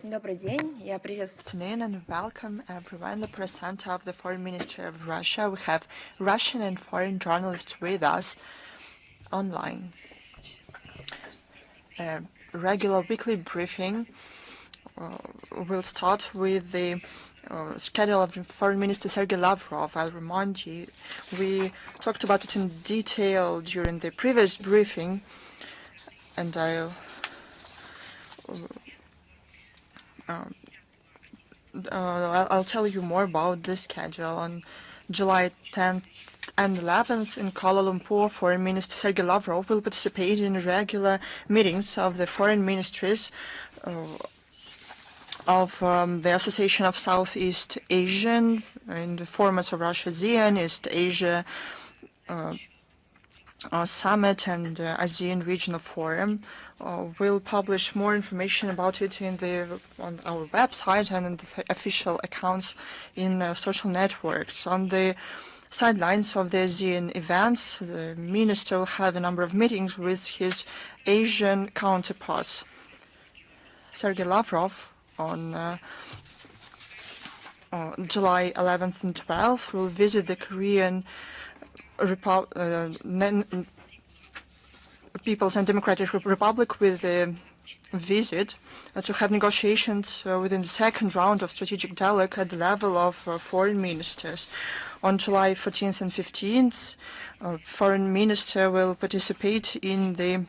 Добрый день, я приветствую. Afternoon and welcome everyone. The presenter of the Foreign Ministry of Russia. We have Russian and foreign journalists with us online. A regular weekly briefing will start with the schedule of Foreign Minister Sergei Lavrov. I'll remind you, we talked about it in detail during the previous briefing, and I'll tell you more about this schedule. On July 10th and 11th in Kuala Lumpur, Foreign Minister Sergei Lavrov will participate in regular meetings of the foreign ministries of the Association of Southeast Asian in the formats of Russia, ASEAN, East Asia Summit, and ASEAN Regional Forum. We'll publish more information about it on our website and in the official accounts in social networks. On the sidelines of the ASEAN events, the minister will have a number of meetings with his Asian counterparts. Sergei Lavrov on July 11th and 12th will visit the Korean People's and Democratic Republic with a visit to have negotiations within the second round of strategic dialogue at the level of foreign ministers. On July 14th and 15th, foreign minister will participate in the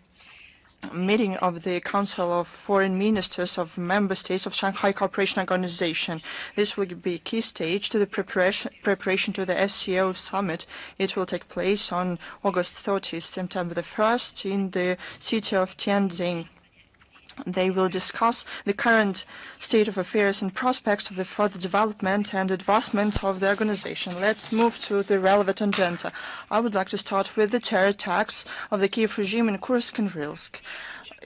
meeting of the Council of Foreign Ministers of Member States of Shanghai Cooperation Organization. This will be a key stage to the preparation to the SCO summit. It will take place on August 30th, September the 1st in the city of Tianjin. They will discuss the current state of affairs and prospects of the further development and advancement of the organization. Let's move to the relevant agenda. I would like to start with the terror attacks of the Kiev regime in Kursk and Rilsk.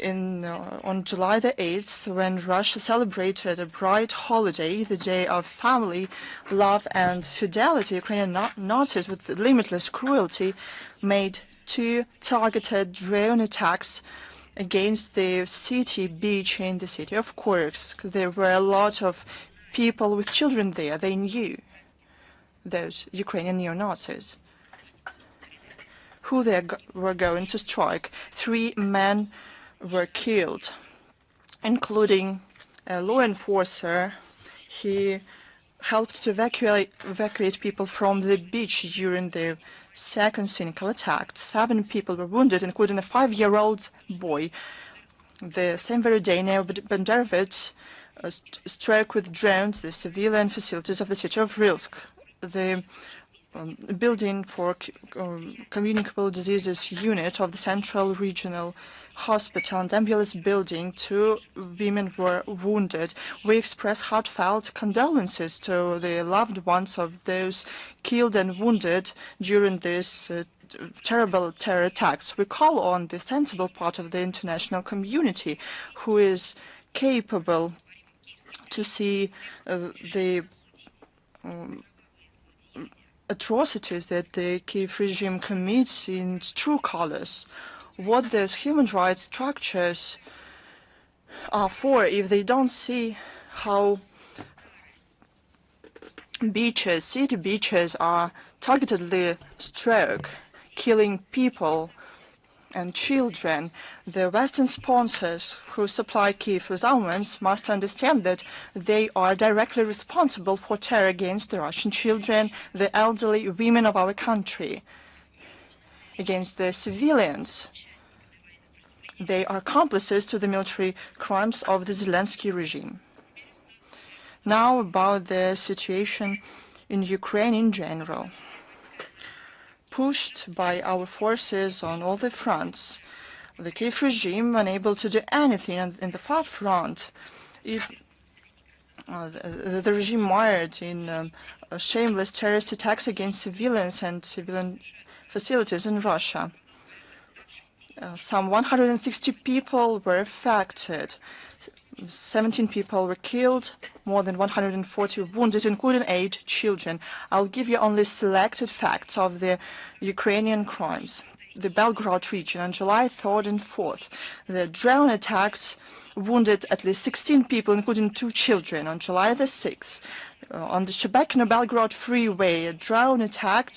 On July the 8th, when Russia celebrated a bright holiday, the day of family, love and fidelity, Ukrainian Nazis with limitless cruelty made two targeted drone attacks against the city beach in the city of Kursk. There were a lot of people with children there. They knew those Ukrainian neo-Nazis who they were going to strike. 3 men were killed, including a law enforcer. He helped to evacuate people from the beach during the second cynical attack. 7 people were wounded, including a 5-year-old boy. The same very day, Banderovets struck with drones the civilian facilities of the city of Rilsk. The building for communicable diseases unit of the Central Regional Hospital and ambulance building, 2 women were wounded. We express heartfelt condolences to the loved ones of those killed and wounded during this terrible terror attacks. We call on the sensible part of the international community who is capable to see the atrocities that the Kiev regime commits in its true colors. What those human rights structures are for if they don't see how beaches, city beaches are targetedly struck, killing people and children. The Western sponsors who supply Kiev with armaments must understand that they are directly responsible for terror against the Russian children, the elderly, women of our country, against the civilians. They are accomplices to the military crimes of the Zelensky regime. Now about the situation in Ukraine in general. Pushed by our forces on all the fronts, the Kiev regime, unable to do anything in the far front, the regime mired in shameless terrorist attacks against civilians and civilian facilities in Russia. Some 160 people were affected. 17 people were killed, more than 140 wounded, including 8 children. I'll give you only selected facts of the Ukrainian crimes. the Belgrade region on July 3rd and 4th. The drone attacks wounded at least 16 people, including 2 children. On July the 6th, on the Shebekino-Belgrade freeway, a drone attack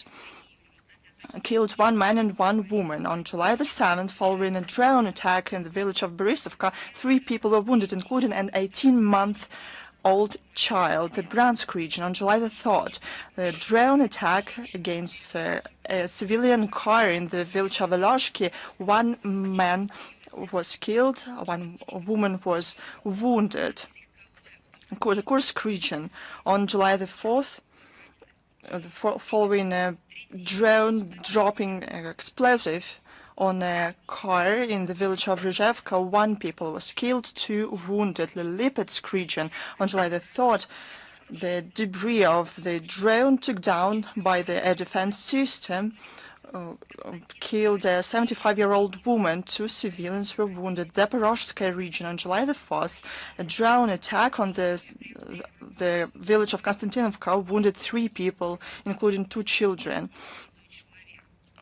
killed 1 man and 1 woman. On July the 7th, following a drone attack in the village of Borisovka, 3 people were wounded, including an 18-month-old child. The Bryansk region, on July the 3rd, the drone attack against a civilian car in the village of Velozhki, 1 man was killed, 1 woman was wounded. The Kursk region, on July the 4th, following a drone dropping explosive on a car in the village of Rizhevka, 1 people was killed, 2 wounded. The Lipetsk region, on July the 3rd, the debris of the drone took down by the air defense system killed a 75-year-old woman. 2 civilians were wounded. Zaporozhskaya region, on July the 4th, a drone attack on the village of Konstantinovka wounded 3 people, including 2 children.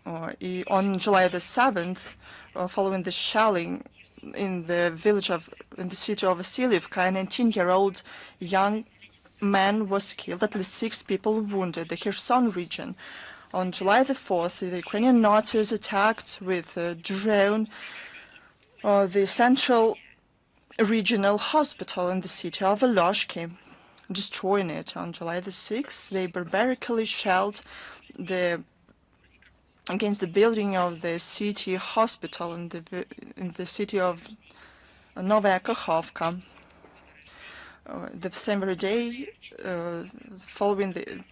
On July the 7th, following the shelling in the city of Vasilievka, a 19-year-old young man was killed. At least 6 people wounded. The Kherson region, on July the 4th, the Ukrainian Nazis attacked with a drone the central regional hospital in the city of Velozhki, destroying it. On July the 6th, they barbarically shelled against the building of the city hospital in the city of Novaya Kakhovka. The same very day, following the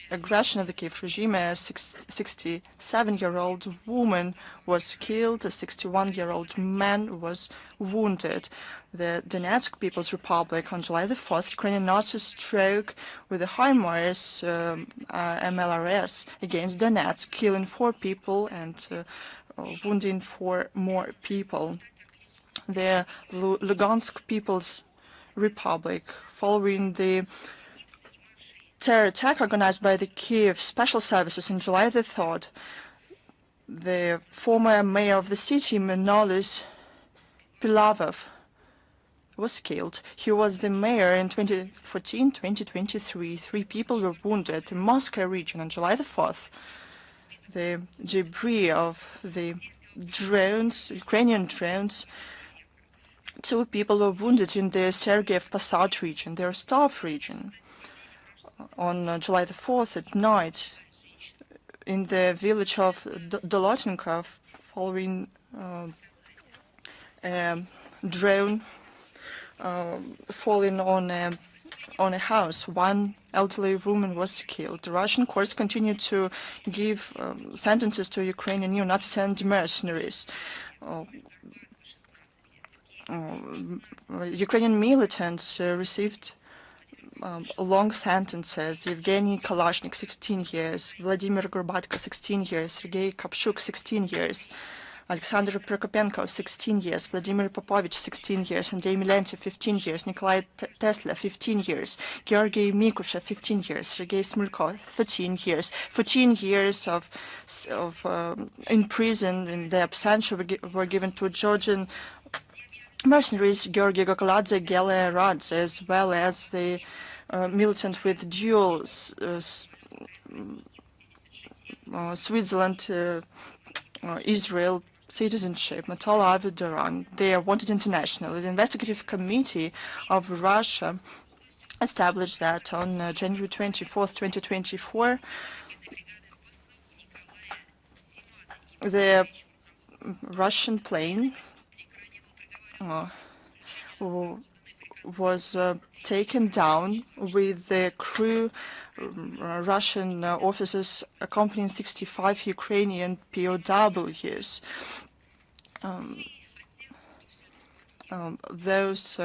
aggression of the Kiev regime, a 67-year-old woman was killed, a 61-year-old man was wounded. The Donetsk People's Republic, on July the 4th, Ukrainian Nazis struck with the HIMARS MLRS against Donetsk, killing 4 people and wounding 4 more people. The Lugansk People's Republic, following the terror attack organized by the Kiev Special Services on July the 3rd, the former mayor of the city, Manolis Pilavov, was killed. He was the mayor in 2014-2023. 3 people were wounded. In Moscow region, on July the 4th, the debris of the drones, Ukrainian drones, 2 people were wounded in the Sergeyev Posad region, the Rostov region. On July the 4th at night, in the village of Dolotinka, following a drone falling on a house, 1 elderly woman was killed. The Russian courts continue to give sentences to Ukrainian neo-Nazis and mercenaries. Ukrainian militants received long sentences. Evgeny Kalashnik, 16 years, Vladimir Gorbatko, 16 years, Sergei Kopchuk, 16 years, Alexander Prokopenko, 16 years, Vladimir Popovich, 16 years, Andrei Milentiev, 15 years, Nikolai Tesla, 15 years, Georgy Mikusha, 15 years, Sergei Smolko, 13 years, 14 years of in prison in the absentia were given to Georgian mercenaries Georgy Gogoladze, Gele Radze, as well as the militant with dual Switzerland, Israel citizenship, Matola Avidoran. They are wanted internationally. The investigative committee of Russia established that on January 24th, 2024, the Russian plane was taken down with the crew, Russian officers accompanying 65 Ukrainian POWs. Those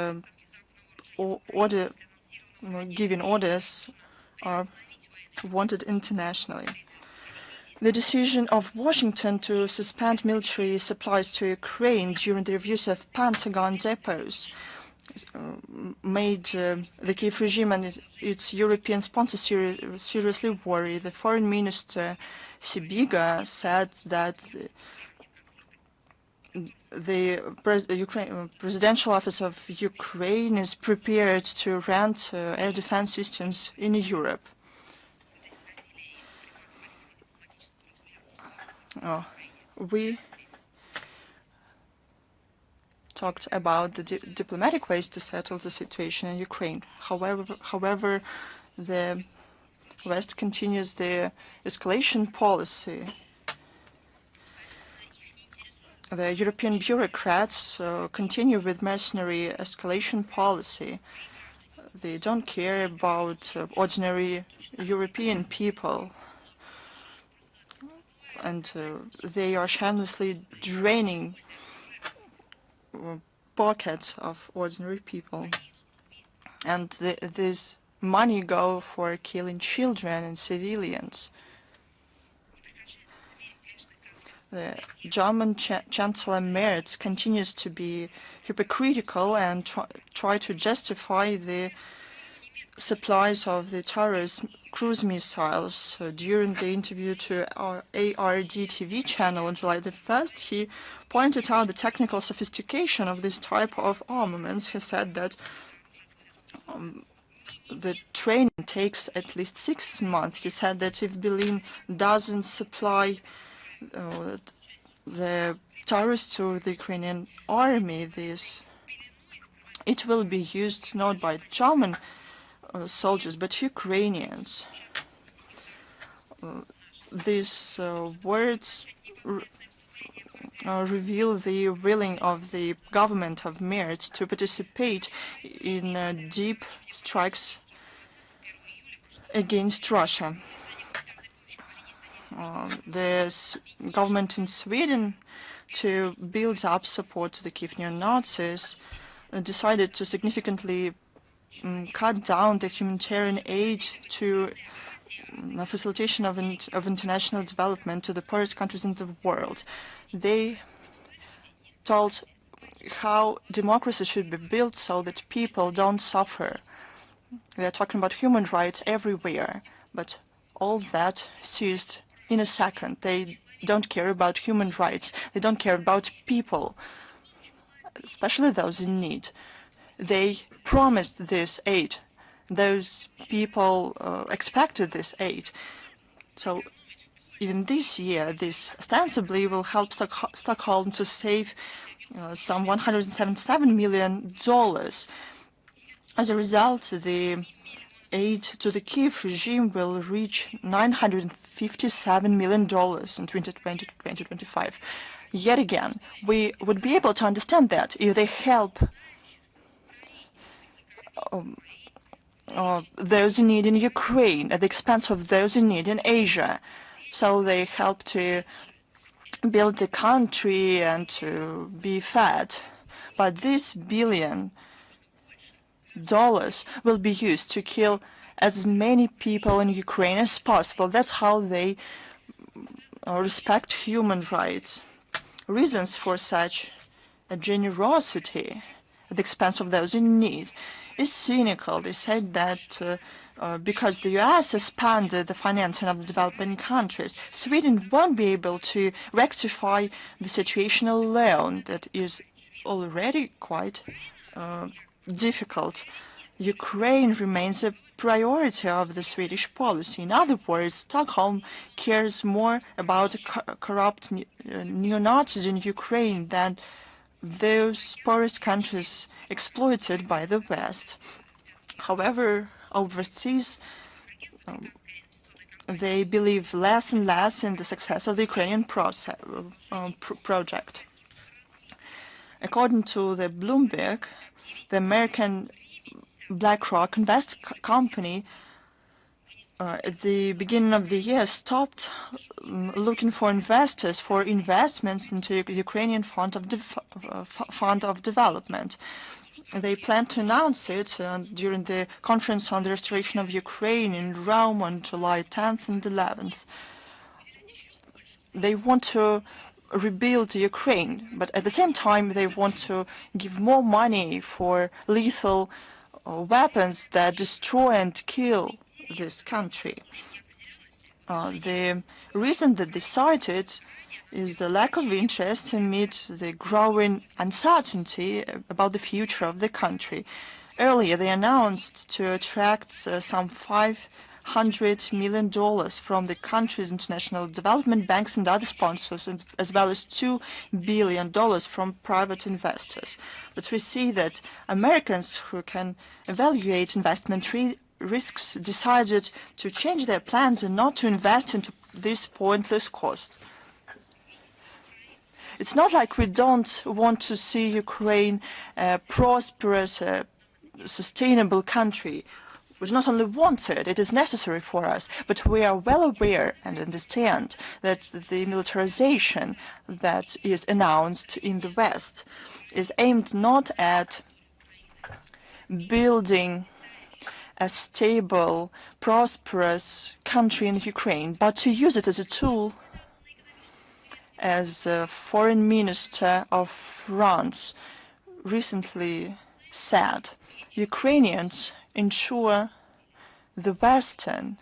giving orders are wanted internationally. The decision of Washington to suspend military supplies to Ukraine during the reviews of Pentagon depots made the Kiev regime and its European sponsors seriously worry. The foreign minister Sibiga said that the presidential office of Ukraine is prepared to rent air defense systems in Europe. We talked about the diplomatic ways to settle the situation in Ukraine. However, the West continues the escalation policy. The European bureaucrats continue with mercenary escalation policy. They don't care about ordinary European people, and they are shamelessly draining pockets of ordinary people. And this money go for killing children and civilians. The German Chancellor Merz continues to be hypocritical and try to justify the supplies of the terrorist cruise missiles. During the interview to our ARD TV channel on July the 1st, he pointed out the technical sophistication of this type of armaments. He said that the training takes at least 6 months. He said that if Berlin doesn't supply the terrorists to the Ukrainian army, it will be used not by German soldiers but Ukrainians. These words reveal the willing of the government of Merz to participate in deep strikes against Russia. The government in Sweden, to build up support to the Kiev neo-Nazis, decided to significantly cut down the humanitarian aid to the facilitation of international development to the poorest countries in the world. They told how democracy should be built so that people don't suffer. They're talking about human rights everywhere, but all that ceased in a second. They don't care about human rights. They don't care about people, especially those in need. They promised this aid. Those people expected this aid. So even this year, this ostensibly will help Stockholm to save some $177 million. As a result, the aid to the Kiev regime will reach $957 million in 2020-2025. Yet again, we would be able to understand that if they help those in need in Ukraine at the expense of those in need in Asia. So they help to build the country and to be fed. But this $1 billion will be used to kill as many people in Ukraine as possible. That's how they respect human rights. Reasons for such a generosity at the expense of those in need is cynical. They said that because the U.S. expanded the financing of the developing countries, Sweden won't be able to rectify the situation alone that is already quite difficult. Ukraine remains a priority of the Swedish policy. In other words, Stockholm cares more about corrupt neo-Nazis in Ukraine than those poorest countries exploited by the West. However, overseas, they believe less and less in the success of the Ukrainian project. According to the Bloomberg, the American BlackRock Invest company at the beginning of the year stopped looking for investors for investments into the Ukrainian Fund of Development. They plan to announce it during the conference on the restoration of Ukraine in Rome on July 10th and 11th. They want to rebuild Ukraine, but at the same time they want to give more money for lethal weapons that destroy and kill this country. The reason that they cited is the lack of interest amid the growing uncertainty about the future of the country. Earlier, they announced to attract some $500 million from the country's international development banks and other sponsors, as well as $2 billion from private investors. But we see that Americans who can evaluate investment risks decided to change their plans and not to invest into this pointless cost. It's not like we don't want to see Ukraine a prosperous, sustainable country. We not only want it, it is necessary for us, but we are well aware and understand that the militarization that is announced in the West is aimed not at building a stable, prosperous country in Ukraine, but to use it as a tool. As Foreign Minister of France recently said, Ukrainians ensure the Western,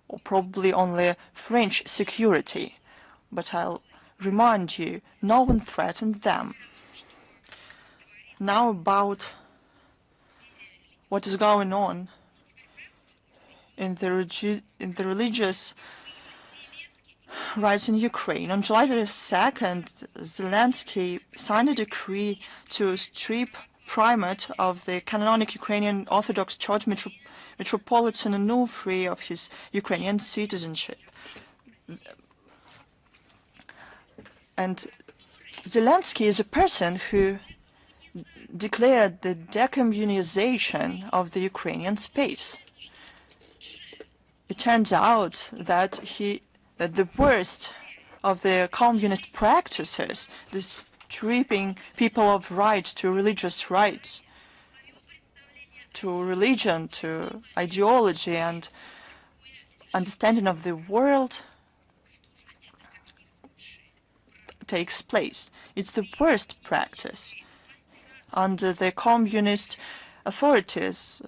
or probably only French, security. But I'll remind you, no one threatened them. Now about what is going on in the religious rights in Ukraine. On July the 2nd, Zelensky signed a decree to strip primate of the canonic Ukrainian Orthodox Church Metropolitan Onufry of his Ukrainian citizenship. And Zelensky is a person who declared the decommunization of the Ukrainian space. It turns out that the worst of the communist practices, the stripping people of rights to religious rights, to religion, to ideology and understanding of the world, takes place. It's the worst practice. Under the communist authorities,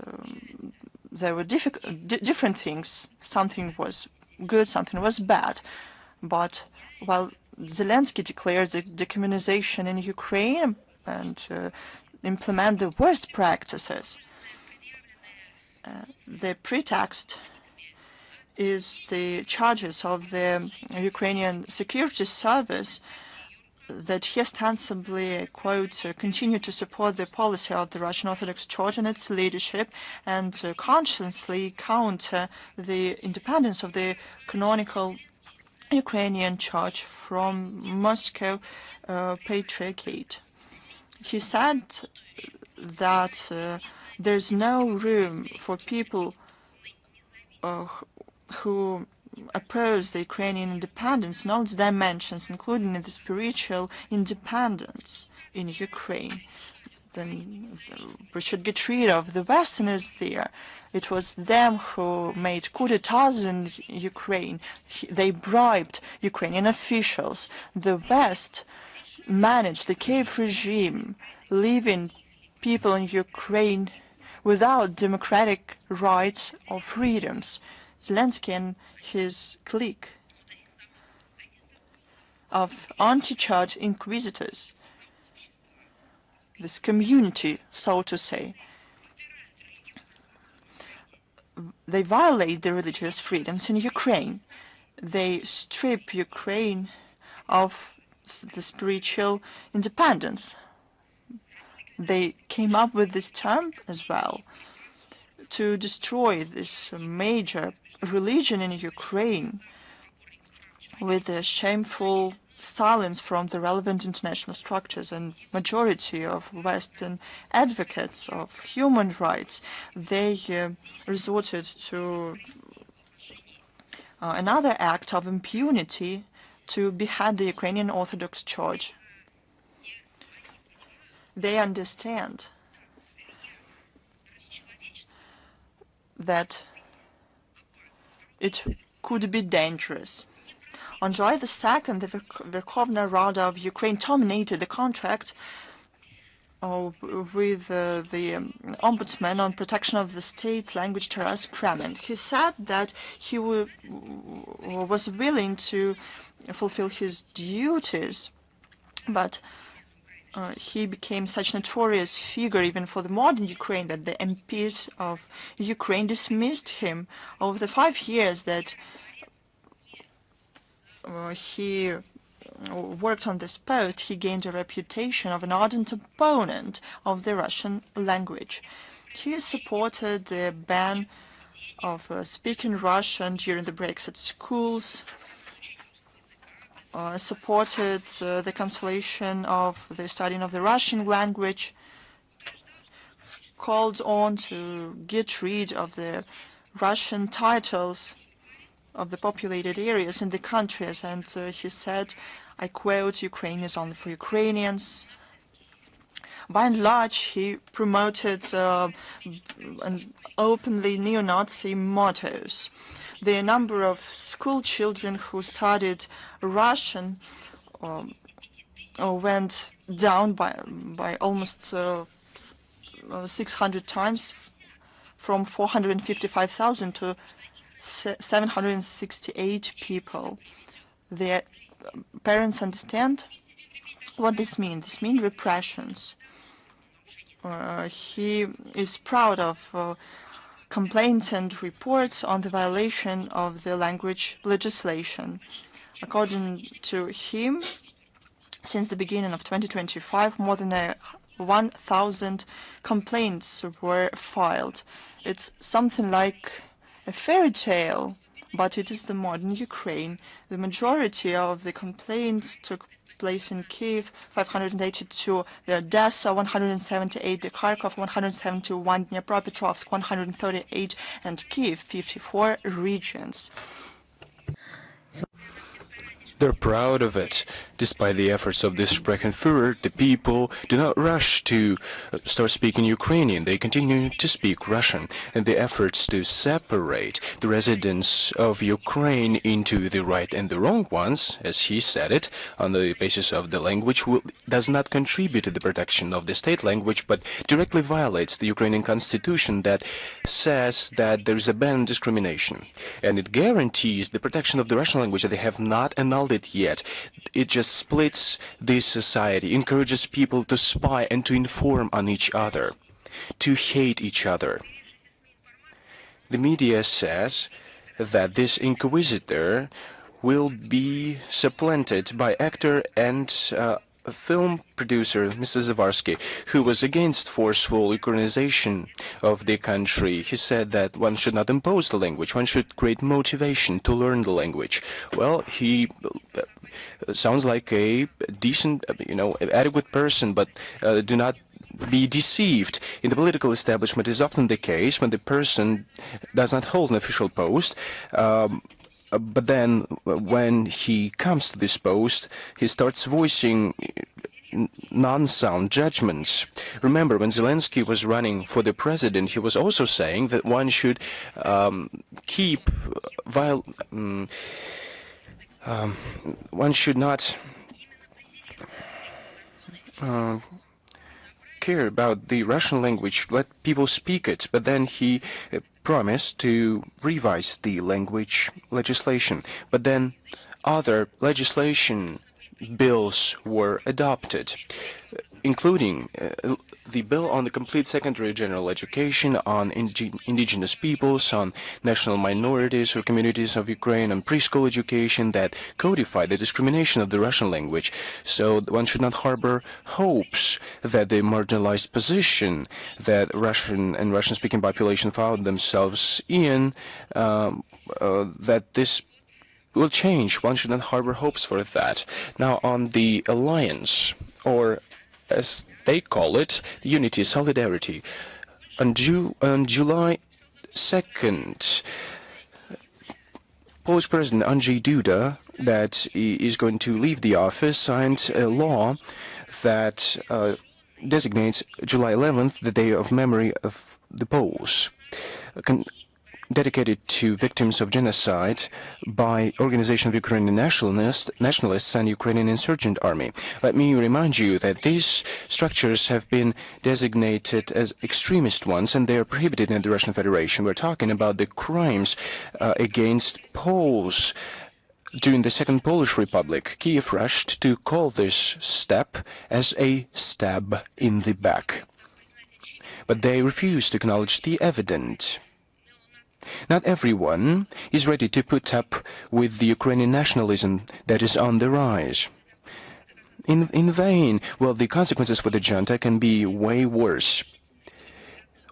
there were different things. Something was good, something was bad. But while Zelensky declared the decommunization in Ukraine and implement the worst practices, the pretext is the charges of the Ukrainian security service that he ostensibly, quote, continue to support the policy of the Russian Orthodox Church and its leadership and consciously counter the independence of the canonical Ukrainian Church from Moscow Patriarchate. He said that there's no room for people who oppose the Ukrainian independence in all its dimensions, including the spiritual independence in Ukraine. Then we should get rid of the Westerners there. It was them who made coup d'etats in Ukraine. They bribed Ukrainian officials. The West managed the Kiev regime, leaving people in Ukraine without democratic rights or freedoms. Zelensky and his clique of anti-church inquisitors, this community, so to say, they violate the religious freedoms in Ukraine. They strip Ukraine of the spiritual independence. They came up with this term as well to destroy this major religion in Ukraine with a shameful silence from the relevant international structures and majority of Western advocates of human rights. They resorted to another act of impunity to behead the Ukrainian Orthodox Church. They understand that it could be dangerous. On July the 2nd, the Verkhovna Rada of Ukraine terminated the contract with the Ombudsman on protection of the state language Taras Kremen. He said that he was willing to fulfill his duties, but he became such a notorious figure even for the modern Ukraine that the MPs of Ukraine dismissed him. Over the 5 years that he worked on this post, he gained a reputation of an ardent opponent of the Russian language. He supported the ban of speaking Russian during the breaks at schools, supported the cancellation of the studying of the Russian language, called on to get rid of the Russian titles of the populated areas in the countries, and he said, I quote, Ukraine is only for Ukrainians. By and large, he promoted openly neo-Nazi mottos. The number of school children who studied Russian went down by almost 600 times, from 455,000 to 768 people. The parents understand what this means. This means repressions. He is proud of complaints and reports on the violation of the language legislation. According to him, since the beginning of 2025, more than 1,000 complaints were filed. It's something like a fairy tale, but it is the modern Ukraine. The majority of the complaints took place in Kiev, 582, the Odessa, 178, the Kharkov, 171, Dnipropetrovsk, 138, and Kiev, 54 regions. They're proud of it. Despite the efforts of this Sprachenführer, the people do not rush to start speaking Ukrainian. They continue to speak Russian. And the efforts to separate the residents of Ukraine into the right and the wrong ones, as he said it, on the basis of the language, does not contribute to the protection of the state language, but directly violates the Ukrainian constitution that says that there is a ban on discrimination. And it guarantees the protection of the Russian language that they have not annulled it yet. It just splits this society, encourages people to spy and to inform on each other, to hate each other. The media says that this inquisitor will be supplanted by actor and film producer Mr. Zavarsky, who was against forceful Ukrainization of the country. He said that one should not impose the language, one should create motivation to learn the language. Well, he sounds like a decent, adequate person, but do not be deceived. In the political establishment, it is often the case when the person does not hold an official post, but then when he comes to this post, he starts voicing non-sound judgments. Remember, when Zelensky was running for the president, he was also saying that one should keep one should not care about the Russian language, let people speak it, but then he promised to revise the language legislation. But then other legislation bills were adopted, including the bill on the complete secondary general education, on indigenous peoples, on national minorities or communities of Ukraine, on preschool education that codify the discrimination of the Russian language. So one should not harbor hopes that the marginalized position that Russian and Russian-speaking population found themselves in, that this will change. One should not harbor hopes for that. Now, on the alliance, or as they call it, unity, solidarity. On July 2nd, Polish President Andrzej Duda, that is going to leave the office, signed a law that designates July 11th the Day of Memory of the Poles. dedicated to victims of genocide by Organization of Ukrainian Nationalists and Ukrainian Insurgent Army. Let me remind you that these structures have been designated as extremist ones, and they are prohibited in the Russian Federation. We're talking about the crimes against Poles during the Second Polish Republic. Kiev rushed to call this step as a stab in the back. But they refused to acknowledge the evidence. Not everyone is ready to put up with the Ukrainian nationalism that is on the rise. In vain, well, the consequences for the junta can be way worse.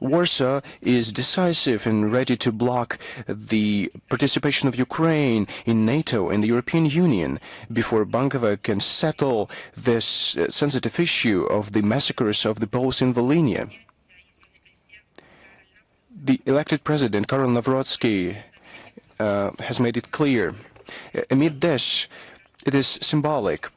Warsaw is decisive and ready to block the participation of Ukraine in NATO and the European Union before Bankova can settle this sensitive issue of the massacres of the Poles in Volhynia. The elected president, Karol Nawrocki, has made it clear. Amid this, it is symbolic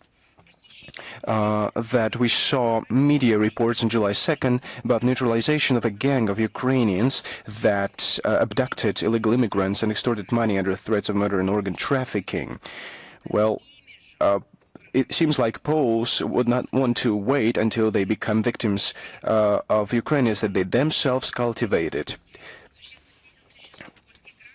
that we saw media reports on July 2nd about neutralization of a gang of Ukrainians that abducted illegal immigrants and extorted money under threats of murder and organ trafficking. Well, it seems like Poles would not want to wait until they become victims of Ukrainians that they themselves cultivated.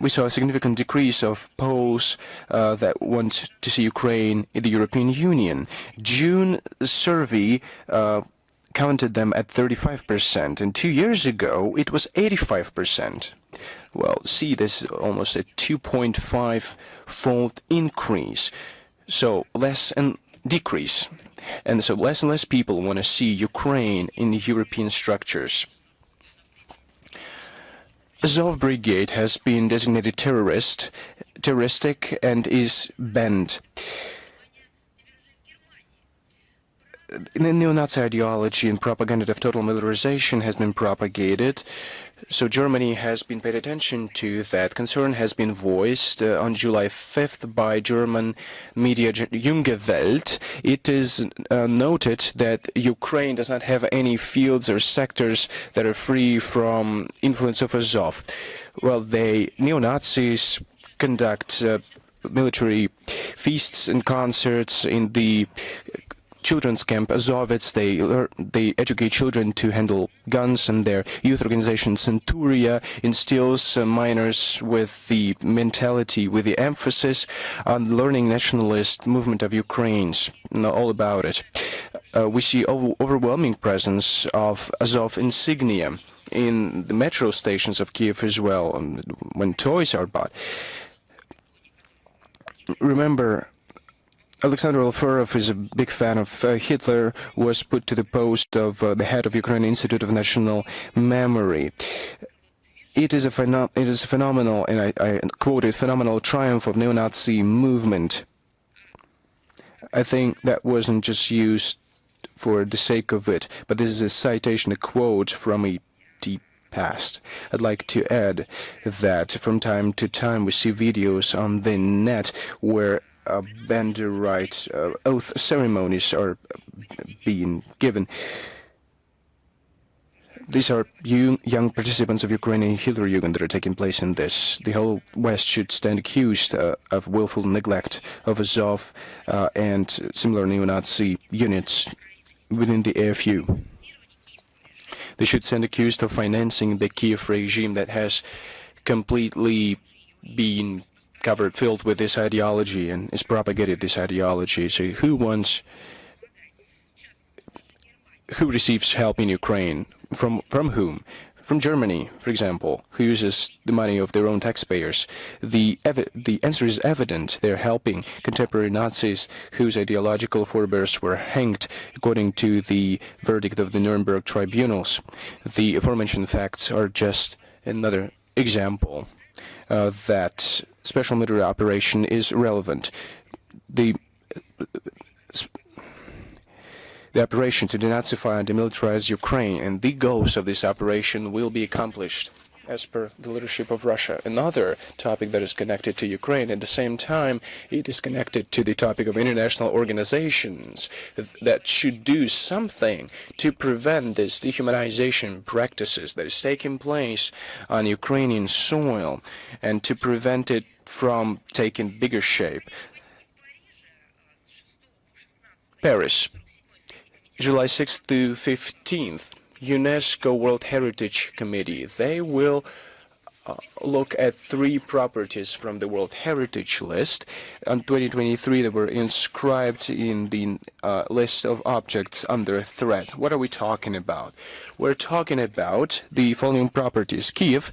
We saw a significant decrease of Poles that want to see Ukraine in the European Union. June survey counted them at 35%, and 2 years ago it was 85%. Well, see, this is almost a 2.5-fold increase. So less and decrease. And so less and less people want to see Ukraine in European structures. Azov Brigade has been designated terroristic, and is banned. The neo-Nazi ideology and propaganda of total militarization has been propagated. So Germany has been paid attention to that. Concern has been voiced on July 5th by German media Junge Welt. It is noted that Ukraine does not have any fields or sectors that are free from influence of Azov. Well, neo-Nazis conduct military feasts and concerts in the children's camp Azovets. They educate children to handle guns, and their youth organization Centuria instills minors with the mentality, with the emphasis on learning nationalist movement of Ukraine's. Know all about it. We see overwhelming presence of Azov insignia in the metro stations of Kiev as well, when toys are bought. Remember, Alexander Alferov is a big fan of Hitler, was put to the post of the head of Ukrainian Institute of National Memory. It is a phenomenal, and I quote it, phenomenal triumph of neo-Nazi movement. I think that wasn't just used for the sake of it, but this is a citation, a quote from a deep past. I'd like to add that from time to time we see videos on the net where Banderite oath ceremonies are being given. These are young participants of Ukrainian Hitlerjugend that are taking place in this. The whole West should stand accused of willful neglect of Azov and similar neo-Nazi units within the AFU. They should stand accused of financing the Kiev regime that has completely been filled with this ideology and is propagated this ideology. So who receives help in Ukraine? From whom? From Germany, for example, who uses the money of their own taxpayers. The answer is evident. They're helping contemporary Nazis whose ideological forebears were hanged according to the verdict of the Nuremberg tribunals. The aforementioned facts are just another example that special military operation is relevant. The operation to denazify and demilitarize Ukraine, and the goals of this operation will be accomplished. as per the leadership of Russia. Another topic that is connected to Ukraine, at the same time, it is connected to the topic of international organizations that should do something to prevent this dehumanization practices that is taking place on Ukrainian soil and to prevent it from taking bigger shape. Paris, July 6th to 15th, UNESCO World Heritage Committee. They will look at 3 properties from the World Heritage List. In 2023, they were inscribed in the list of objects under threat. What are we talking about? We're talking about the following properties: Kiev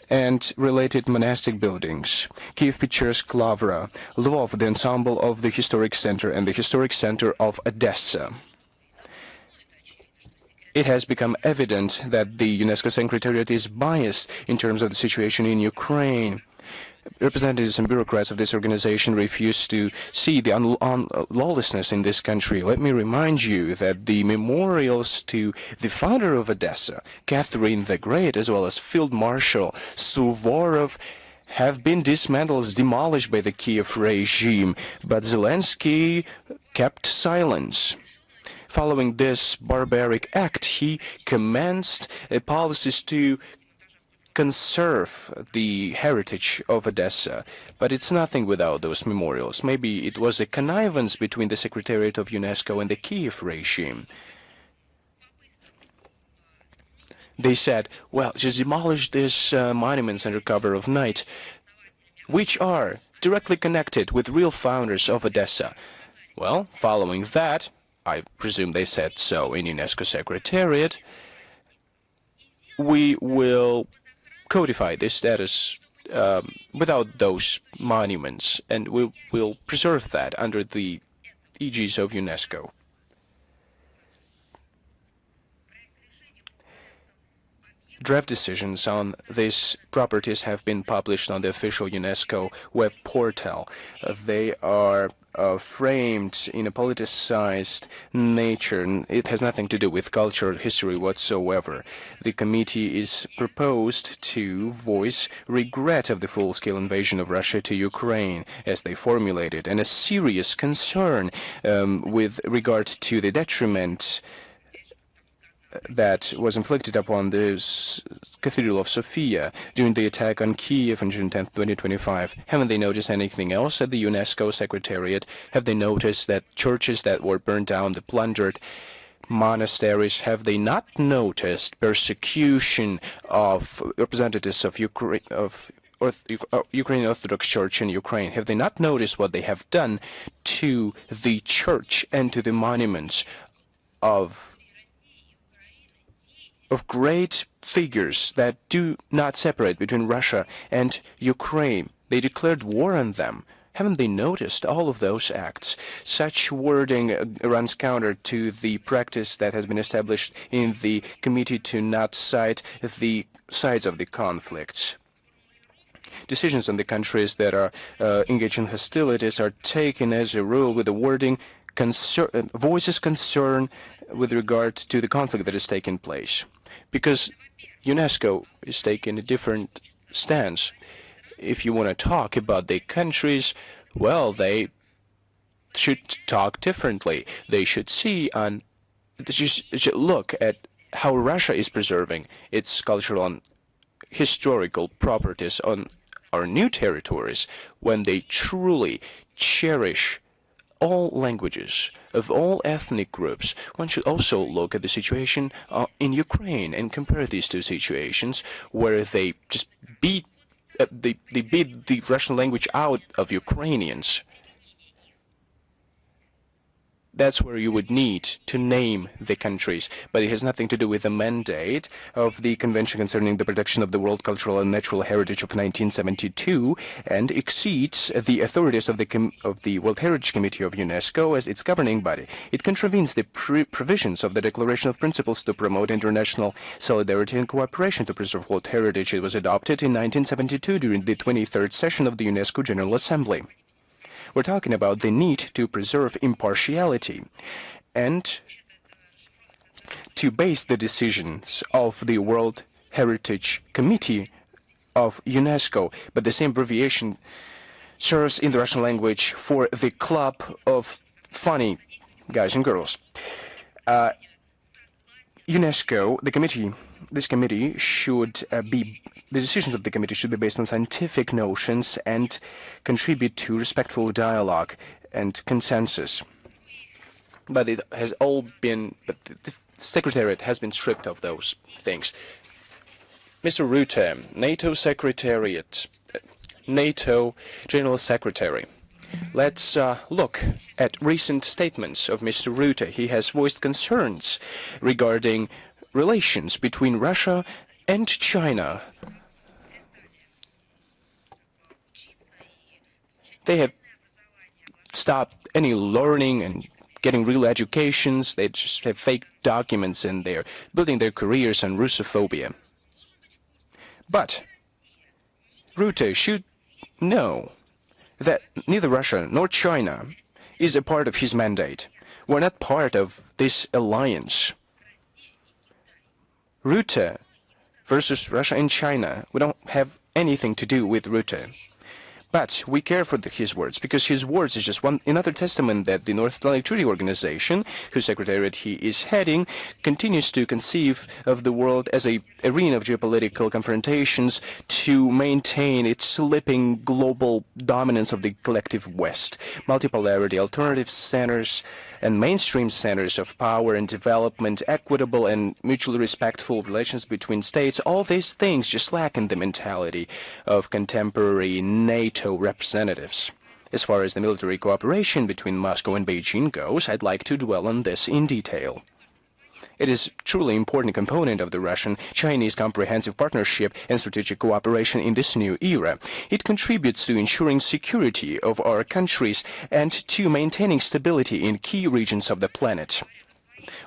and related monastic buildings, Kiev-Pechersk Lavra, Lvov, the ensemble of the historic center, and the historic center of Odessa. It has become evident that the UNESCO Secretariat is biased in terms of the situation in Ukraine. Representatives and bureaucrats of this organization refuse to see the lawlessness in this country. Let me remind you that the memorials to the founder of Odessa, Catherine the Great, as well as Field Marshal Suvorov, have been dismantled, demolished by the Kiev regime, but Zelensky kept silence. Following this barbaric act, he commenced policies to conserve the heritage of Odessa, but it's nothing without those memorials. Maybe it was a connivance between the Secretariat of UNESCO and the Kiev regime. They said, well, just demolish these monuments under cover of night, which are directly connected with real founders of Odessa. Well, following that, I presume they said so in UNESCO Secretariat, we will codify this status without those monuments, and we will preserve that under the aegis of UNESCO. Draft decisions on these properties have been published on the official UNESCO web portal. They are framed in a politicized nature. It has nothing to do with culture or history whatsoever. The committee is proposed to voice regret of the full-scale invasion of Russia to Ukraine, as they formulated, and a serious concern with regard to the detriment that was inflicted upon the Cathedral of Sofia during the attack on Kiev on June 10, 2025. Haven't they noticed anything else at the UNESCO Secretariat? Have they noticed that churches that were burned down, the plundered monasteries, have they not noticed persecution of representatives of Ukrainian Orthodox Church in Ukraine? Have they not noticed what they have done to the church and to the monuments of great figures that do not separate between Russia and Ukraine? They declared war on them. Haven't they noticed all of those acts? Such wording runs counter to the practice that has been established in the committee to not cite the sides of the conflicts. Decisions on the countries that are engaged in hostilities are taken as a rule with the wording voices concern with regard to the conflict that is taking place. Because UNESCO is taking a different stance. If you want to talk about the countries, well, they should talk differently. They should should look at how Russia is preserving its cultural and historical properties on our new territories when they truly cherish all languages, of all ethnic groups. One should also look at the situation in Ukraine and compare these two situations where they just beat the Russian language out of Ukrainians. That's where you would need to name the countries, but it has nothing to do with the mandate of the Convention Concerning the Protection of the World Cultural and Natural Heritage of 1972, and exceeds the authorities of the World Heritage Committee of UNESCO as its governing body. It contravenes the provisions of the Declaration of Principles to promote international solidarity and cooperation to preserve world heritage. It was adopted in 1972 during the 23rd session of the UNESCO General Assembly. We're talking about the need to preserve impartiality and to base the decisions of the World Heritage Committee of UNESCO, but the same abbreviation serves in the Russian language for the Club of Funny Guys and Girls. UNESCO, this committee should the decisions of the committee should be based on scientific notions and contribute to respectful dialogue and consensus. But it has all been, but the Secretariat has been stripped of those things. Mr. Rutte, NATO General Secretary. Let's look at recent statements of Mr. Rutte. He has voiced concerns regarding relations between Russia and China. They have stopped any learning and getting real educations. They just have fake documents and they're building their careers on Russophobia. But Rutte should know that neither Russia nor China is a part of his mandate. We're not part of this alliance. Rutte versus Russia and China, we don't have anything to do with Rutte. But we care for his words, because his words is just another testament that the North Atlantic Treaty Organization, whose secretariat he is heading, continues to conceive of the world as an arena of geopolitical confrontations to maintain its slipping global dominance of the collective West. Multipolarity, alternative centers, and mainstream centers of power and development, equitable and mutually respectful relations between states, all these things just lack in the mentality of contemporary NATO representatives. As far as the military cooperation between Moscow and Beijing goes, I'd like to dwell on this in detail. It is a truly important component of the Russian-Chinese comprehensive partnership and strategic cooperation in this new era. It contributes to ensuring security of our countries and to maintaining stability in key regions of the planet.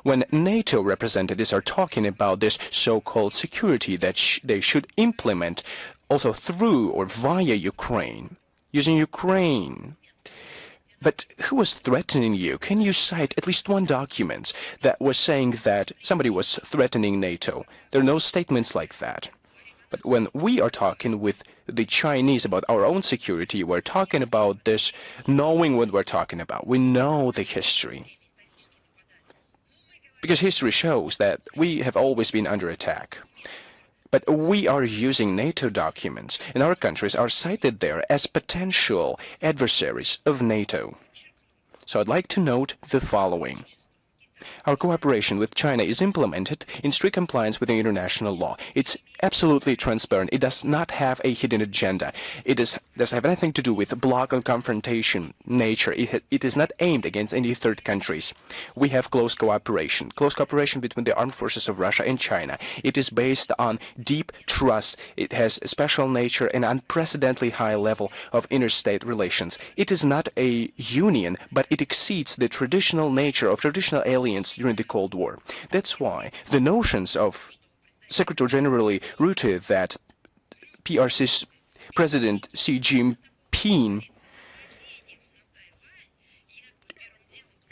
When NATO representatives are talking about this so-called security that they should implement also through or via Ukraine, using Ukraine. But who was threatening you? Can you cite at least one document that was saying that somebody was threatening NATO? There are no statements like that. But when we are talking with the Chinese about our own security, we're talking about this knowing what we're talking about. We know the history. Because history shows that we have always been under attack. But we are using NATO documents, and our countries are cited there as potential adversaries of NATO. So I'd like to note the following. Our cooperation with China is implemented in strict compliance with the international law. It's absolutely transparent. It does not have a hidden agenda. It doesn't have anything to do with block and confrontation nature. It is not aimed against any third countries. We have close cooperation between the armed forces of Russia and China. It is based on deep trust. It has a special nature and unprecedentedly high level of interstate relations. It is not a union, but it exceeds the traditional nature of traditional alliance during the Cold War. That's why the notions of Secretary General Rutte that PRC's President Xi Jinping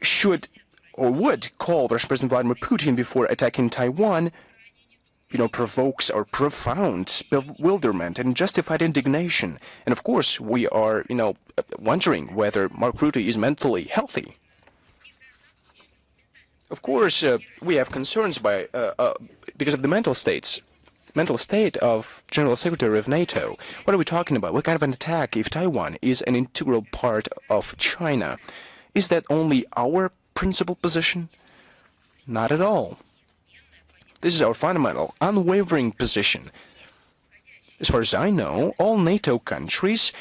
should or would call Russian President Vladimir Putin before attacking Taiwan, provokes our profound bewilderment and justified indignation. And of course, we are, wondering whether Mark Rutte is mentally healthy. Of course, we have concerns because of the mental state of General Secretary of NATO. What are we talking about? What kind of an attack if Taiwan is an integral part of China? Is that only our principal position? Not at all. This is our fundamental, unwavering position. As far as I know, all NATO countries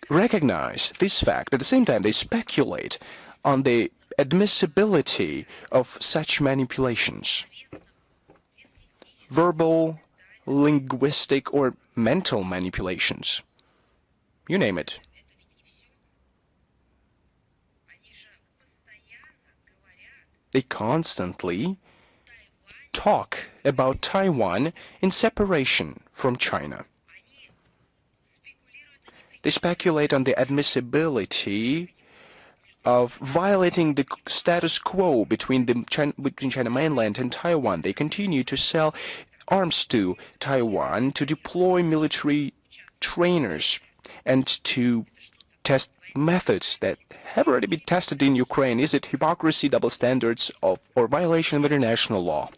recognize this fact. At the same time, they speculate on the admissibility of such manipulations. Verbal, linguistic, or mental manipulations. You name it. They constantly talk about Taiwan in separation from China. They speculate on the admissibility of violating the status quo between China mainland and Taiwan. They continue to sell arms to Taiwan to deploy military trainers and to test methods that have already been tested in Ukraine. Is it hypocrisy, double standards, or violation of international law?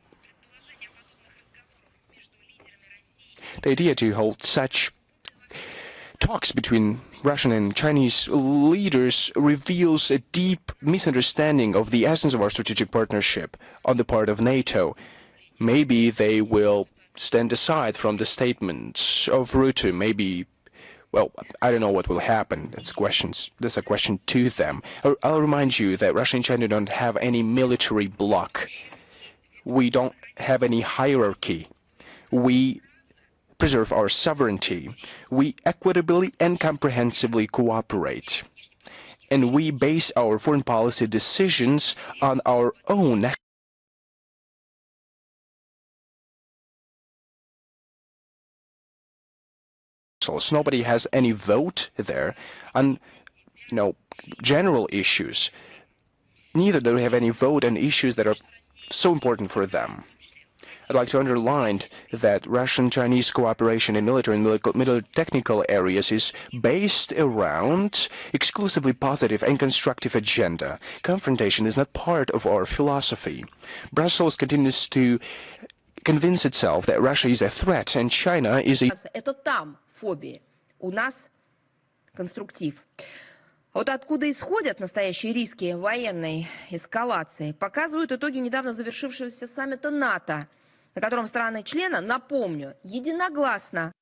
The idea to hold such talks between Russian and Chinese leaders reveals a deep misunderstanding of the essence of our strategic partnership on the part of NATO. Maybe they will stand aside from the statements of Rutte. Maybe, well, I don't know what will happen. That's a question to them. I'll remind you that Russia and China don't have any military bloc. We don't have any hierarchy. We preserve our sovereignty. We equitably and comprehensively cooperate. And we base our foreign policy decisions on our own Nobody has any vote there on, general issues. Neither do they have any vote on issues that are so important for them. I'd like to underline that Russian-Chinese cooperation in military and technical areas is based around exclusively positive and constructive agenda. Confrontation is not part of our philosophy. Brussels continues to convince itself that Russia is a threat and China is a... Это там фобии, у нас конструктив. Вот откуда исходят настоящие риски военной эскалации, показывают итоги недавно завершившегося саммита НАТО, на котором страны-члены, напомню, единогласно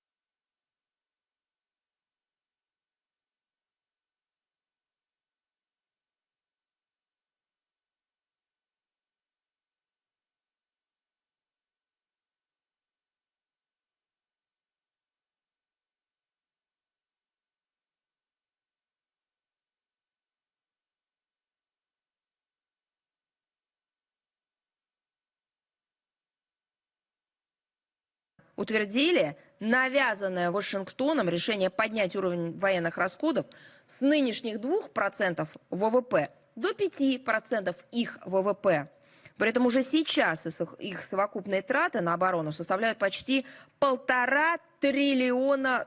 утвердили навязанное Вашингтоном решение поднять уровень военных расходов с нынешних 2% ВВП до 5% их ВВП. При этом уже сейчас их совокупные траты на оборону составляют почти $1,5 триллиона.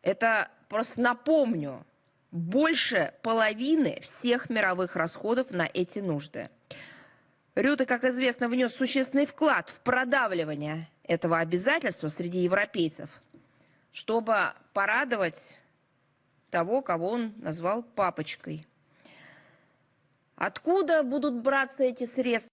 Это, просто напомню, больше половины всех мировых расходов на эти нужды. Рюте, как известно, внес существенный вклад в продавливание этого обязательства среди европейцев, чтобы порадовать того, кого он назвал папочкой. Откуда будут браться эти средства?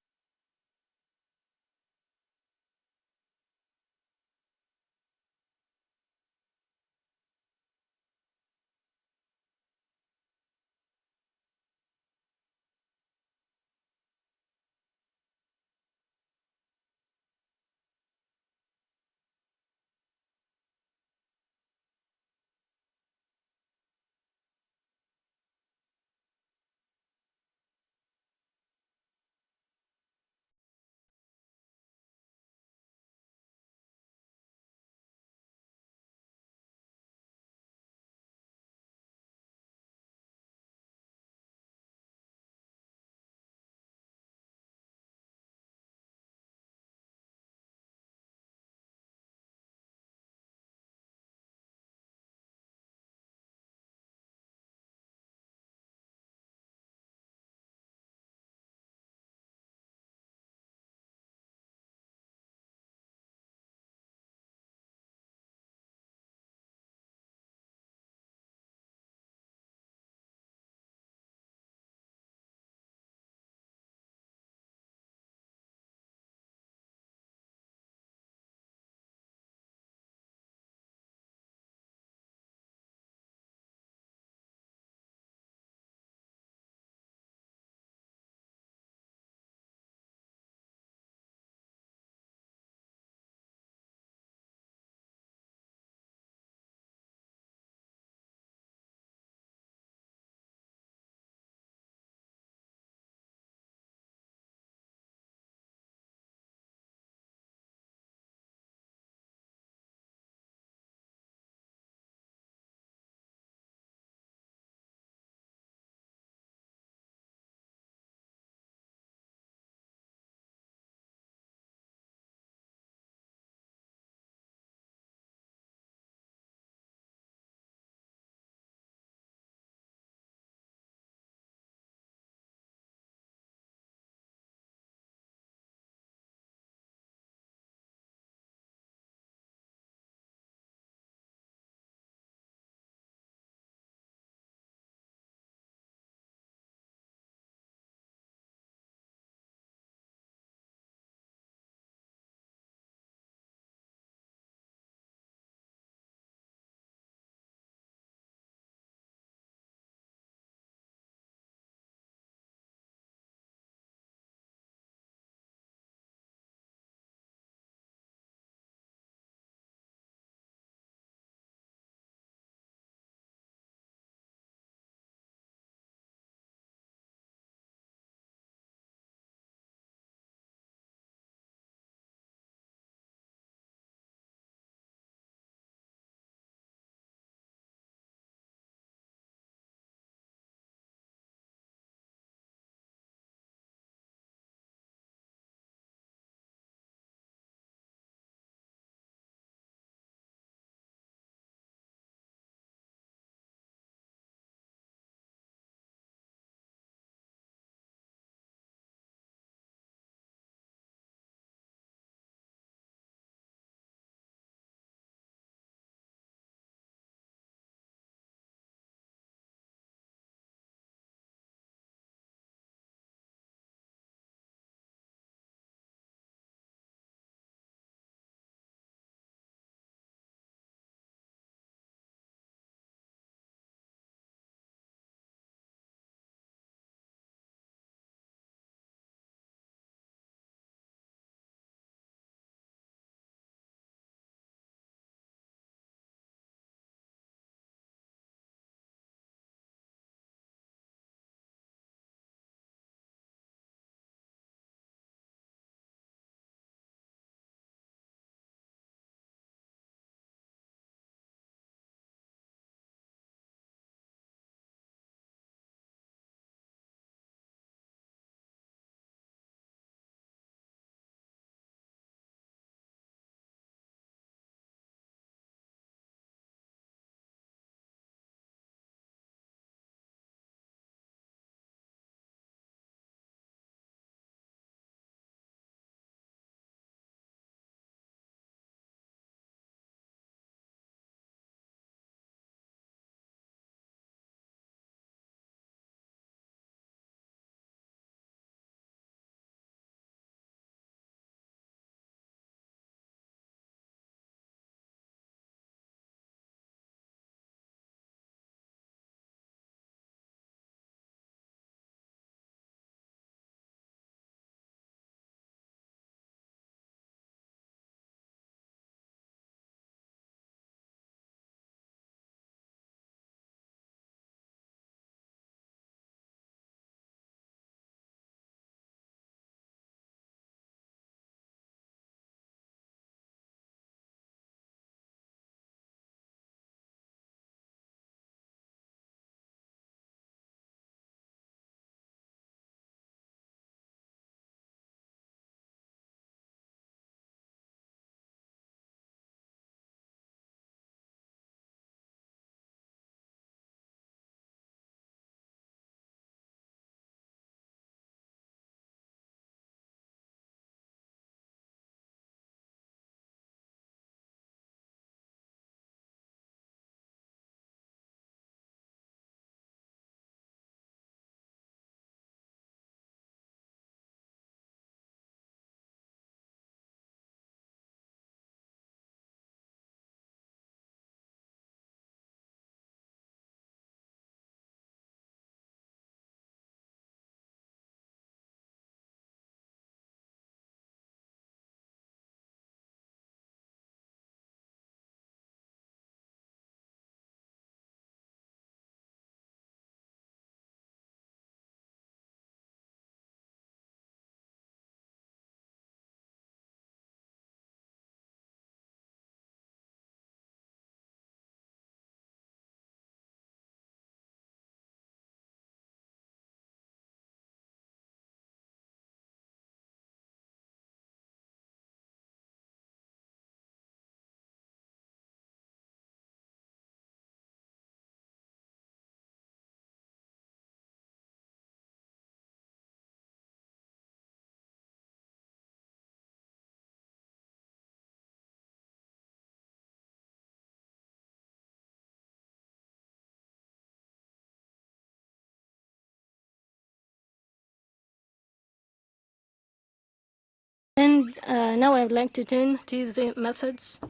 And now I would like to turn to the methods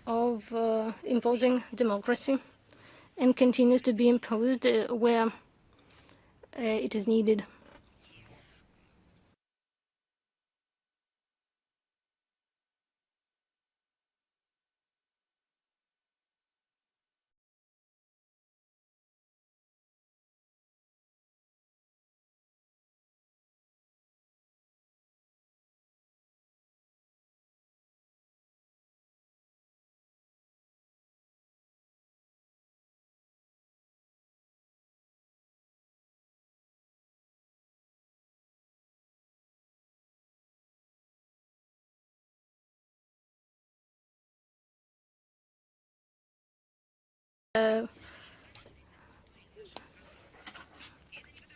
of imposing democracy and continues to be imposed where it is needed.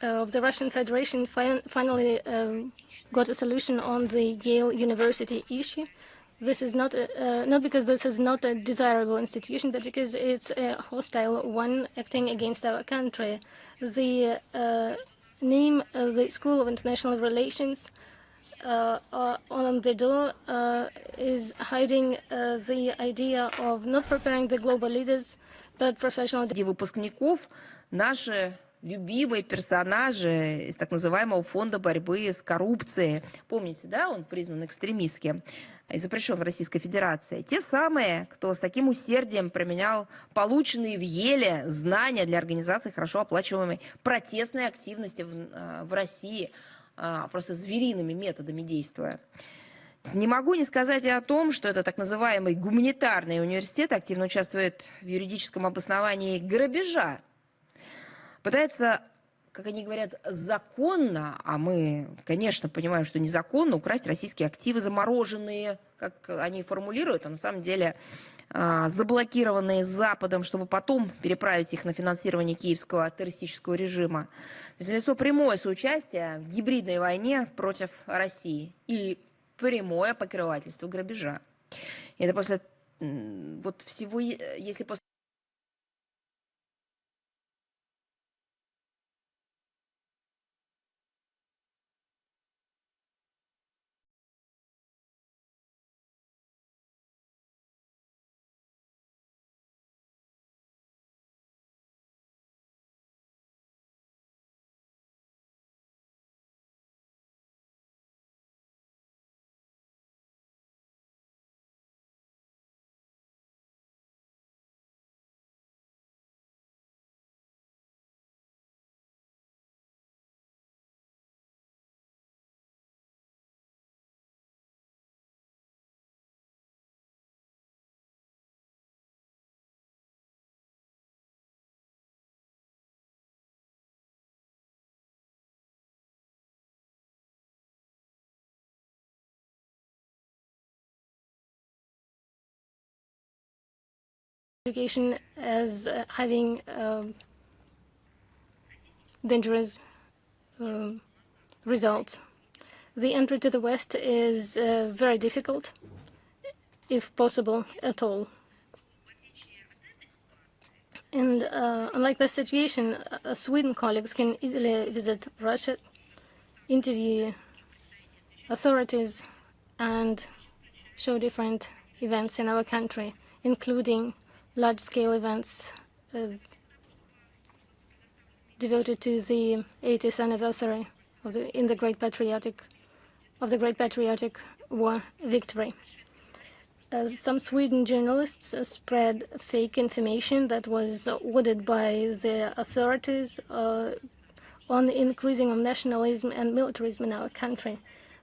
Of the Russian Federation finally got a solution on the Yale University issue. This is not because this is not a desirable institution, but because it's a hostile one acting against our country. The name of the School of International Relations on the door is hiding the idea of not preparing the global leaders, but professional. Среди выпускников наши любимые персонажи из так называемого фонда борьбы с коррупцией. Помните, да, он признан экстремистским и запрещен в Российской Федерации. Те самые, кто с таким усердием применял полученные в Еле знания для организации хорошо оплачиваемой протестной активности в России, просто звериными методами действуя. Не могу не сказать и о том, что это так называемый гуманитарный университет активно участвует в юридическом обосновании грабежа. Пытается, как они говорят, законно, а мы, конечно, понимаем, что незаконно, украсть российские активы, замороженные, как они формулируют, а на самом деле заблокированные Западом, чтобы потом переправить их на финансирование киевского террористического режима. То есть лицо прямое соучастие в гибридной войне против России и прямое покрывательство грабежа. И это после вот всего, если после education as having dangerous results. The entry to the West is very difficult, if possible at all. And unlike this situation, Sweden colleagues can easily visit Russia, interview authorities, and show different events in our country, including large-scale events devoted to the 80th anniversary of the Great Patriotic War victory. Some Sweden journalists spread fake information that was ordered by the authorities on the increasing of nationalism and militarism in our country.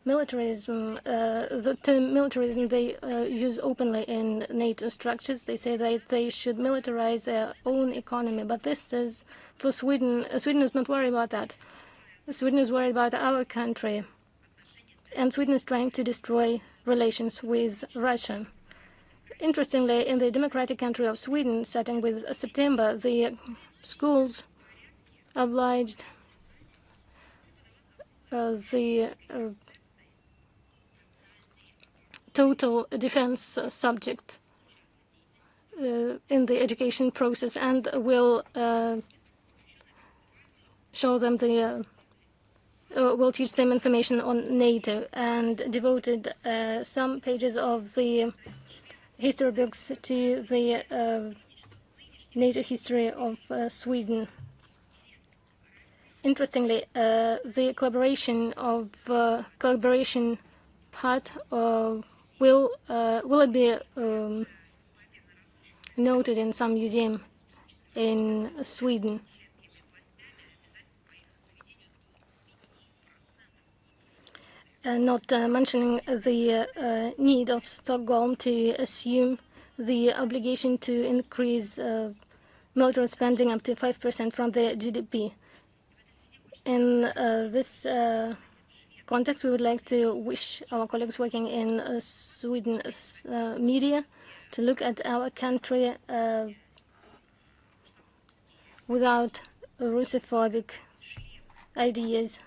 Militarism, the term militarism, they use openly in NATO structures. They say that they should militarize their own economy, but this is for Sweden. Sweden is not worried about that. Sweden is worried about our country, and Sweden is trying to destroy relations with Russia. Interestingly, in the democratic country of Sweden, starting with September, the schools obliged the total defense subject in the education process, and will show them the will teach them information on NATO, and devoted some pages of the history books to the NATO history of Sweden. Interestingly, the collaboration part will it be noted in some museum in Sweden. Not mentioning the need of Stockholm to assume the obligation to increase military spending up to 5% from the GDP. In this context, we would like to wish our colleagues working in Sweden media to look at our country without Russophobic ideas.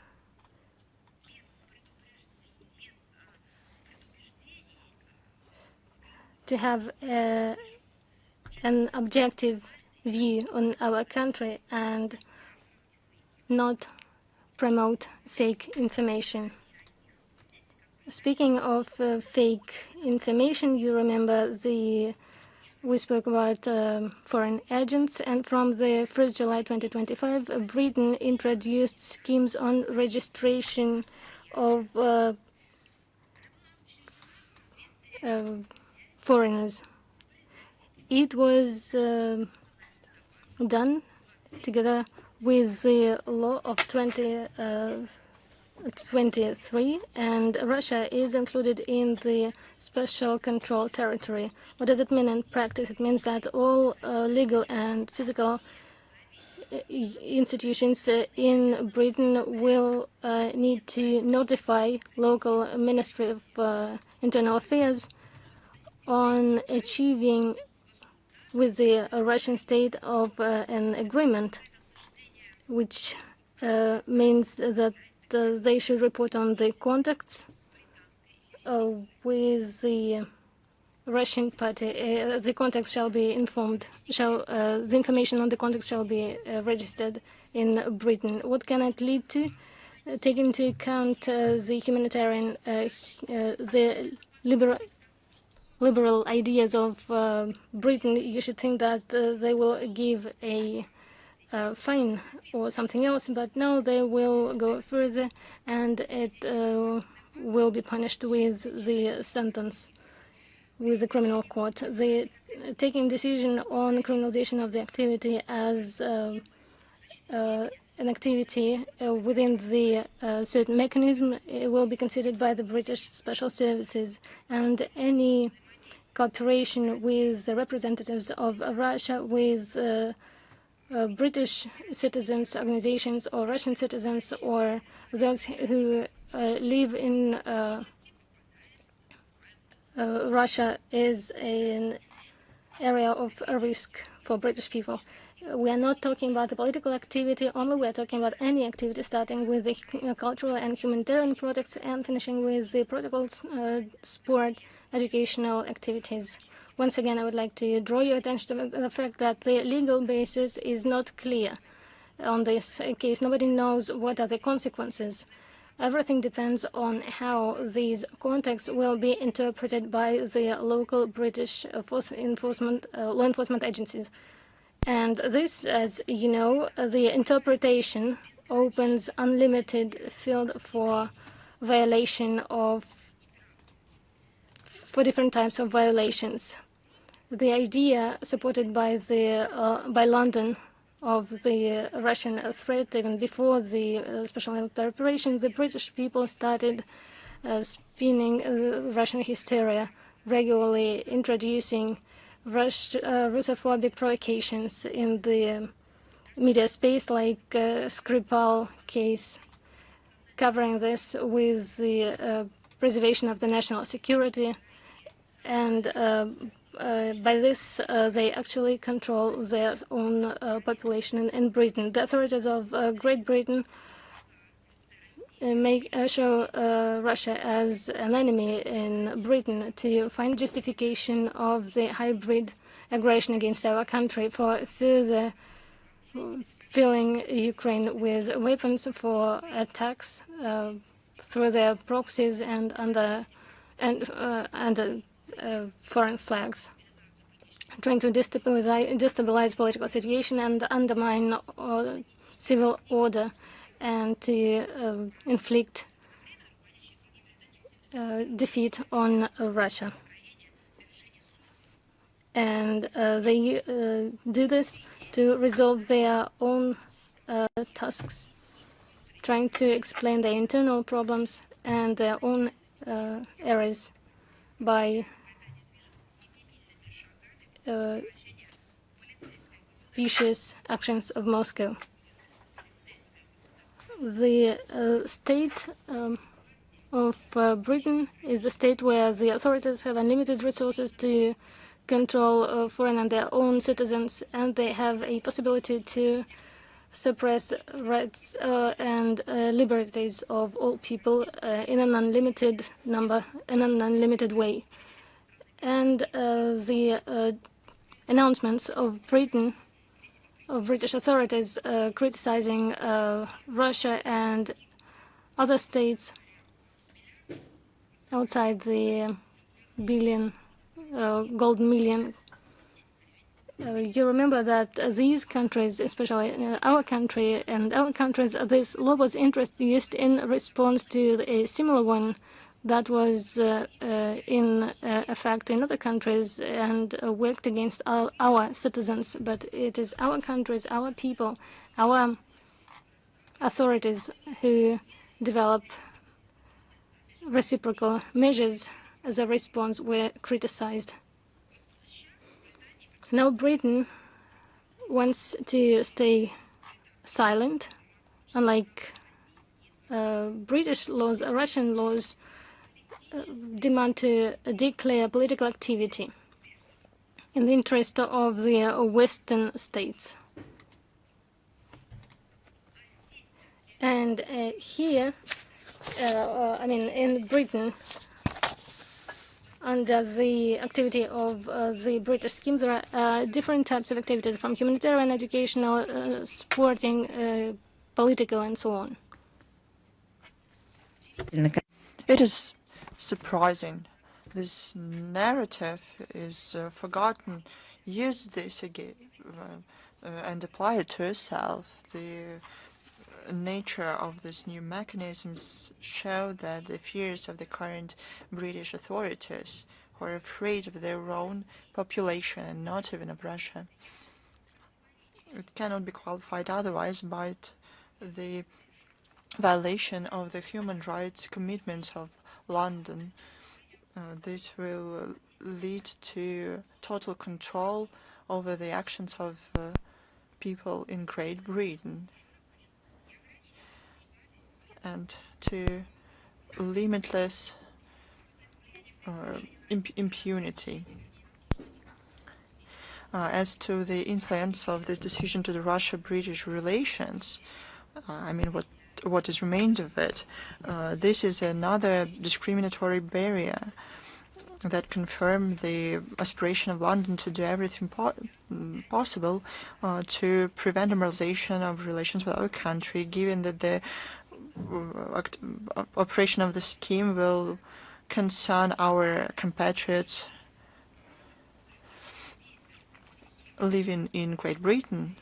To have an objective view on our country and not promote fake information. Speaking of fake information, you remember we spoke about foreign agents, and from the 1st July 2025, Britain introduced schemes on registration of foreigners. It was done together with the law of 2023, and Russia is included in the special control territory. What does it mean in practice? It means that all legal and physical institutions in Britain will need to notify local Ministry of Internal Affairs on achieving with the Russian state of an agreement, which means that they should report on the contacts with the Russian party. The contacts shall be informed. The information on the contacts shall be registered in Britain. What can it lead to? Take into account the humanitarian, the liberal ideas of Britain. You should think that they will give a fine or something else, but no, they will go further, and it will be punished with the sentence, with the criminal court. The taking decision on criminalization of the activity as an activity within the certain mechanism, it will be considered by the British Special Services, and any cooperation with the representatives of Russia, with British citizens, organizations, or Russian citizens, or those who live in Russia, is an area of risk for British people. We are not talking about the political activity only, we are talking about any activity starting with the cultural and humanitarian projects and finishing with the protocols, sport, educational activities. Once again, I would like to draw your attention to the fact that the legal basis is not clear on this case. Nobody knows what are the consequences. Everything depends on how these contacts will be interpreted by the local British law enforcement agencies. And this, as you know, the interpretation opens unlimited field for different types of violations. The idea supported by London of the Russian threat, even before the special military operation, the British people started spinning Russian hysteria, regularly introducing Russophobic provocations in the media space, like Skripal case, covering this with the preservation of the national security, and by this they actually control their own population in Britain. The authorities of Great Britain show Russia as an enemy in Britain to find justification of the hybrid aggression against our country for further filling Ukraine with weapons for attacks through their proxies and under foreign flags, trying to destabilize political situation and undermine civil order, and to inflict defeat on Russia. And they do this to resolve their own tasks, trying to explain their internal problems and their own errors by vicious actions of Moscow. The state of Britain is the state where the authorities have unlimited resources to control foreign and their own citizens, and they have a possibility to suppress rights and liberties of all people in an unlimited way. And the announcements of British authorities criticizing Russia and other states outside the golden million. You remember that these countries, especially our country and other countries, this law was introduced in response to a similar one that was in effect in other countries and worked against our citizens. But it is our countries, our people, our authorities who develop reciprocal measures as a response were criticized. Now Britain wants to stay silent, unlike British laws. Russian laws demand to declare political activity in the interest of the Western states. And here, in Britain, under the activity of the British scheme, there are different types of activities, from humanitarian, educational, sporting, political, and so on. It is surprising. This narrative is forgotten. Use this again and apply it to yourself. The nature of these new mechanisms show that the fears of the current British authorities, who are afraid of their own population and not even of Russia, it cannot be qualified otherwise but the violation of the human rights commitments of London. This will lead to total control over the actions of people in Great Britain and to limitless impunity. As to the influence of this decision to the Russia-British relations, what is remained of it, this is another discriminatory barrier that confirms the aspiration of London to do everything possible to prevent normalization of relations with our country, given that the operation of the scheme will concern our compatriots living in Great Britain.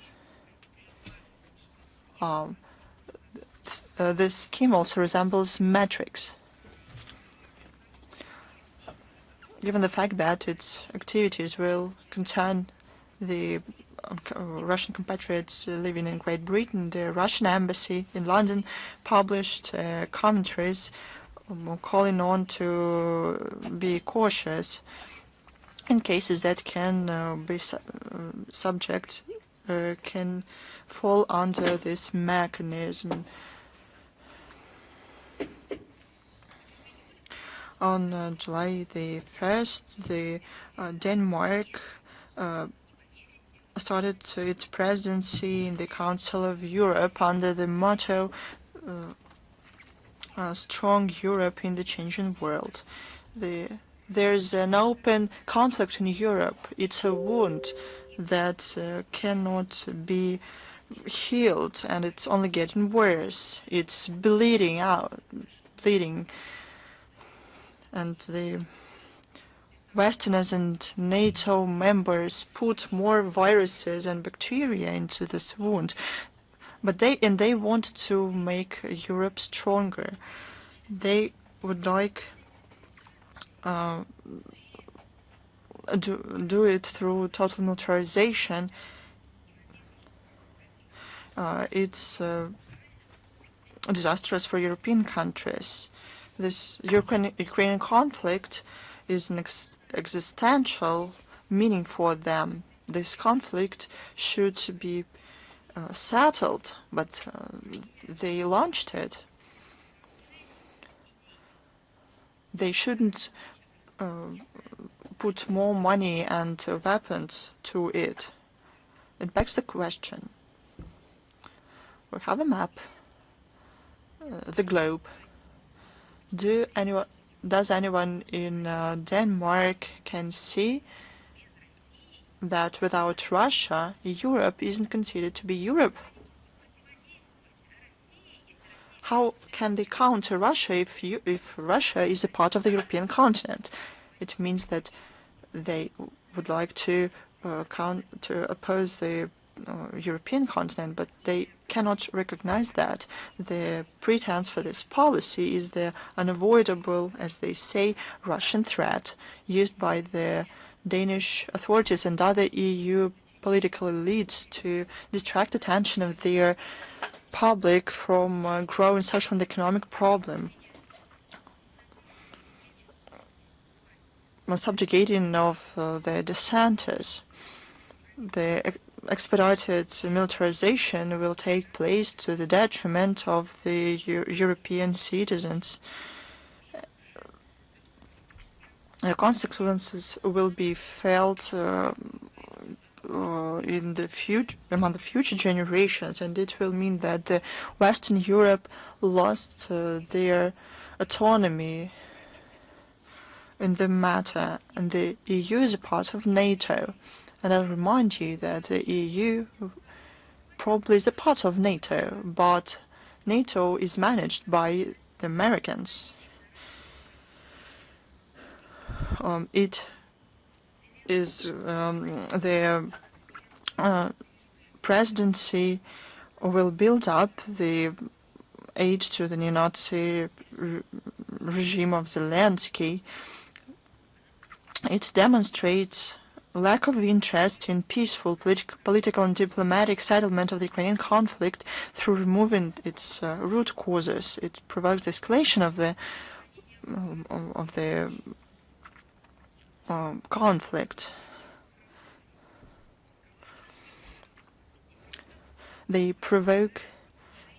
This scheme also resembles Matrix, given the fact that its activities will concern the Russian compatriots living in Great Britain. The Russian embassy in London published commentaries calling on to be cautious in cases that can be subject, can fall under this mechanism. On July the 1st, Denmark started its presidency in the Council of Europe under the motto "Strong Europe in the Changing World." There's an open conflict in Europe. It's a wound that cannot be healed, and it's only getting worse. It's bleeding out, and the Westerners and NATO members put more viruses and bacteria into this wound, but they want to make Europe stronger. They would like do it through total militarization. It's disastrous for European countries. This Ukrainian conflict is an existential meaning for them. This conflict should be settled, but they launched it. They shouldn't put more money and weapons to it. It begs the question. We have a map, the globe. Does anyone in Denmark can see that without Russia, Europe isn't considered to be Europe? How can they counter Russia if Russia is a part of the European continent? It means that they would like to oppose the European continent, but they cannot recognize that. The pretense for this policy is the unavoidable, as they say, Russian threat used by the Danish authorities and other EU political elites to distract attention of their public from growing social and economic problem. Subjugating of the dissenters. The expedited militarization will take place to the detriment of the European citizens. The consequences will be felt in the future, among the future generations, and it will mean that Western Europe lost their autonomy in the matter, and the EU is a part of NATO. And I'll remind you that the EU probably is a part of NATO, but NATO is managed by the Americans. It is the presidency will build up the aid to the neo-Nazi regime of Zelensky. It demonstrates lack of interest in peaceful political and diplomatic settlement of the Ukrainian conflict through removing its root causes. It provokes escalation of the conflict. They provoke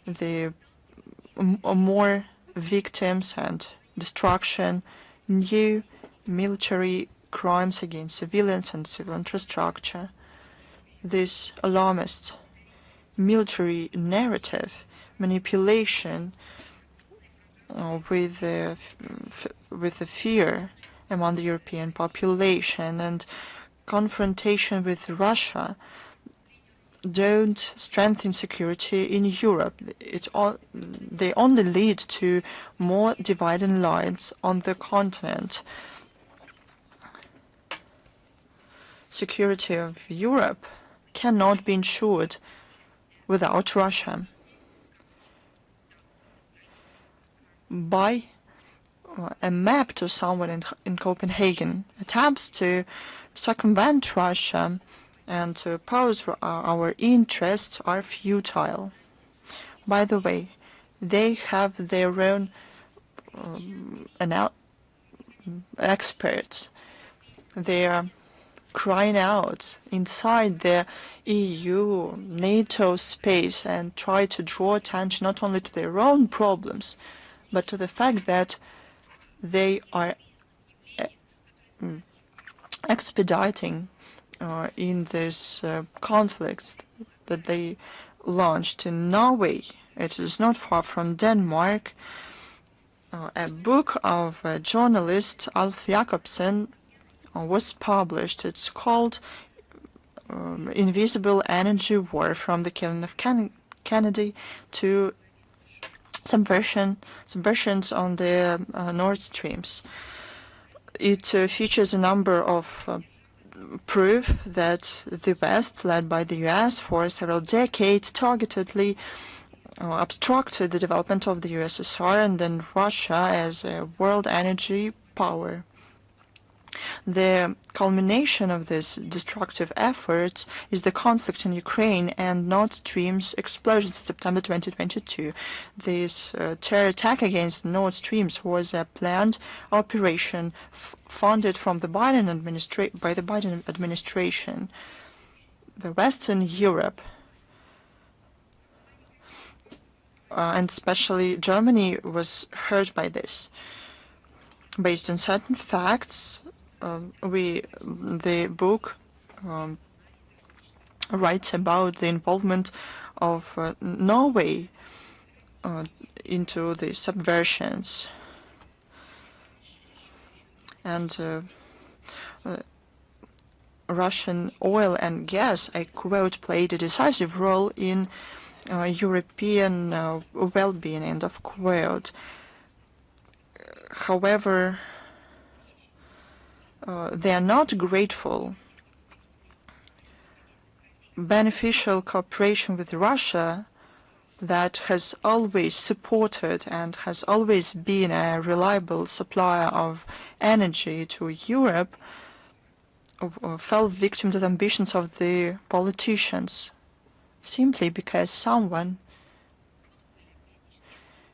the more victims and destruction, new military crimes against civilians and civil infrastructure. This alarmist military narrative, manipulation with the fear among the European population, and confrontation with Russia don't strengthen security in Europe. They only lead to more dividing lines on the continent. Security of Europe cannot be ensured without Russia. By a map to someone in Copenhagen attempts to circumvent Russia and to oppose our interests are futile. By the way, they have their own experts. They are crying out inside the EU, NATO space and try to draw attention not only to their own problems, but to the fact that they are expediting in this conflicts that they launched in Norway. It is not far from Denmark. A book of journalist Alf Jacobsen was published. It's called invisible energy war, from the killing of Kennedy to subversions on the Nord Streams. It features a number of proof that the West, led by the US for several decades, targetedly obstructed the development of the USSR and then Russia as a world energy power. The culmination of this destructive effort is the conflict in Ukraine and Nord Stream's explosions in September 2022. This terror attack against Nord Streams was a planned operation funded from the by the Biden administration. The Western Europe and especially Germany was hurt by this. Based on certain facts, the book writes about the involvement of Norway into the subversions, and Russian oil and gas, I quote, played a decisive role in European well-being, end of quote. However, they are not grateful. Beneficial cooperation with Russia that has always supported and has always been a reliable supplier of energy to Europe fell victim to the ambitions of the politicians, simply because someone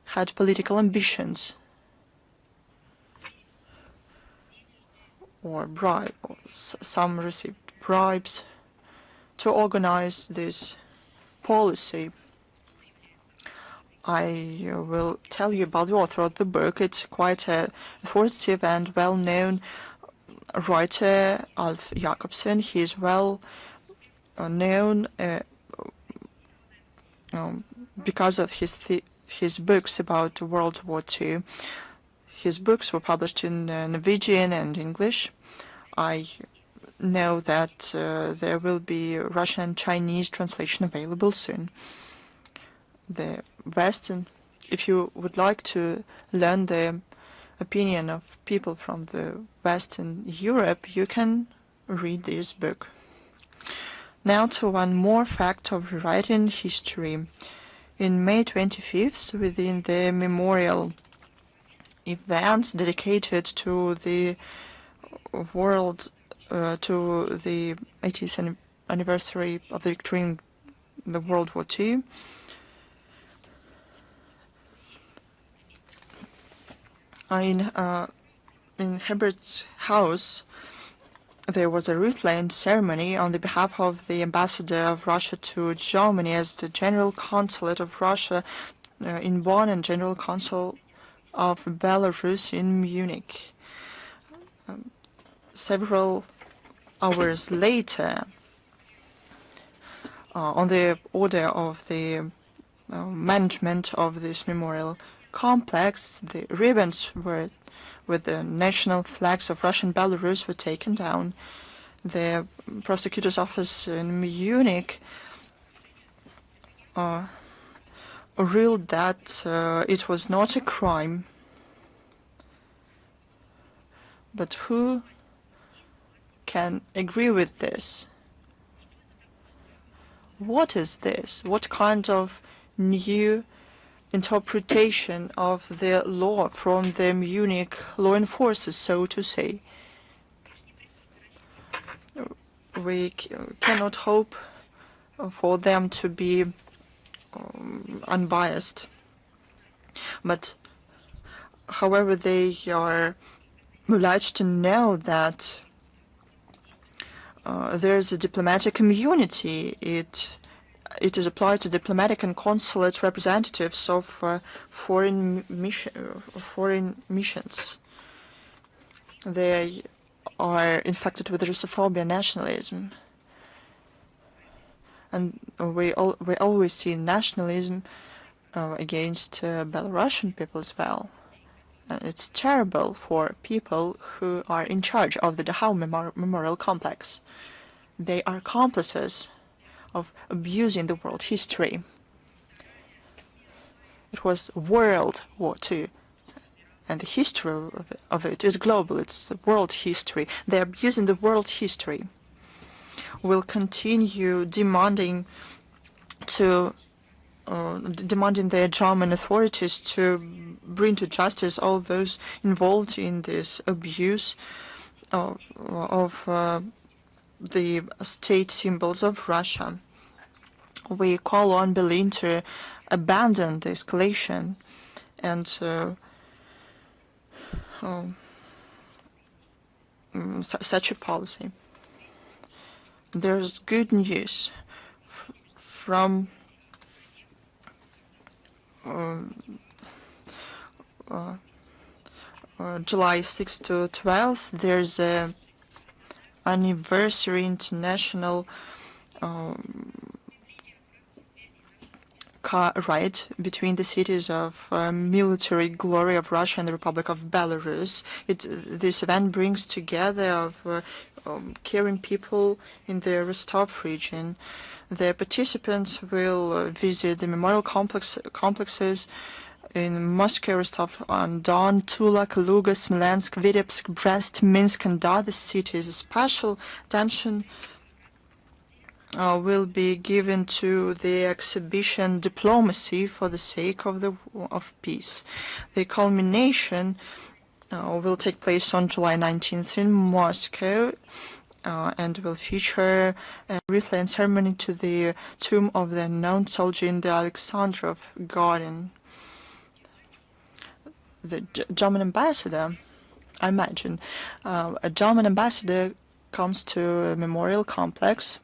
had political ambitions or some received bribes to organize this policy. I will tell you about the author of the book. It's quite an authoritative and well-known writer, Alf Jacobsen. He is well known because of his books about World War II. His books were published in Norwegian and English. I know that there will be Russian and Chinese translation available soon. The Western, if you would like to learn the opinion of people from the Western Europe, you can read this book. Now to one more fact of rewriting history. In May 25th, within the memorial events dedicated to the world, to the 80th anniversary of the victory in the World War II, in Herbert's house, there was a Ruth-Lane ceremony on the behalf of the ambassador of Russia to Germany as the General Consulate of Russia in Bonn and General Consul of Belarus in Munich. Several hours later, on the order of the management of this memorial complex, the ribbons with the national flags of Russia and Belarus were taken down. The prosecutor's office in Munich ruled that it was not a crime. But who can agree with this? What is this? What kind of new interpretation of the law from the Munich law enforcers, so to say? We cannot hope for them to be unbiased. But, however, they are obliged to know that there is a diplomatic immunity. It is applied to diplomatic and consulate representatives of foreign missions. They are infected with Russophobia, nationalism, and we always see nationalism against Belarusian people as well. And it's terrible for people who are in charge of the Dachau Memorial Complex. They are accomplices of abusing the world history. It was World War II, and the history of it is global. It's the world history. They're abusing the world history. We'll continue demanding their German authorities to bring to justice all those involved in this abuse of the state symbols of Russia. We call on Berlin to abandon the escalation and such a policy. There's good news from July 6 to 12. There's a anniversary international car ride between the cities of military glory of Russia and the Republic of Belarus. This event brings together of caring people in the Rostov region. The participants will visit the memorial complexes in Moscow, Rostov-on-Don, Tula, Kaluga, Smolensk, Vitebsk, Brest, Minsk, and other cities. Special attention will be given to the exhibition Diplomacy for the Sake of Peace. The culmination will take place on July 19th in Moscow and will feature a wreath-laying ceremony to the tomb of the known soldier in the Alexandrov Garden. The German ambassador, I imagine, a German ambassador comes to a memorial complex.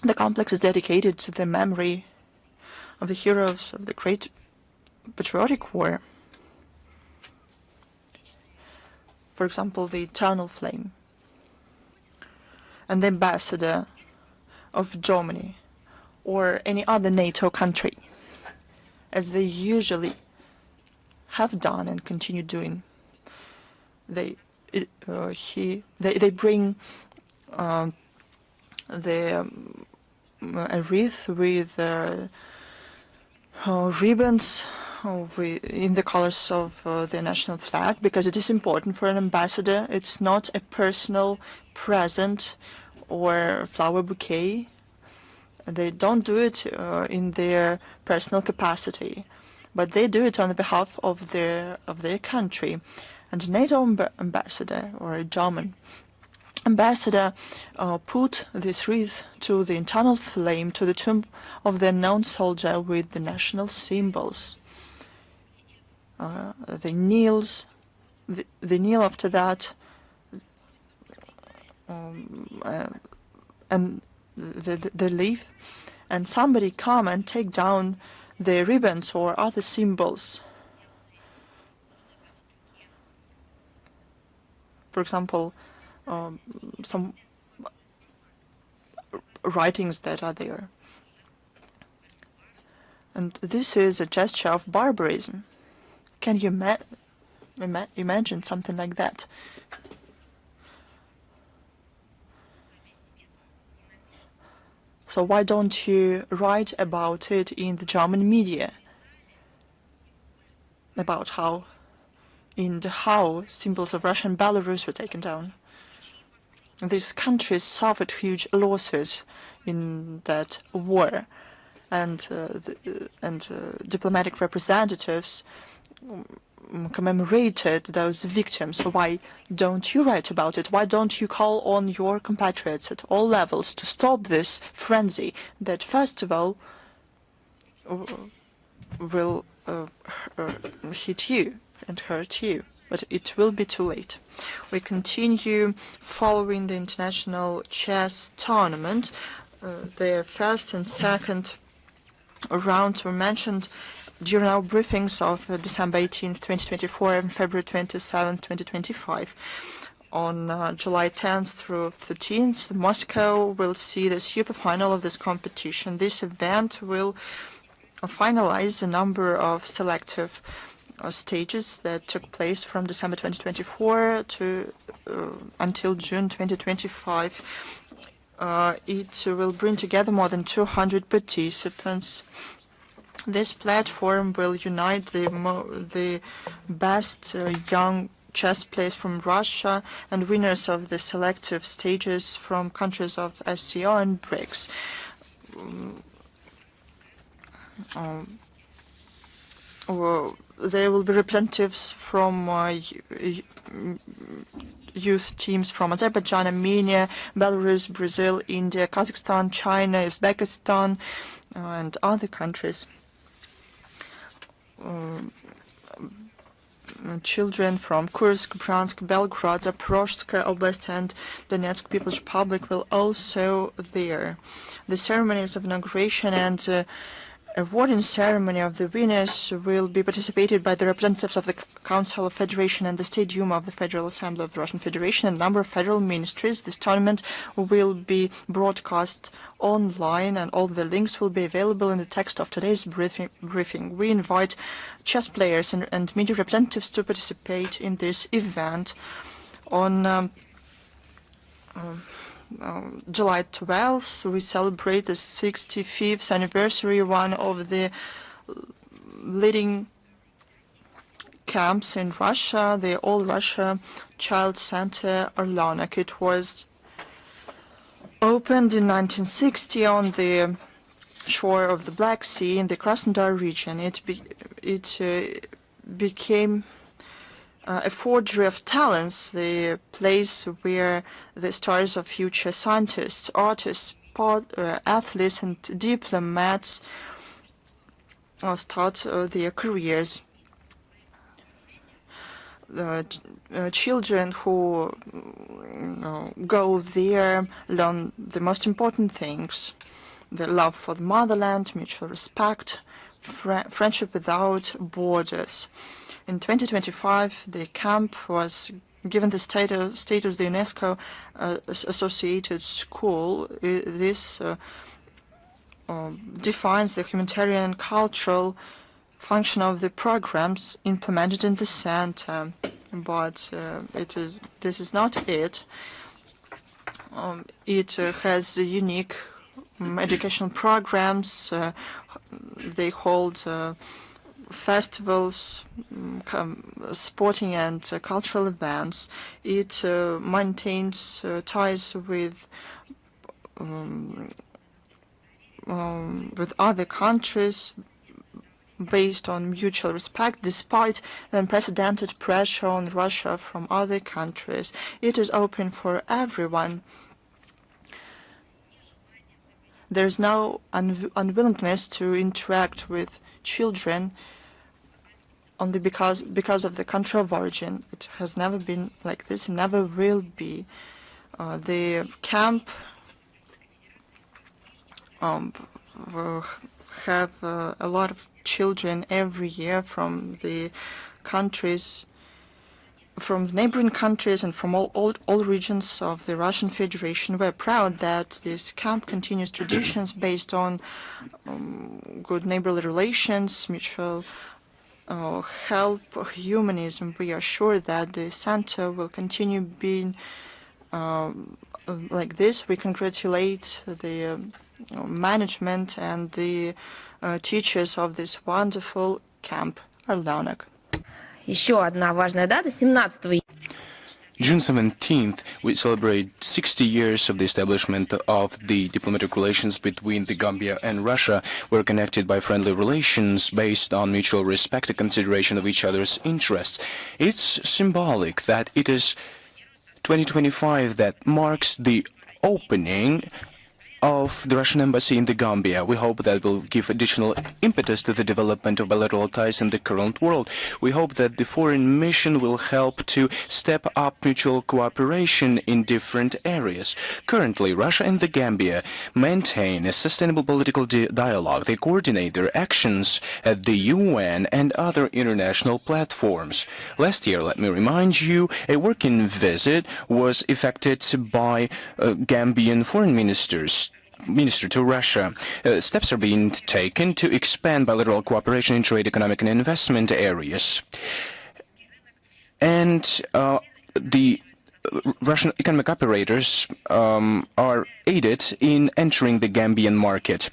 The complex is dedicated to the memory of the heroes of the Great Patriotic War. For example, the Eternal Flame. And the ambassador of Germany or any other NATO country, as they usually have done and continue doing. They bring a wreath with ribbons in the colors of the national flag, because it is important for an ambassador. It's not a personal present or flower bouquet. They don't do it in their personal capacity, but they do it on the behalf of their country. And a NATO ambassador or a German ambassador put this wreath to the Eternal Flame, to the tomb of the unknown soldier with the national symbols. They kneel after that, and they leave, and somebody come and take down the ribbons or other symbols. For example, some writings that are there. And this is a gesture of barbarism. Can you imagine something like that? So why don't you write about it in the German media? About how symbols of Russia and Belarus were taken down. These countries suffered huge losses in that war, and diplomatic representatives commemorated those victims. Why don't you write about it? Why don't you call on your compatriots at all levels to stop this frenzy that, first of all, will hit you and hurt you, but it will be too late. We continue following the international chess tournament. The first and second rounds were mentioned during our briefings of December 18th, 2024 and February 27th, 2025. On July 10th through 13th, Moscow will see the super final of this competition. This event will finalize a number of selective stages that took place from December 2024 to until June 2025. it will bring together more than 200 participants. This platform will unite the best young chess players from Russia and winners of the selective stages from countries of SCO and BRICS. There will be representatives from youth teams from Azerbaijan, Armenia, Belarus, Brazil, India, Kazakhstan, China, Uzbekistan, and other countries. Children from Kursk, Bryansk, Belgrade, Zaporozhye Oblast, and Donetsk People's Republic will also there. The ceremonies of inauguration and awarding ceremony of the winners will be participated by the representatives of the Council of Federation and the State Duma of the Federal Assembly of the Russian Federation and a number of federal ministries. This tournament will be broadcast online and all the links will be available in the text of today's briefing. We invite chess players and media representatives to participate in this event. On July 12th, we celebrate the 65th anniversary of one of the leading camps in Russia, the All Russia Child Center Orleanik. It was opened in 1960 on the shore of the Black Sea in the Krasnodar region. It became a forgery of talents, the place where the stars of future scientists, artists, athletes, and diplomats start their careers. The children who go there learn the most important things: the love for the motherland, mutual respect, friendship without borders. In 2025, the camp was given the status the UNESCO associated school. This defines the humanitarian and cultural function of the programs implemented in the center. But this is not it. It has unique educational programs. They hold festivals, sporting and cultural events. It maintains ties with other countries based on mutual respect, despite the unprecedented pressure on Russia from other countries. It is open for everyone. There is no unwillingness to interact with children only because of the country of origin. It has never been like this and never will be. The camp will have a lot of children every year from the countries, from neighboring countries and from all regions of the Russian Federation. We're proud that this camp continues traditions based on good neighborly relations, mutual help, humanism. We are sure that the center will continue being like this. We congratulate the management and the teachers of this wonderful camp, Orleanik. Еще одна важная дата, 17 June 17th, we celebrate 60 years of the establishment of the diplomatic relations between the Gambia and Russia. We're connected by friendly relations based on mutual respect and consideration of each other's interests. It's symbolic that it is 2025 that marks the opening of the Russian embassy in the Gambia. We hope that will give additional impetus to the development of bilateral ties in the current world. We hope that the foreign mission will help to step up mutual cooperation in different areas. Currently, Russia and the Gambia maintain a sustainable political dialogue. They coordinate their actions at the UN and other international platforms. Last year, let me remind you, a working visit was effected by Gambian foreign minister to Russia. Steps are being taken to expand bilateral cooperation in trade, economic and investment areas. And the Russian economic operators are aided in entering the Gambian market.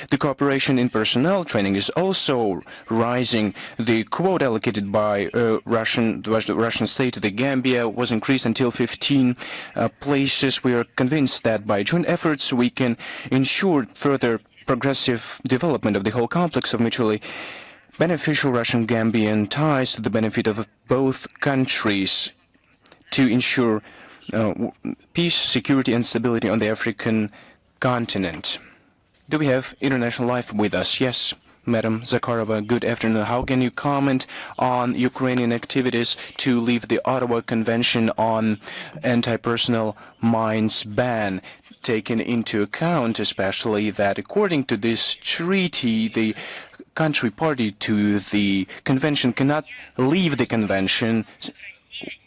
The cooperation in personnel training is also rising. The quota allocated by the Russian state to the Gambia was increased until 15 places. We are convinced that by joint efforts we can ensure further progressive development of the whole complex of mutually beneficial Russian-Gambian ties to the benefit of both countries to ensure peace, security and stability on the African continent. Do we have International Life with us? Yes, Madam Zakharova, good afternoon. How can you comment on Ukrainian activities to leave the Ottawa Convention on anti-personnel mines ban, taken into account especially that according to this treaty, the country party to the convention cannot leave the convention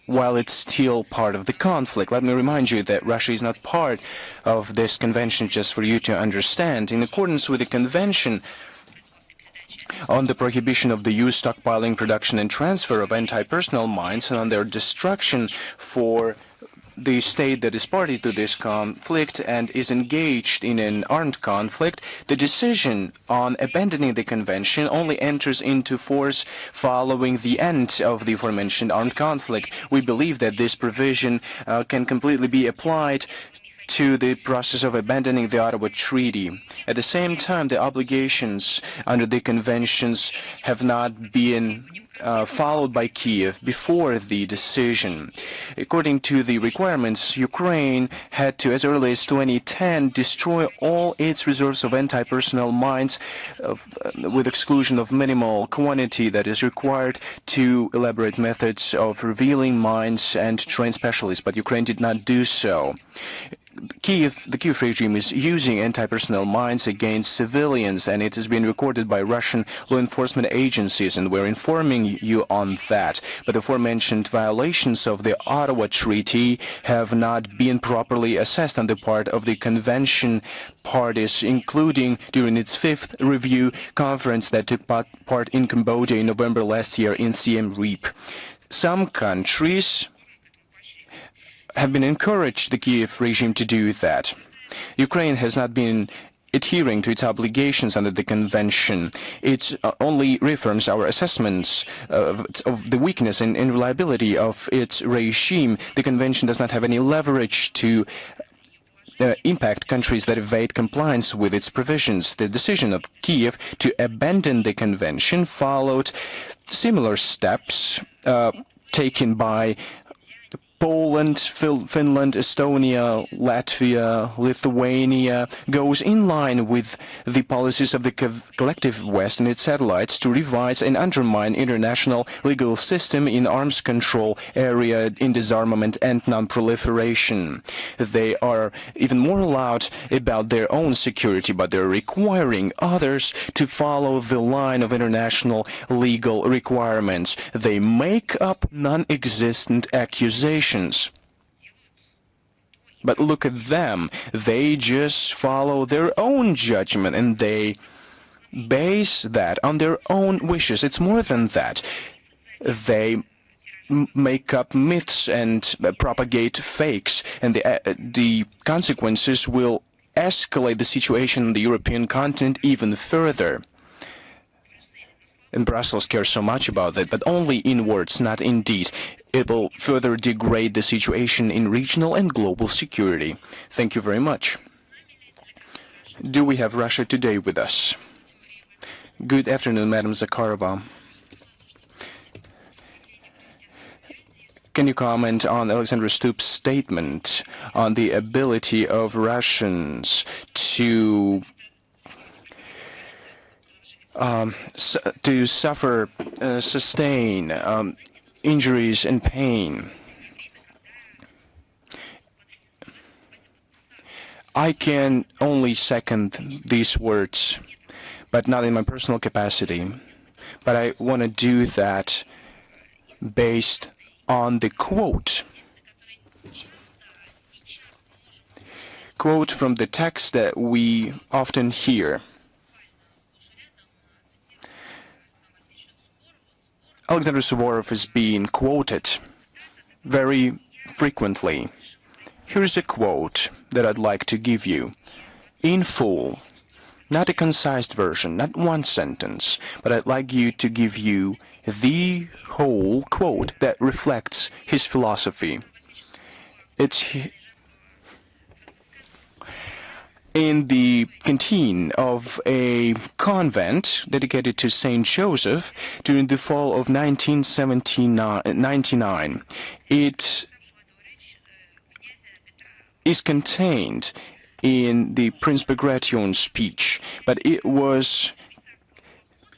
while it's still part of the conflict? Let me remind you that Russia is not part of this convention, just for you to understand. In accordance with the convention on the prohibition of the use, stockpiling, production and transfer of anti-personnel mines and on their destruction for the state that is party to this conflict and is engaged in an armed conflict, the decision on abandoning the convention only enters into force following the end of the aforementioned armed conflict. We believe that this provision can completely be applied to the process of abandoning the Ottawa Treaty. At the same time, the obligations under the conventions have not been followed by Kiev before the decision. According to the requirements, Ukraine had to, as early as 2010, destroy all its reserves of anti-personnel mines with exclusion of minimal quantity that is required to elaborate methods of revealing mines and train specialists, but Ukraine did not do so. The Kiev regime is using anti-personnel mines against civilians, and it has been recorded by Russian law enforcement agencies, and we're informing you on that. But the aforementioned violations of the Ottawa Treaty have not been properly assessed on the part of the convention parties, including during its 5th review conference that took part in Cambodia in November last year in Siem Reap. Some countries have been encouraged the Kiev regime to do that. Ukraine has not been adhering to its obligations under the convention. It only reaffirms our assessments of the weakness and reliability of its regime. The convention does not have any leverage to impact countries that evade compliance with its provisions. The decision of Kiev to abandon the convention followed similar steps taken by Poland, Finland, Estonia, Latvia, Lithuania goes in line with the policies of the collective West and its satellites to revise and undermine international legal system in arms control area, in disarmament and non-proliferation. They are even more loud about their own security, but they're requiring others to follow the line of international legal requirements. They make up non-existent accusations. But look at them. They just follow their own judgment and they base that on their own wishes. It's more than that. They make up myths and propagate fakes, and the consequences will escalate the situation on the European continent even further. And Brussels cares so much about that, but only in words, not in deed. It will further degrade the situation in regional and global security. Thank you very much. Do we have Russia Today with us? Good afternoon, Madam Zakharova. Can you comment on Alexander Stubb's statement on the ability of Russians to sustain injuries and pain? I can only second these words, but not in my personal capacity. But I want to do that based on the quote from the text that we often hear. Alexander Suvorov is being quoted very frequently. Here's a quote that I'd like to give you, in full. Not a concise version, not one sentence, but I'd like to give you the whole quote that reflects his philosophy. It's in the canteen of a convent dedicated to Saint Joseph during the fall of 1999. It is contained in the Prince Bagration's speech, but it was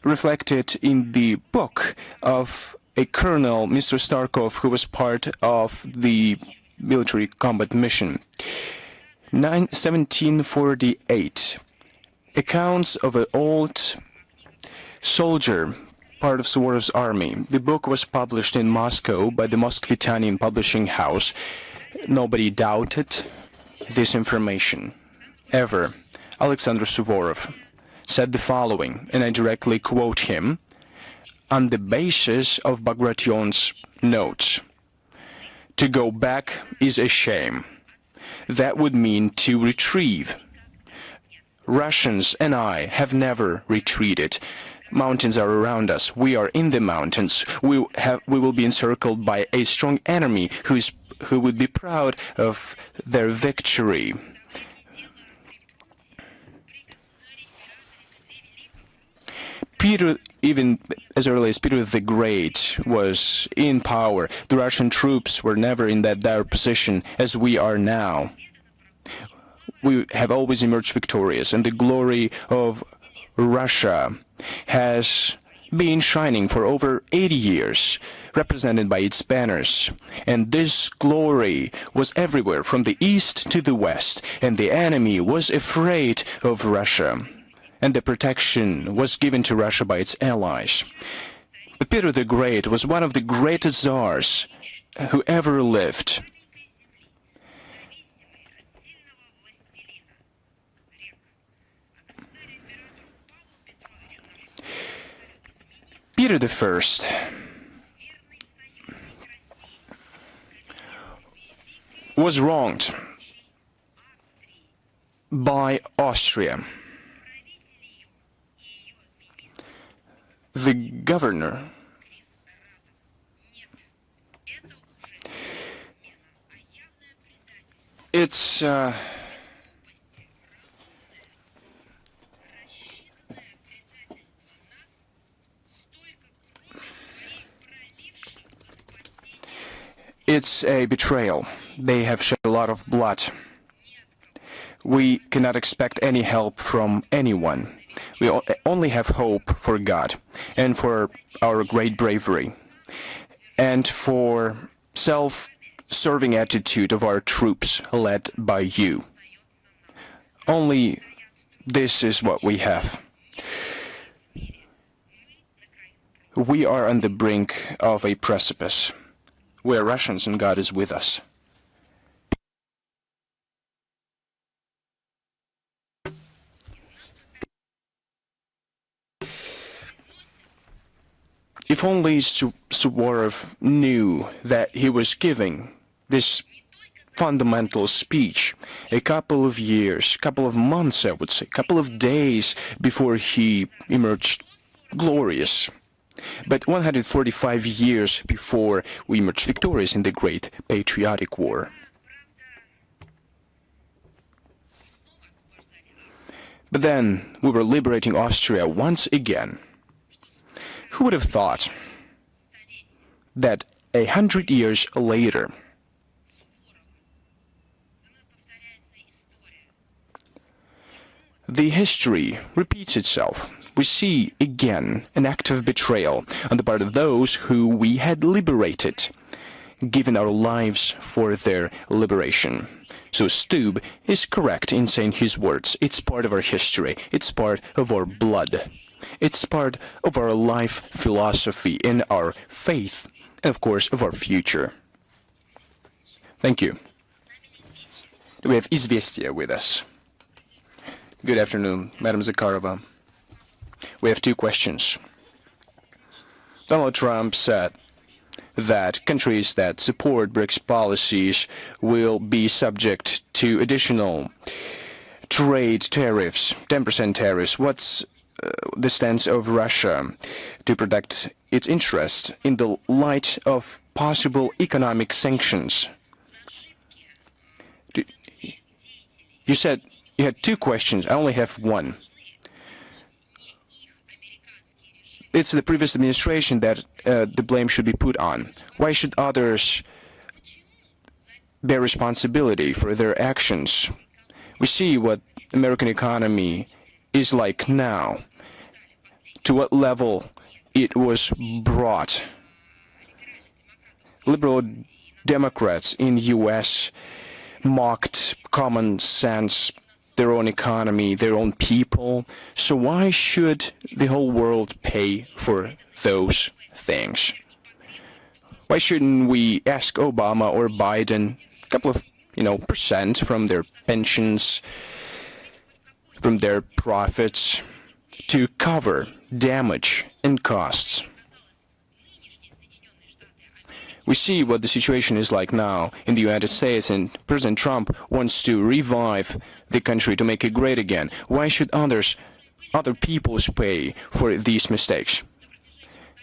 reflected in the book of a colonel, Mr. Starkov, who was part of the military combat mission. 1748. Accounts of an old soldier, part of Suvorov's army. The book was published in Moscow by the Moskvitanian publishing house. Nobody doubted this information. Ever. Alexander Suvorov said the following, and I directly quote him, on the basis of Bagration's notes. To go back is a shame. That would mean to retrieve. Russians and I have never retreated. Mountains are around us. We are in the mountains. We will be encircled by a strong enemy who would be proud of their victory. Peter, even as early as Peter the Great was in power, the Russian troops were never in that dire position as we are now. We have always emerged victorious, and the glory of Russia has been shining for over 80 years, represented by its banners. And this glory was everywhere, from the east to the west, and the enemy was afraid of Russia, and the protection was given to Russia by its allies. But Peter the Great was one of the greatest czars who ever lived. Peter I was wronged by Austria. The governor it's a betrayal. They have shed a lot of blood. We cannot expect any help from anyone. We only have hope for God and for our great bravery and for self-serving attitude of our troops led by you. Only this is what we have. We are on the brink of a precipice. We are Russians and God is with us. If only Suvorov knew that he was giving this fundamental speech a couple of years, couple of months, I would say, couple of days before he emerged glorious. But 145 years before we emerged victorious in the Great Patriotic War. But then we were liberating Austria once again. Who would have thought that 100 years later, the history repeats itself? We see again an act of betrayal on the part of those who we had liberated, given our lives for their liberation. So Stub is correct in saying his words. It's part of our history. It's part of our blood. It's part of our life philosophy, in our faith, and of course of our future. Thank you. We have Izvestia with us. Good afternoon, Madam Zakharova. We have two questions. Donald Trump said that countries that support BRICS policies will be subject to additional trade tariffs, 10% tariffs. What's the stance of Russia to protect its interests in the light of possible economic sanctions? You said you had two questions. I only have one. It's the previous administration that the blame should be put on. Why should others bear responsibility for their actions? We see what the American economy is like now, to what level it was brought. Liberal Democrats in the U.S. mocked common sense, their own economy, their own people. So why should the whole world pay for those things? Why shouldn't we ask Obama or Biden a couple of, percent from their pensions, from their profits, to cover damage and costs? We see what the situation is like now in the United States, and President Trump wants to revive the country to make it great again. Why should other peoples pay for these mistakes?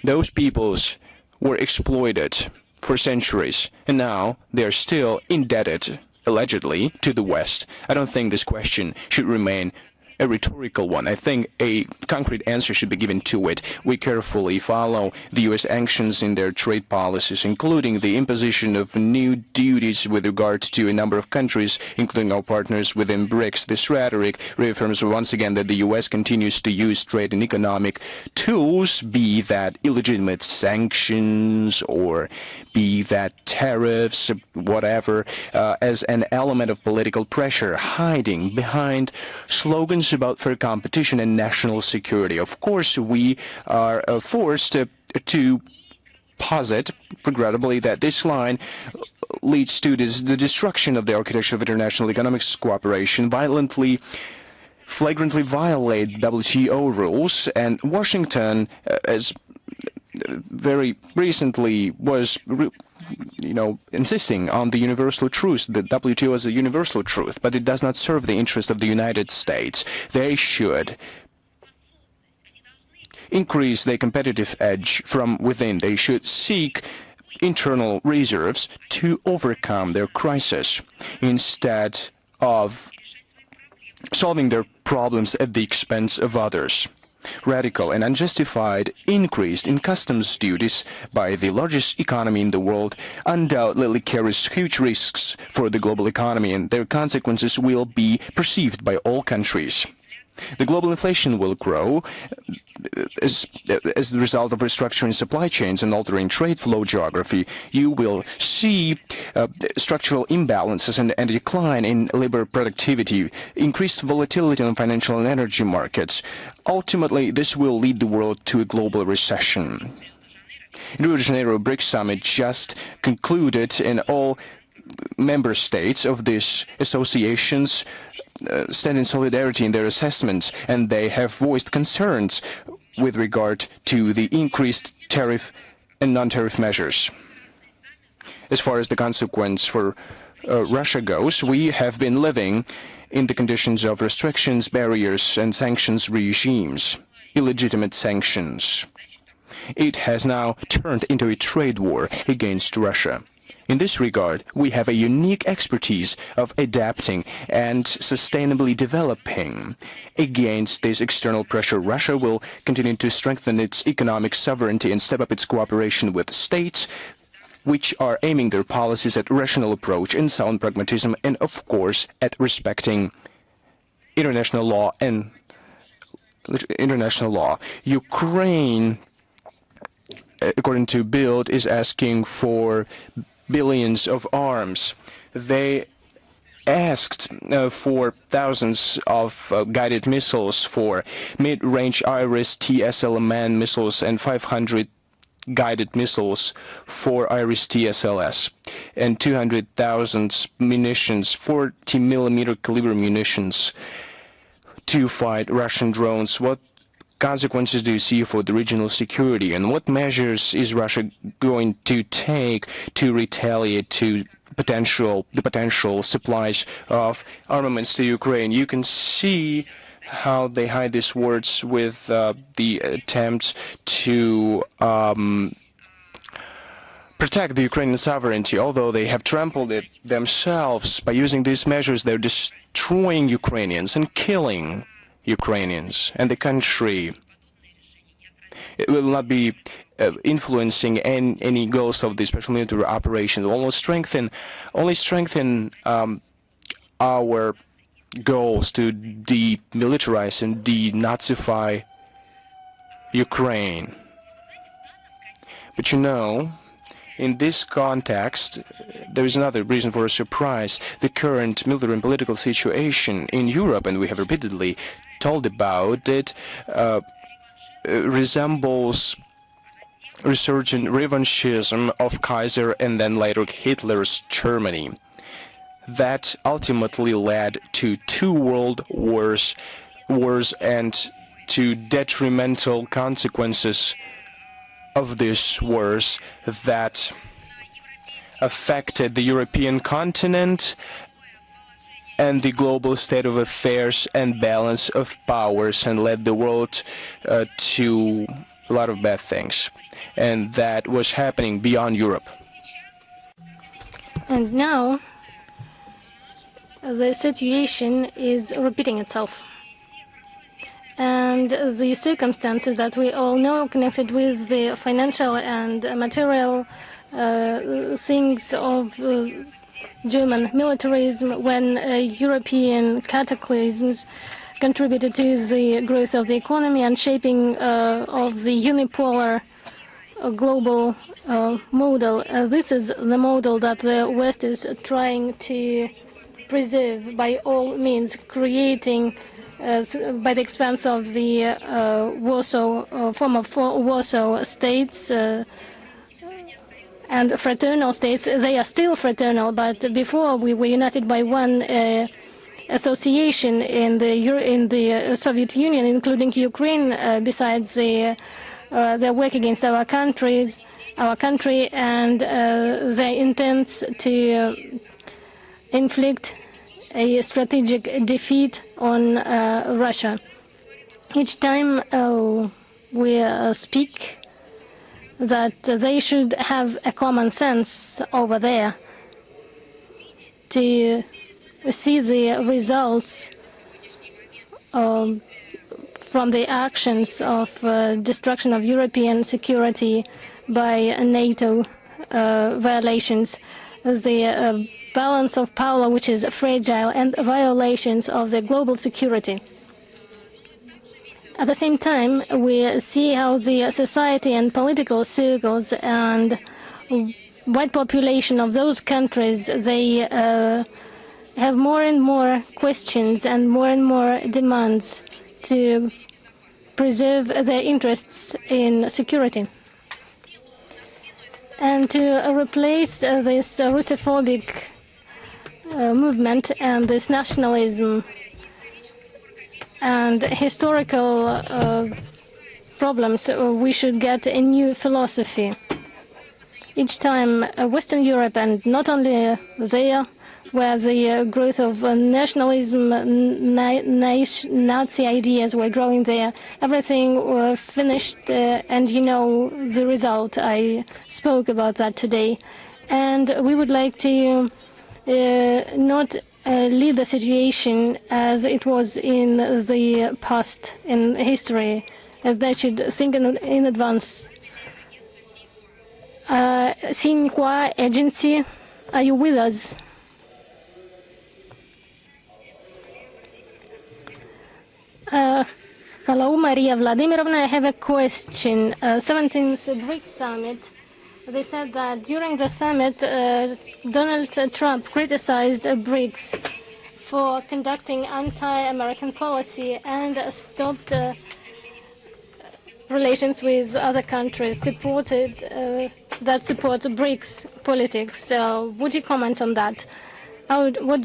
Those peoples were exploited for centuries, and now they're still indebted, allegedly, to the West. I don't think this question should remain a rhetorical one. I think a concrete answer should be given to it. We carefully follow the U.S. actions in their trade policies, including the imposition of new duties with regard to a number of countries, including our partners within BRICS. This rhetoric reaffirms once again that the U.S. continues to use trade and economic tools, be that illegitimate sanctions or be that tariffs, whatever, as an element of political pressure, hiding behind slogans about fair competition and national security. Of course, we are forced to posit, regrettably, that this line leads to the destruction of the architecture of international economic cooperation, flagrantly violate WTO rules, and Washington, as very recently was insisting on the universal truth, the WTO as a universal truth, but it does not serve the interest of the United States. They should increase their competitive edge from within. They should seek internal reserves to overcome their crisis instead of solving their problems at the expense of others. Radical and unjustified increase in customs duties by the largest economy in the world undoubtedly carries huge risks for the global economy, and their consequences will be perceived by all countries. The global inflation will grow as the result of restructuring supply chains and altering trade flow geography. You will see structural imbalances and a decline in labor productivity, increased volatility on financial and energy markets. Ultimately, this will lead the world to a global recession. In Rio de Janeiro, BRICS summit just concluded, and all member states of these associations stand in solidarity in their assessments, and they have voiced concerns with regard to the increased tariff and non-tariff measures. As far as the consequence for Russia goes, we have been living in the conditions of restrictions, barriers, and sanctions regimes, illegitimate sanctions. It has now turned into a trade war against Russia. In this regard, we have a unique expertise of adapting and sustainably developing. Against this external pressure, Russia will continue to strengthen its economic sovereignty and step up its cooperation with states which are aiming their policies at rational approach and sound pragmatism, and of course at respecting international law and international law. Ukraine, according to Bild, is asking for billions of arms. They asked for thousands of guided missiles, for mid-range IRIS-T SLMN missiles, and 500 guided missiles for IRIS-T-SLS, and 200,000 munitions, 40-millimeter caliber munitions, to fight Russian drones. What consequences do you see for the regional security, and what measures is Russia going to take to retaliate to the potential supplies of armaments to Ukraine? You can see how they hide these words with the attempts to protect the Ukrainian sovereignty, although they have trampled it themselves. By using these measures, they're destroying Ukrainians and killing Ukrainians and the country. It will not be influencing any goals of the special military operation. It will only strengthen our goals to demilitarize and denazify Ukraine. But you know, in this context, there is another reason for a surprise. The current military and political situation in Europe, and we have repeatedly told about it, resembles resurgent revanchism of Kaiser and then later Hitler's Germany. That ultimately led to 2 world wars and to detrimental consequences of these wars that affected the European continent and the global state of affairs and balance of powers, and led the world to a lot of bad things. And that was happening beyond Europe. And now the situation is repeating itself. And the circumstances that we all know connected with the financial and material things of German militarism, when European cataclysms contributed to the growth of the economy and shaping of the unipolar global model. This is the model that the West is trying to preserve by all means, creating by the expense of the former Warsaw states and fraternal states. They are still fraternal, but before we were united by one association in the Soviet Union, including Ukraine. Besides their work against our country, and their intents to inflict a strategic defeat on Russia. Each time we speak that they should have a common sense over there to see the results from the actions of destruction of European security by NATO violations, the balance of power which is fragile, and violations of the global security. At the same time, we see how the society and political circles and white population of those countries, they have more and more questions and more demands to preserve their interests in security. And to replace this Russophobic movement and this nationalism and historical problems, we should get a new philosophy. Each time Western Europe, and not only there, where the growth of nationalism, Nazi ideas were growing there, everything finished, and you know the result. I spoke about that today. And we would like to not lead the situation as it was in the past, in history. They should think in advance. Sinqua agency, are you with us? Hello, Maria Vladimirovna. I have a question. 17th BRICS summit. They said that during the summit, Donald Trump criticized BRICS for conducting anti-American policy and stopped relations with other countries that support BRICS politics. Would you comment on that? What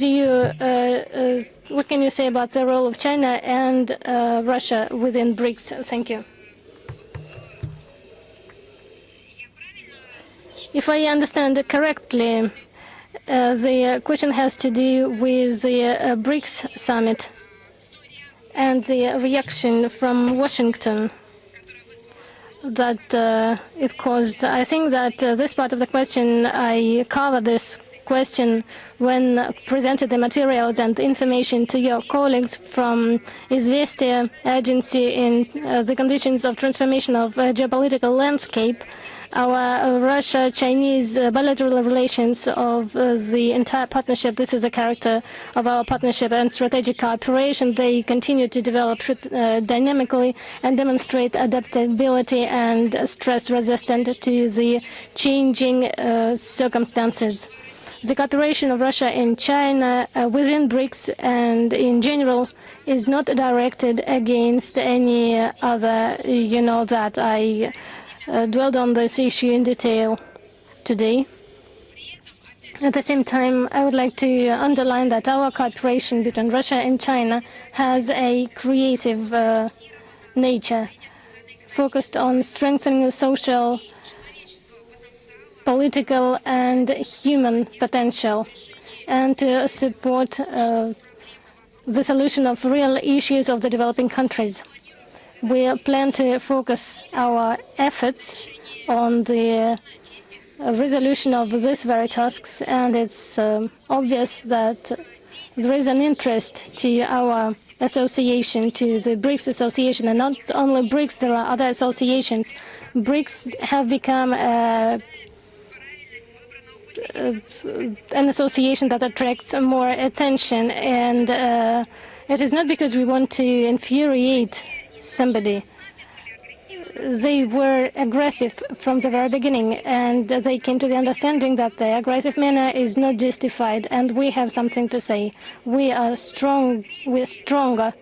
can you say about the role of China and Russia within BRICS? Thank you. If I understand correctly, the question has to do with the BRICS summit and the reaction from Washington that it caused. I think that this part of the question, I covered this question when presented the materials and information to your colleagues from Izvestia agency in the conditions of transformation of geopolitical landscape. Our Russia-Chinese bilateral relations of the entire partnership, this is the character of our partnership and strategic cooperation. They continue to develop dynamically and demonstrate adaptability and stress resistant to the changing circumstances. The cooperation of Russia and China within BRICS and in general is not directed against any other, that I dwelled on this issue in detail today. At the same time, I would like to underline that our cooperation between Russia and China has a creative nature, focused on strengthening the social, political, and human potential, and to support the solution of real issues of the developing countries. We plan to focus our efforts on the resolution of these very tasks, and it's obvious that there is an interest to our association, to the BRICS association, and not only BRICS, there are other associations. BRICS have become an association that attracts more attention, and it is not because we want to infuriate somebody. They were aggressive from the very beginning, and they came to the understanding that the aggressive manner is not justified, and we have something to say. We are strong, we're stronger,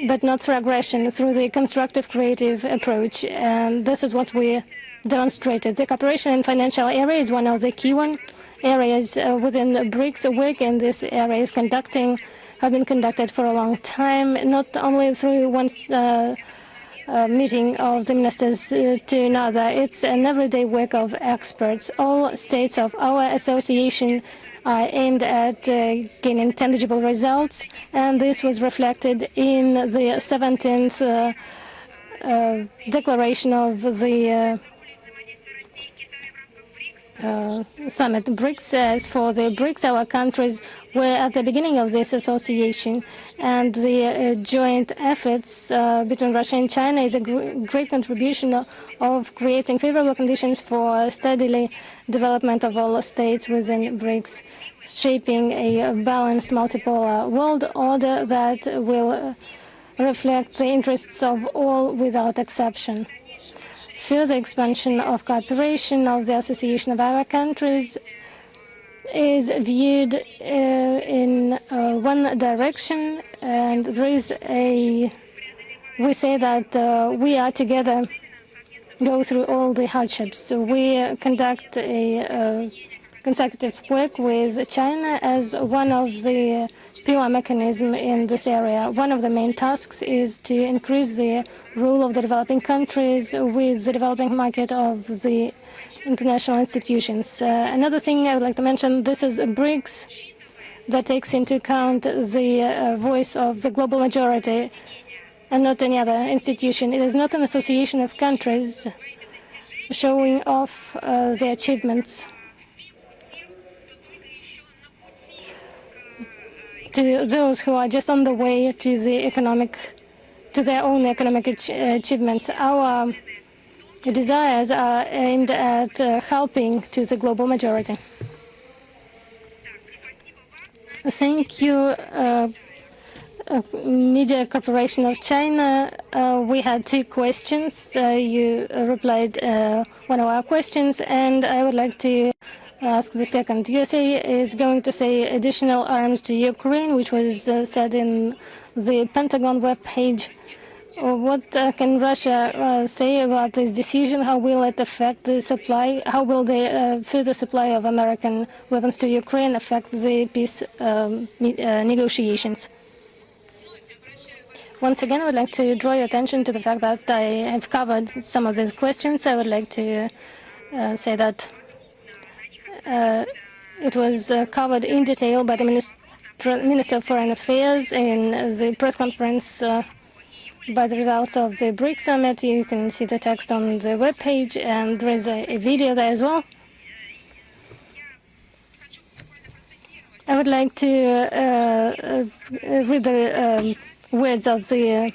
but not through aggression, through the constructive, creative approach, and this is what we demonstrated. The cooperation in financial area is one of the key areas within BRICS. Work in this area is have been conducted for a long time, not only through one meeting of the ministers to another. It's an everyday work of experts. All states of our association are aimed at gaining tangible results, and this was reflected in the 17th declaration of the summit. BRICS, as for the BRICS, our countries were at the beginning of this association, and the joint efforts between Russia and China is a great contribution of creating favorable conditions for steadily development of all states within BRICS, shaping a balanced multipolar world order that will reflect the interests of all without exception. Further expansion of cooperation of the association of our countries is viewed in one direction, and there is we say that we are together, go through all the hardships. So we conduct a consecutive work with China as one of the pillar mechanism in this area. One of the main tasks is to increase the role of the developing countries with the developing market of the international institutions. Another thing I would like to mention, this is BRICS that takes into account the voice of the global majority and not any other institution. It is not an association of countries showing off their achievements to those who are just on the way to their own economic achievements. Our desires are aimed at helping to the global majority. Thank you, Media Corporation of China. We had two questions. You replied one of our questions, and I would like to ask the second. USA is going to say additional arms to Ukraine, which was said in the Pentagon webpage. What can Russia say about this decision? How will it affect the supply? How will the further supply of American weapons to Ukraine affect the peace negotiations? Once again, I would like to draw your attention to the fact that I have covered some of these questions. I would like to say that it was covered in detail by the Minister of Foreign Affairs in the press conference by the results of the BRICS summit. You can see the text on the webpage, and there is a video there as well. I would like to read the words of the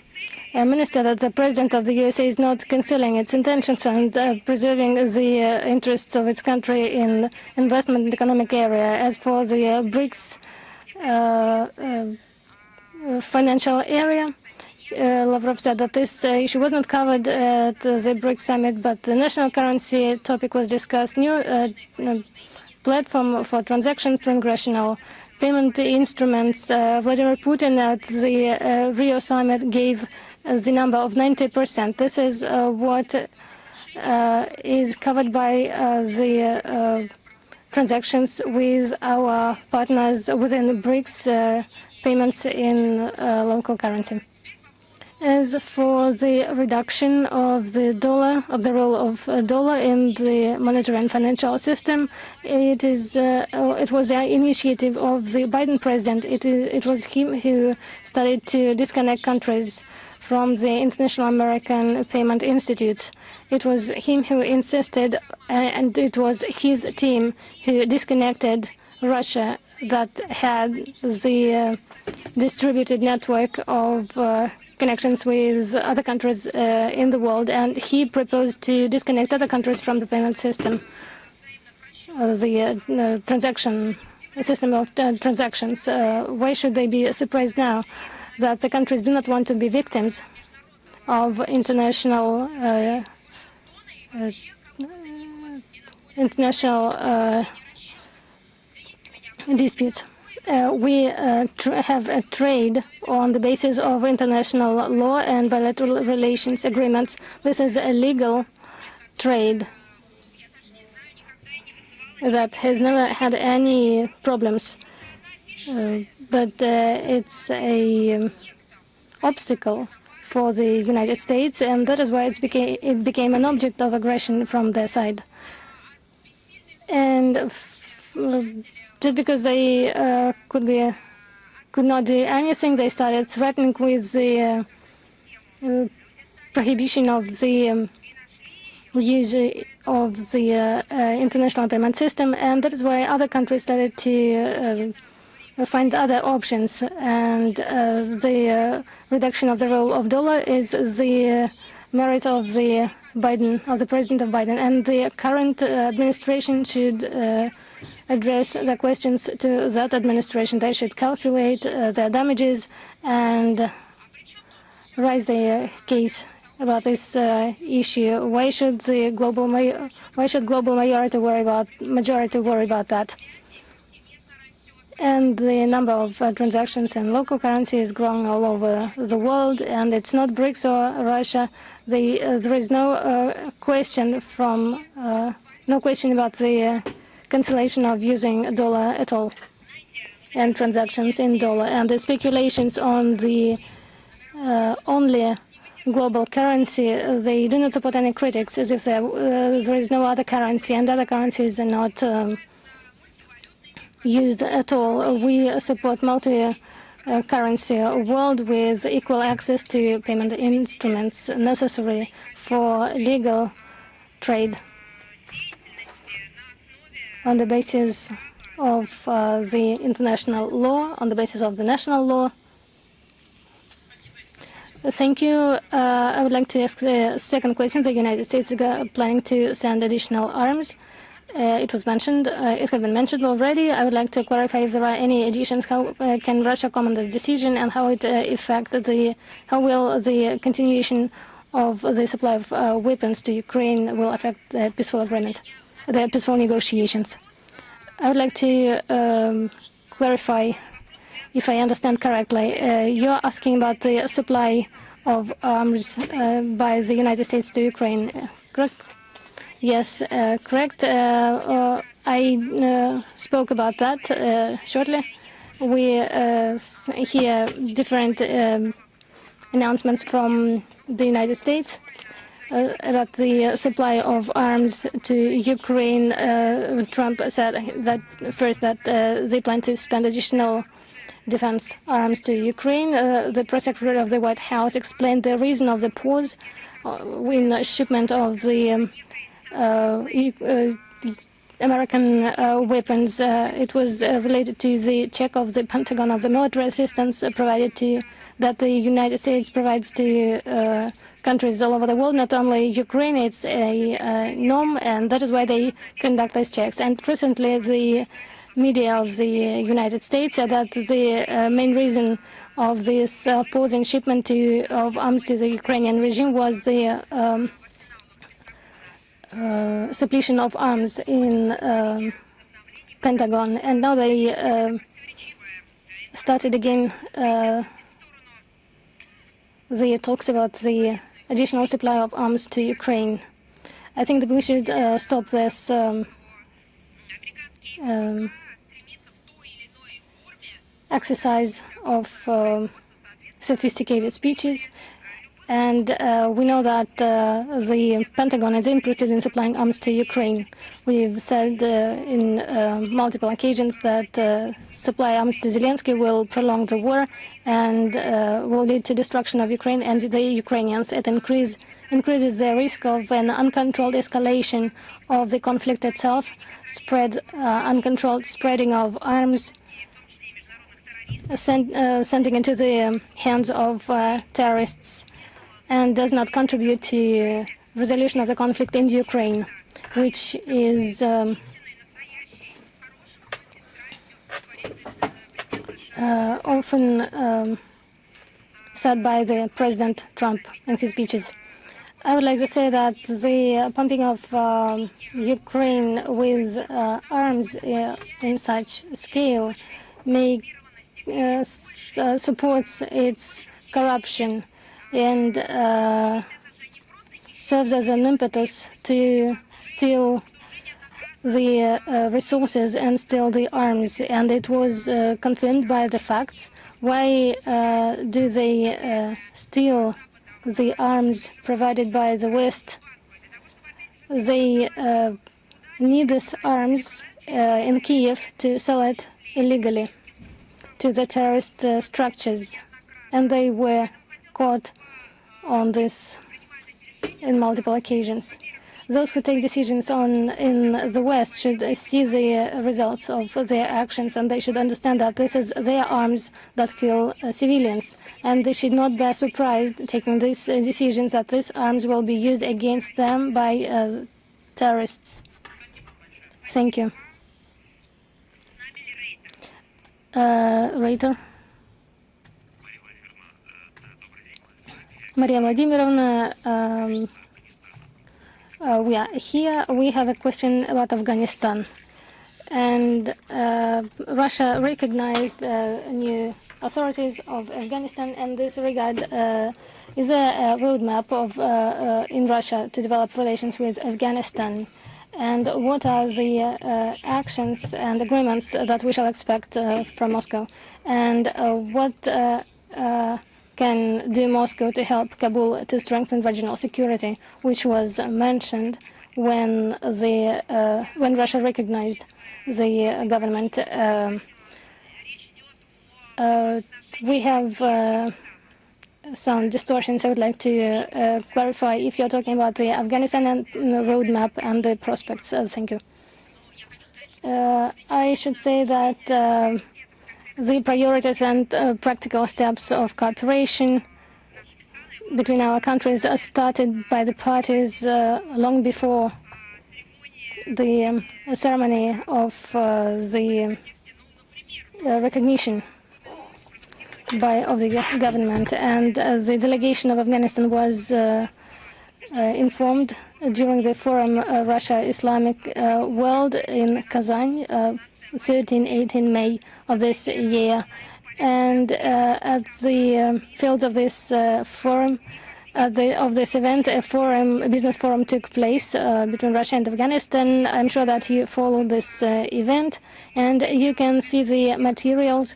minister that the president of the USA is not concealing its intentions and preserving the interests of its country in investment in the economic area. As for the BRICS financial area, Lavrov said that this issue was not covered at the BRICS summit, but the national currency topic was discussed. New platform for transactions, transnational payment instruments. Vladimir Putin at the Rio summit gave the number of 90%. This is what is covered by the transactions with our partners within the BRICS, payments in local currency. As for the reduction of the dollar, of the role of dollar in the monetary and financial system, it was the initiative of the Biden president. It was him who started to disconnect countries from the International American Payment Institute. It was him who insisted, and it was his team who disconnected Russia that had the distributed network of connections with other countries in the world, and he proposed to disconnect other countries from the payment system, the transaction system of transactions. Why should they be surprised now that the countries do not want to be victims of international disputes? We have a trade on the basis of international law and bilateral relations agreements. This is a legal trade that has never had any problems, but it's a obstacle for the United States, and that is why it became an object of aggression from their side. And just because they could not do anything, they started threatening with the prohibition of the use of the international payment system, and that is why other countries started to find other options. And the reduction of the role of dollar is the merit of the president of Biden, and the current administration should address the questions to that administration. They should calculate their damages and raise their case about this issue. Why should the global majority worry about that? And the number of transactions in local currency is growing all over the world, and it's not BRICS or Russia. There is no question about the cancellation of using dollar at all and transactions in dollar. And the speculations on the only global currency, they do not support any critics, as if there is no other currency, and other currencies are not used at all. We support multi-currency world with equal access to payment instruments necessary for legal trade on the basis of the international law, on the basis of the national law. Thank you. I would like to ask the second question. The United States is planning to send additional arms. It was mentioned, it has been mentioned already. I would like to clarify if there are any additions. How can Russia comment this decision, and how it how will the continuation of the supply of weapons to Ukraine will affect the peaceful agreement, the peaceful negotiations? I would like to clarify if I understand correctly. You're asking about the supply of arms by the United States to Ukraine. Correct? Yes, correct. I spoke about that shortly. We hear different announcements from the United States about the supply of arms to Ukraine. Trump said that first that they plan to spend additional defense arms to Ukraine. The press secretary of the White House explained the reason of the pause in shipment of the American weapons. It was related to the check of the Pentagon of the military assistance provided that the United States provides to countries all over the world, not only Ukraine. It's a norm, and that is why they conduct these checks. And recently, the media of the United States said that the main reason of this pause in shipment of arms to the Ukrainian regime was the suppletion of arms in Pentagon, and now they started again the talks about the additional supply of arms to Ukraine. I think that we should stop this exercise of sophisticated speeches. And we know that the Pentagon is interested in supplying arms to Ukraine. We've said in multiple occasions that supply arms to Zelensky will prolong the war and will lead to destruction of Ukraine and the Ukrainians. It increases the risk of an uncontrolled escalation of the conflict itself, uncontrolled spreading of arms, sending into the hands of terrorists, and does not contribute to resolution of the conflict in Ukraine, which is often said by the President Trump in his speeches. I would like to say that the pumping of Ukraine with arms in such scale supports its corruption and serves as an impetus to steal the resources and steal the arms. And it was confirmed by the facts. Why do they steal the arms provided by the West? They need these arms in Kiev to sell it illegally to the terrorist structures, and they were caught on this in multiple occasions. Those who take decisions in the West should see the results of their actions, and they should understand that this is their arms that kill civilians, and they should not be surprised taking these decisions that these arms will be used against them by terrorists. Thank you. Reiter. Maria Vladimirovna, we have a question about Afghanistan. And Russia recognized new authorities of Afghanistan, and this regard is a roadmap in Russia to develop relations with Afghanistan. And what are the actions and agreements that we shall expect from Moscow? And what can do Moscow to help Kabul to strengthen regional security, which was mentioned when Russia recognized the government. We have some distortions. I would like to clarify if you're talking about the Afghanistan and roadmap and the prospects. Thank you. I should say that the priorities and practical steps of cooperation between our countries are started by the parties long before the ceremony of the recognition of the government, and the delegation of Afghanistan was informed during the forum Russia Islamic World in Kazan, 13-18 May of this year, And at the field of this forum, of this event, a business forum took place between Russia and Afghanistan. I'm sure that you followed this event, and you can see the materials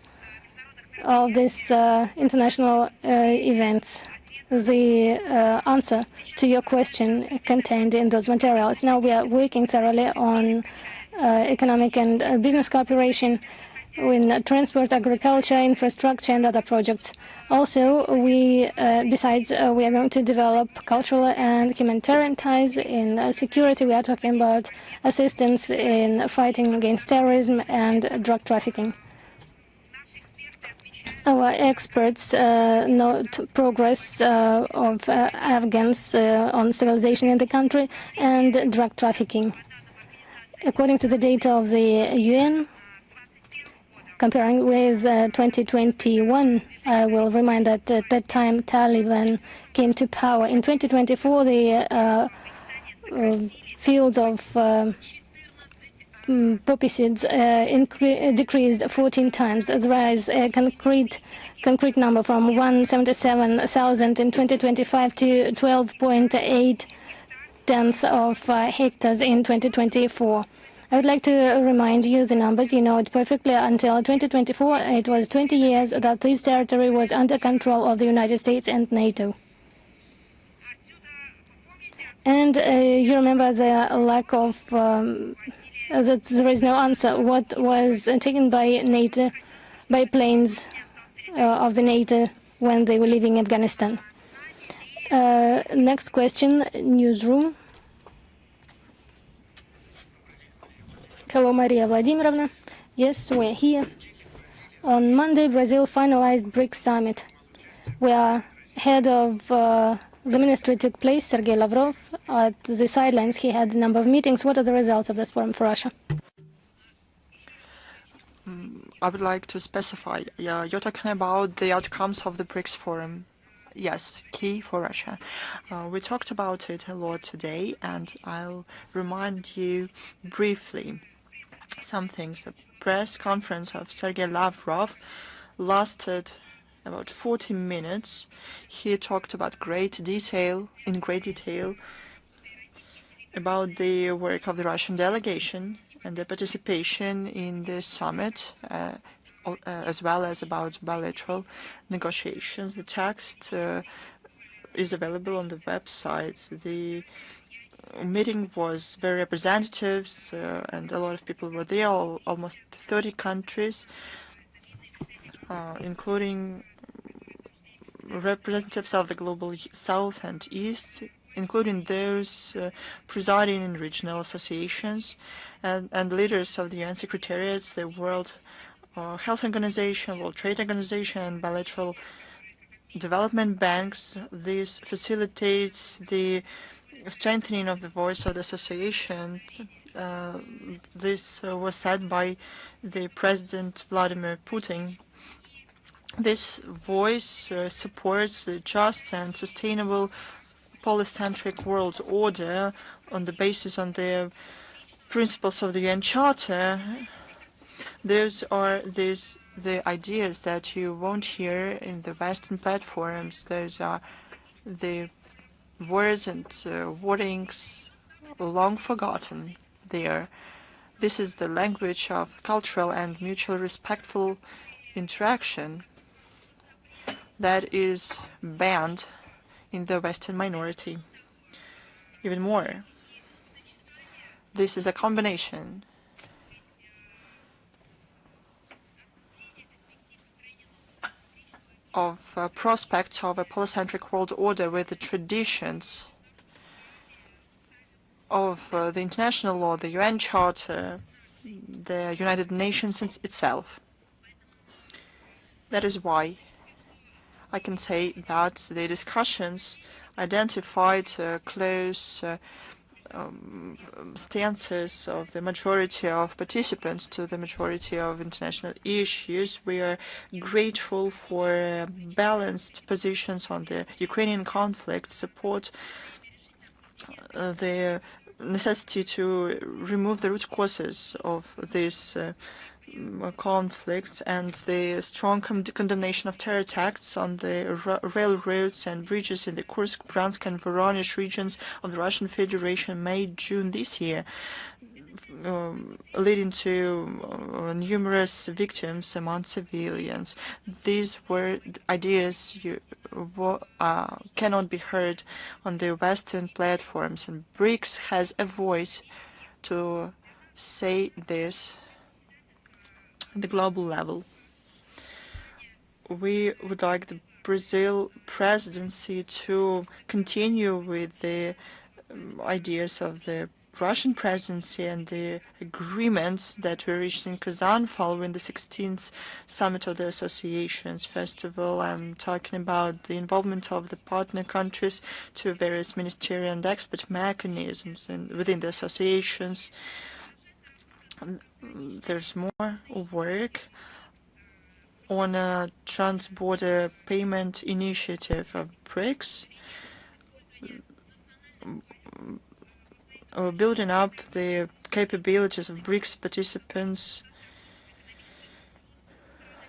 of this international events. The answer to your question contained in those materials. Now we are working thoroughly on economic and business cooperation in transport, agriculture, infrastructure, and other projects. Also, besides, we are going to develop cultural and humanitarian ties in security. We are talking about assistance in fighting against terrorism and drug trafficking. Our experts note progress of Afghans on stabilization in the country and drug trafficking. According to the data of the UN, comparing with 2021, I will remind that at that time Taliban came to power. In 2024, the fields of poppy seeds decreased 14 times. There is a concrete number from 177,000 in 2025 to 12.8 tons of hectares in 2024. I would like to remind you the numbers. You know it perfectly. Until 2024, it was 20 years that this territory was under control of the United States and NATO. And you remember the lack of that there is no answer. What was taken by NATO, by planes of the NATO when they were leaving Afghanistan? Next question, newsroom. Hello, Maria Vladimirovna. Yes, we're here. On Monday, Brazil finalized BRICS summit, where head of the ministry took place, Sergei Lavrov. At the sidelines, he had a number of meetings. What are the results of this forum for Russia? I would like to specify, you're talking about the outcomes of the BRICS forum. Yes, key for Russia. We talked about it a lot today, and I'll remind you briefly some things. The press conference of Sergei Lavrov lasted about 40 minutes. He talked about in great detail, about the work of the Russian delegation and the participation in the summit, as well as about bilateral negotiations. The text is available on the website. The meeting was very representative, and a lot of people were there, almost 30 countries, including representatives of the global South and East, including those presiding in regional associations and leaders of the UN Secretariats, the World Health Organization, World Trade Organization, and bilateral development banks. This facilitates the strengthening of the voice of the association. This was said by the President Vladimir Putin. This voice supports the just and sustainable polycentric world order on the basis of the principles of the UN Charter. Those are the ideas that you won't hear in the Western platforms. Those are the words and wordings long forgotten there. This is the language of cultural and mutual respectful interaction that is banned in the Western minority. Even more, this is a combination of prospects of a polycentric world order with the traditions of the international law, the UN Charter, the United Nations itself. That is why I can say that the discussions identified close stances of the majority of participants to the majority of international issues. We are grateful for balanced positions on the Ukrainian conflict, support the necessity to remove the root causes of this conflicts and the strong condemnation of terror attacks on the railroads and bridges in the Kursk, Bryansk and Voronezh regions of the Russian Federation May-June this year, leading to numerous victims among civilians. These were ideas cannot be heard on the Western platforms, and BRICS has a voice to say this at the global level. We would like the Brazil presidency to continue with the ideas of the Russian presidency and the agreements that were reached in Kazan following the 16th summit of the associations. First of all, I'm talking about the involvement of the partner countries to various ministerial and expert mechanisms within the associations. There's more work on a trans-border payment initiative of BRICS, building up the capabilities of BRICS participants,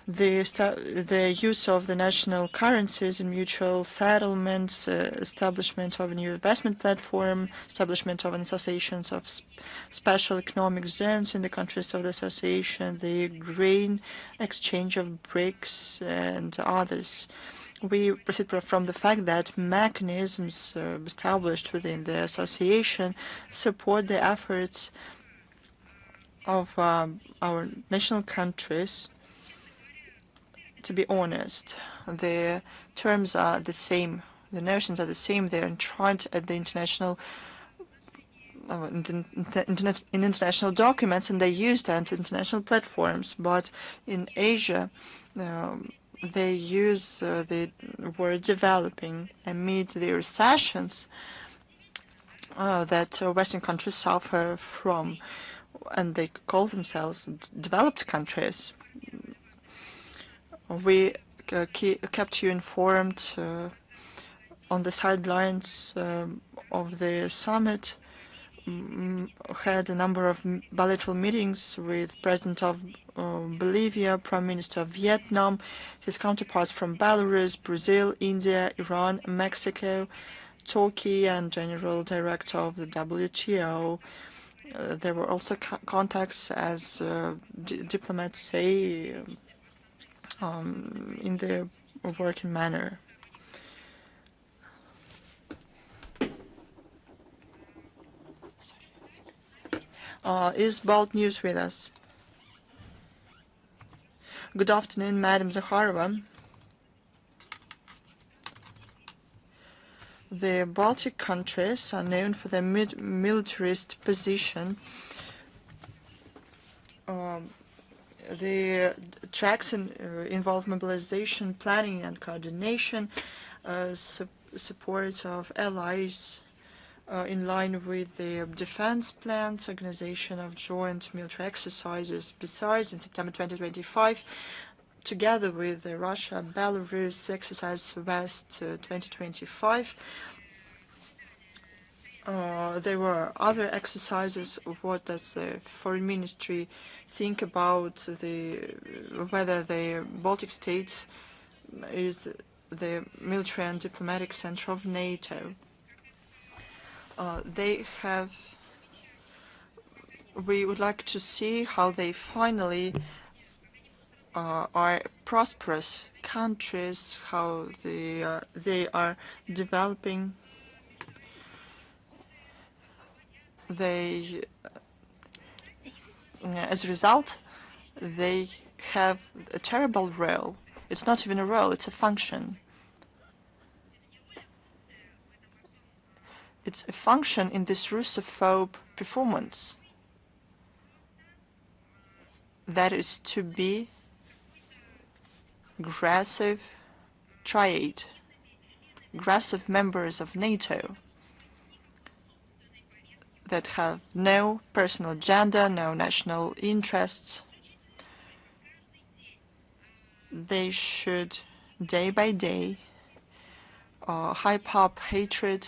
the use of the national currencies in mutual settlements, establishment of a new investment platform, establishment of associations of special economic zones in the countries of the association, the grain exchange of BRICS and others. We proceed from the fact that mechanisms established within the association support the efforts of our national countries. To be honest, the terms are the same, the notions are the same. They're enshrined at the international in international documents, and they're used at international platforms. But in Asia, they use the word developing amid the recessions that Western countries suffer from, and they call themselves developed countries. We kept you informed on the sidelines of the summit. Had a number of bilateral meetings with President of Bolivia, Prime Minister of Vietnam, his counterparts from Belarus, Brazil, India, Iran, Mexico, Turkey, and General Director of the WTO. There were also contacts, as diplomats say, in the working manner. Is Bold News with us? Good afternoon, Madam Zakharova. The Baltic countries are known for their militarist position. The tracks involve mobilization, planning and coordination, support of allies in line with the defense plans, organization of joint military exercises. Besides, in September 2025, together with Russia, Belarus exercise West 2025, there were other exercises. What does the Foreign Ministry think about whether the Baltic states is the military and diplomatic center of NATO? We would like to see how they finally are prosperous countries, how they are developing. As a result, they have a terrible role. It's not even a role, it's a function. It's a function in this Russophobe performance. That is to be aggressive triad, aggressive members of NATO that have no personal agenda, no national interests. They should, day by day, hype up hatred,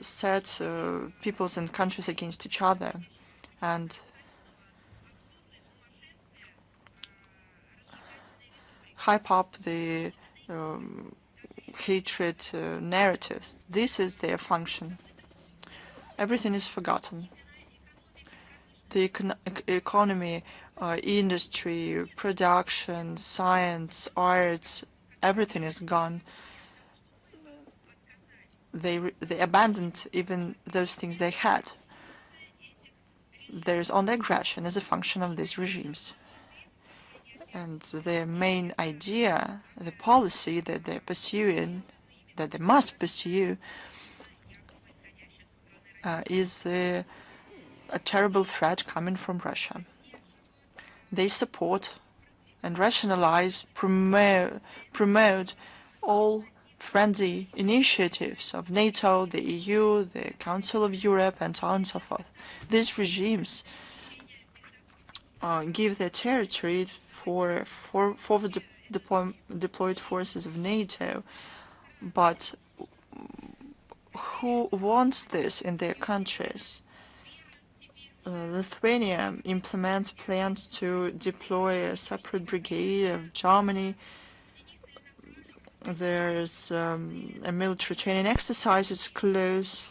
set peoples and countries against each other, and hype up the hatred narratives. This is their function. Everything is forgotten. The economy, industry, production, science, arts, everything is gone. They abandoned even those things they had. There is only aggression as a function of these regimes. And their main idea, the policy that they're pursuing, that they must pursue, is a terrible threat coming from Russia. They support and rationalize, promote all friendly initiatives of NATO, the EU, the Council of Europe, and so on and so forth. These regimes give their territory for forward deployed forces of NATO, but who wants this in their countries? Lithuania implements plans to deploy a separate brigade of Germany. There's a military training exercises close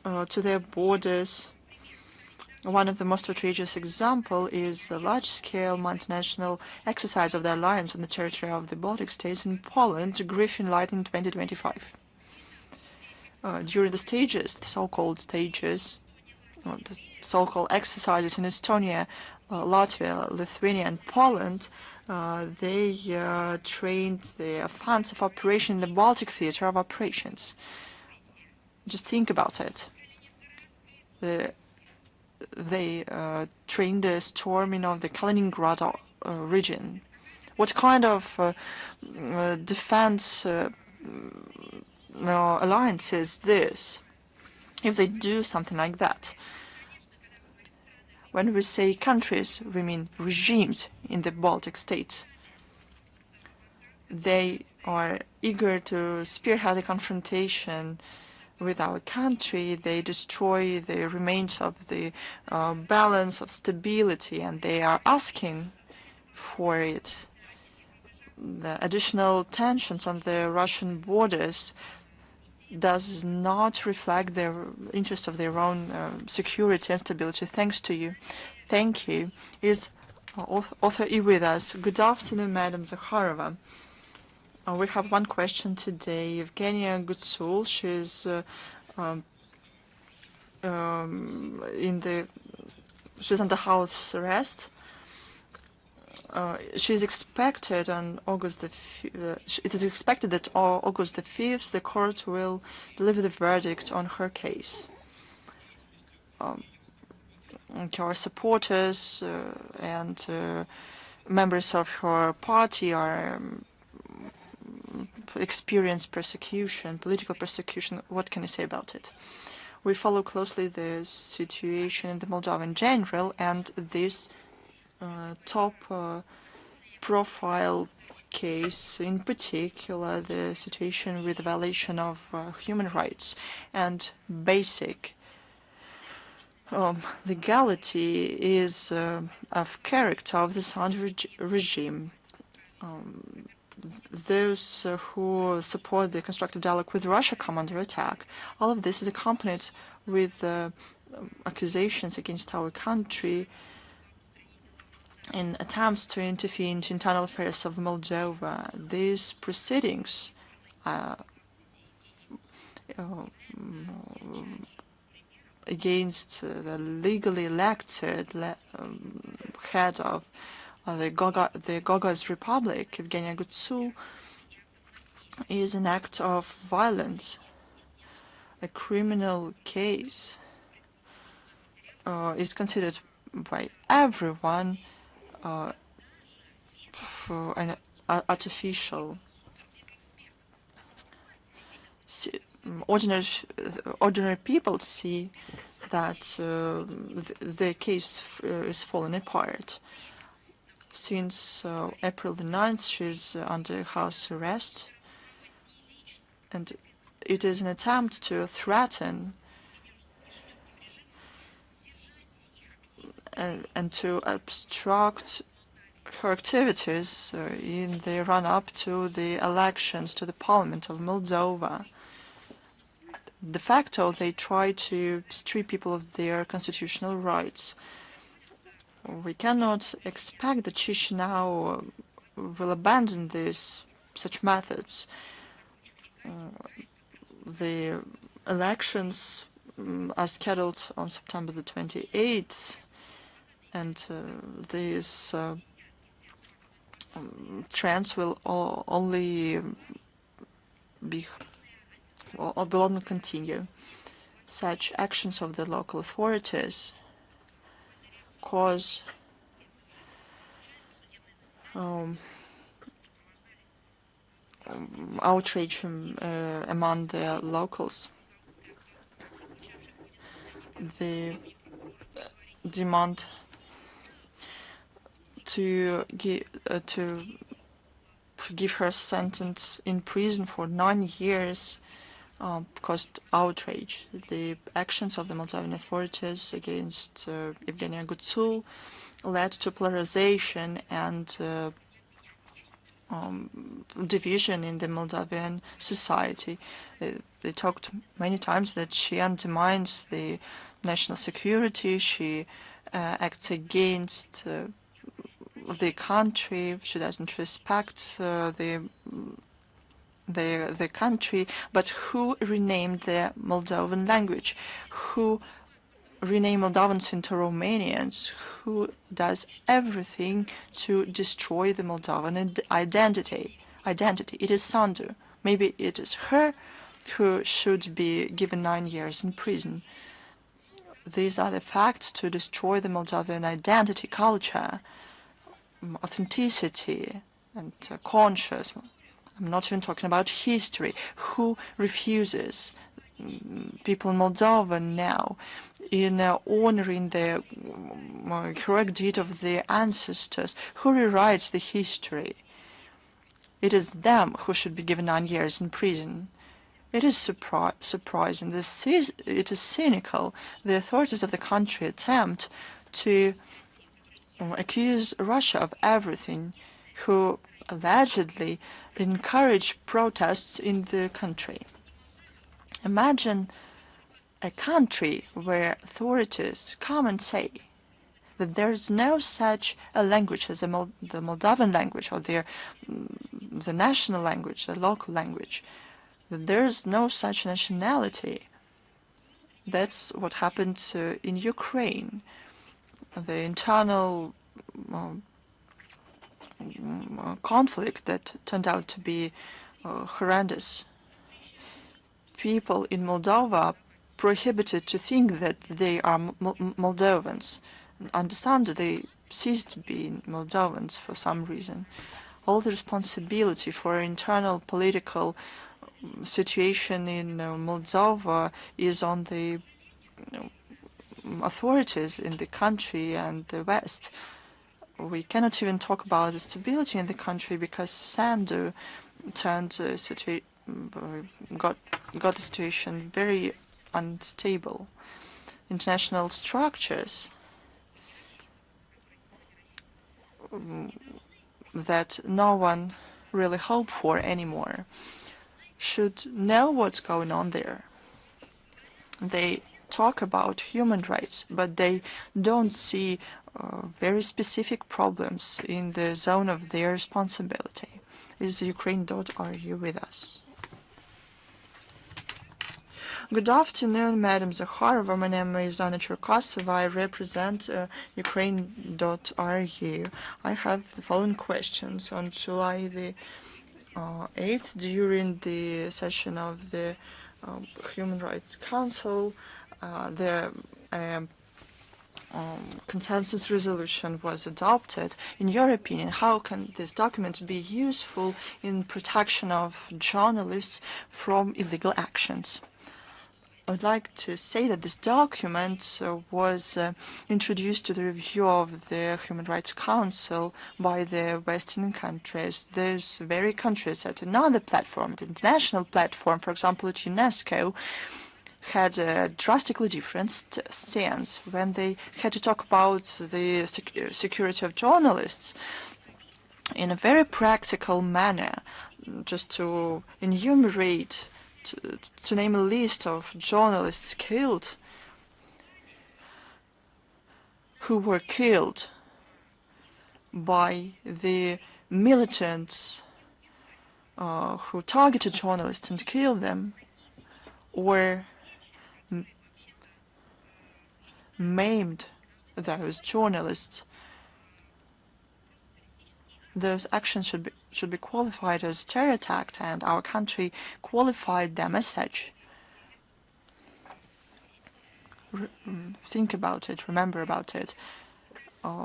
to their borders. One of the most outrageous examples is a large-scale multinational exercise of the alliance on the territory of the Baltic states in Poland, Griffin Light in 2025. During the stages, the so-called stages, the so-called exercises in Estonia, Latvia, Lithuania, and Poland, they trained the offensive operation in the Baltic theater of operations. Just think about it. They trained the storming of the Kaliningrad region. What kind of defense alliance is this, if they do something like that? When we say countries, we mean regimes in the Baltic states. They are eager to spearhead the confrontation with our country. They destroy the remains of the balance of stability, and they are asking for it. The additional tensions on the Russian borders does not reflect their interest of their own security and stability. Thanks to you. Thank you. Is author E with us? Good afternoon, Madam Zakharova. We have one question today. Evgenia Gutsul, she's she's under house arrest. She is expected on August it is expected that on August the 5th the court will deliver the verdict on her case. Her supporters and members of her party are experience persecution, political persecution. What can I say about it? We follow closely the situation in the Moldova in general, and this top profile case in particular, the situation with the violation of human rights and basic legality is of character of the Sound regime. Those who support the constructive dialogue with Russia come under attack. All of this is accompanied with accusations against our country in attempts to interfere into internal affairs of Moldova. These proceedings against the legally elected head of the Gagauz Republic, Evgenia Gutsul, is an act of violence. A criminal case is considered by everyone for an artificial. Ordinary people see that the case is falling apart. Since April the 9th, she's under house arrest, and it is an attempt to threaten and to obstruct her activities in the run-up to the elections to the Parliament of Moldova. De facto, they try to strip people of their constitutional rights. We cannot expect that Chisinau will abandon such methods. The elections are scheduled on September the 28th, and these trends will only will not continue. Such actions of the local authorities cause outrage among the locals. They demand to give her a sentence in prison for 9 years caused outrage. The actions of the Moldovan authorities against Evgenia Gutsul led to polarization and division in the Moldovan society. They talked many times that she undermines the national security, she acts against the country, she doesn't respect the country. But who renamed the Moldovan language? Who renamed Moldovans into Romanians? Who does everything to destroy the Moldovan identity? It is Sandu. Maybe it is her who should be given 9 years in prison. These are the facts to destroy the Moldovan identity, culture, authenticity, and conscience. I'm not even talking about history. Who refuses people in Moldova now in honoring the heroic deed of their ancestors? Who rewrites the history? It is them who should be given 9 years in prison. It is surprising. It is cynical. The authorities of the country attempt to accuse Russia of everything, who allegedly encourage protests in the country. Imagine a country where authorities come and say that there is no such a language as the Moldovan language or the national language, the local language, that there is no such nationality. That's what happened in Ukraine. The internal conflict that turned out to be horrendous. People in Moldova are prohibited to think that they are Moldovans. Understand that they ceased being Moldovans for some reason. All the responsibility for internal political situation in Moldova is on the authorities in the country and the West. We cannot even talk about the stability in the country because Sandu got the situation very unstable. International structures that no one really hoped for anymore should know what's going on there. They talk about human rights, but they don't see very specific problems in the zone of their responsibility. Is Ukraine.ru with us? Good afternoon, Madam Zakharova. My name is Anna Cherkasova. I represent Ukraine.ru. I have the following questions. On July the 8th, during the session of the Human Rights Council, the consensus resolution was adopted. In your opinion, how can this document be useful in protection of journalists from illegal actions? I would like to say that this document was introduced to the review of the Human Rights Council by the Western countries. Those very countries at another platform, the international platform, for example at UNESCO, had a drastically different stance when they had to talk about the security of journalists. in a very practical manner, just to enumerate, to name a list of journalists killed, who were killed by the militants who targeted journalists and killed them, or maimed those journalists. Those actions should be qualified as terror attack, and our country qualified them as such. Think about it, remember about it. I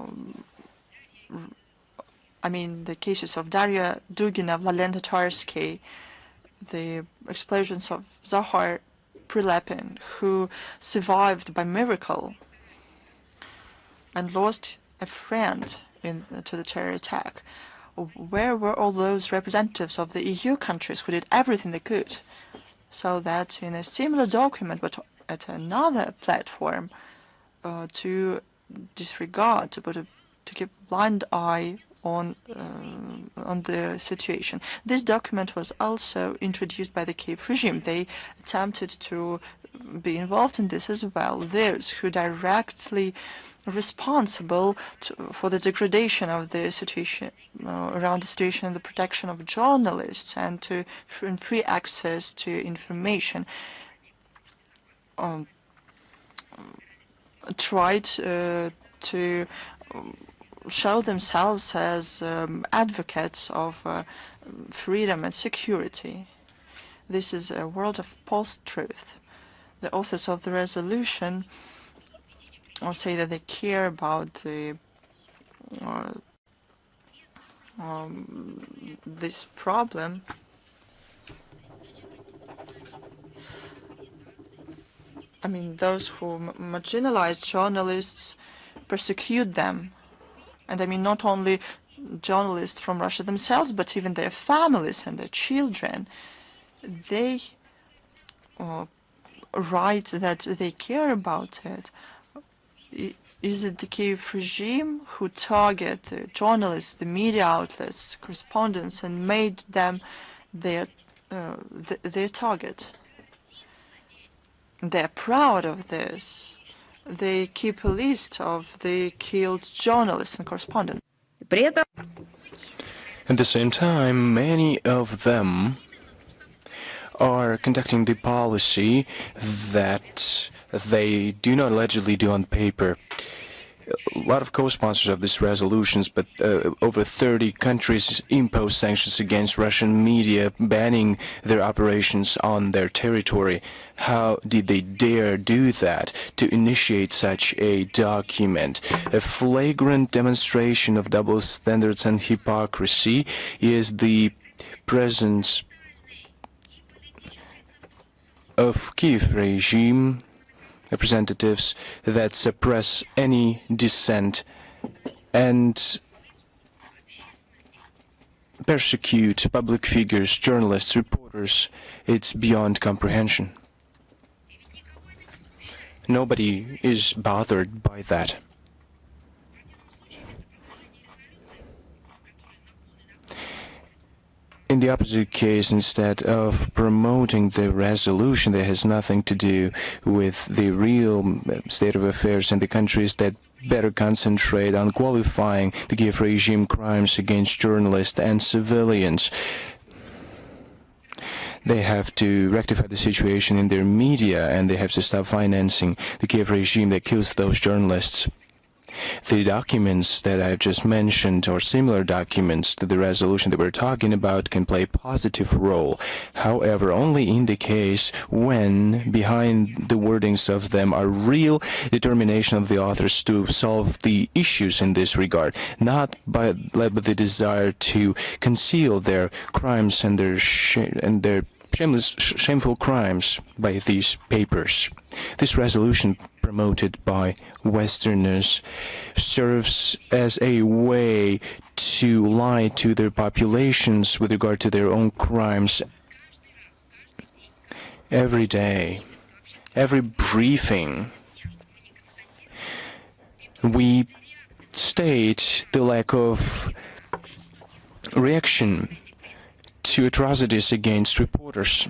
mean, the cases of Daria Dugina, Valen Tatarsky, the explosions of Zahar Prilepin, who survived by miracle and lost a friend to the terror attack. Where were all those representatives of the EU countries who did everything they could, so that in a similar document but at another platform to disregard, to keep a blind eye on the situation. This document was also introduced by the Kiev regime. They attempted to be involved in this as well. Those who directly responsible for the degradation of the situation around the situation and the protection of journalists and to free access to information tried to show themselves as advocates of freedom and security. This is a world of post-truth. The authors of the resolution say that they care about the this problem. I mean, those who marginalize journalists, persecute them. And I mean, not only journalists from Russia themselves, but even their families and their children. They write that they care about it. Is it the Kiev regime who target the journalists, the media outlets, correspondents, and made them their target? They're proud of this. They keep a list of the killed journalists and correspondents. At the same time, many of them are conducting the policy that they do not allegedly do on paper. A lot of co-sponsors of these resolutions, but over 30 countries impose sanctions against Russian media, banning their operations on their territory. How did they dare do that, to initiate such a document? A flagrant demonstration of double standards and hypocrisy is the presence of Kiev regime representatives that suppress any dissent and persecute public figures, journalists, reporters. It's beyond comprehension. Nobody is bothered by that. In the opposite case, instead of promoting the resolution that has nothing to do with the real state of affairs in the countries, that better concentrate on qualifying the Kiev regime crimes against journalists and civilians. They have to rectify the situation in their media, and they have to stop financing the Kiev regime that kills those journalists. The documents that I've just mentioned, or similar documents to the resolution that we're talking about, can play a positive role. However, only in the case when behind the wordings of them are real determination of the authors to solve the issues in this regard, not by the desire to conceal their crimes and their shameful crimes by these papers. This resolution, promoted by Westerners, serves as a way to lie to their populations with regard to their own crimes. Every day, every briefing, we state the lack of reaction to atrocities against reporters.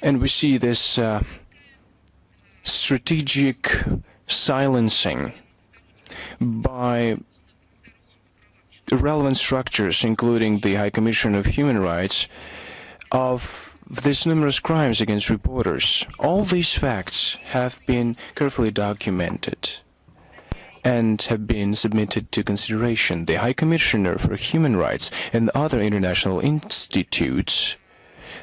And we see this strategic silencing by relevant structures, including the High Commission of Human Rights, of these numerous crimes against reporters. All these facts have been carefully documented and have been submitted to consideration. The High Commissioner for Human Rights and other international institutes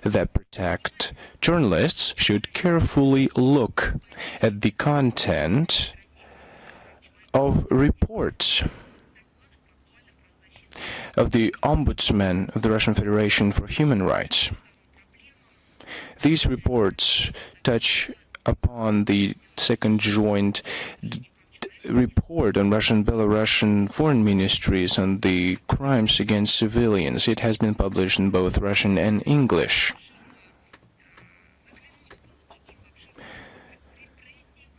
that protect journalists should carefully look at the content of reports of the Ombudsman of the Russian Federation for Human Rights. These reports touch upon the second joint report on Russian and Belarusian foreign ministries on the crimes against civilians. It has been published in both Russian and English.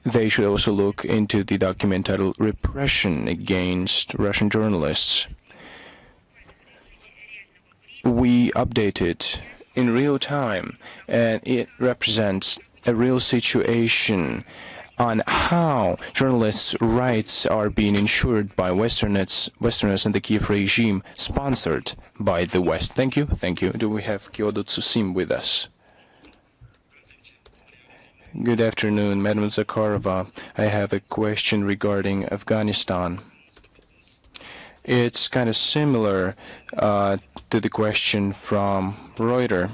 They should also look into the document titled Repression Against Russian Journalists. We update it in real time, and it represents a real situation on how journalists' rights are being ensured by Westerners and the Kiev regime, sponsored by the West. Thank you. Thank you. Do we have Kyodo Tsusim with us? Good afternoon, Madam Zakharova. I have a question regarding Afghanistan. It's kind of similar to the question from Reuters.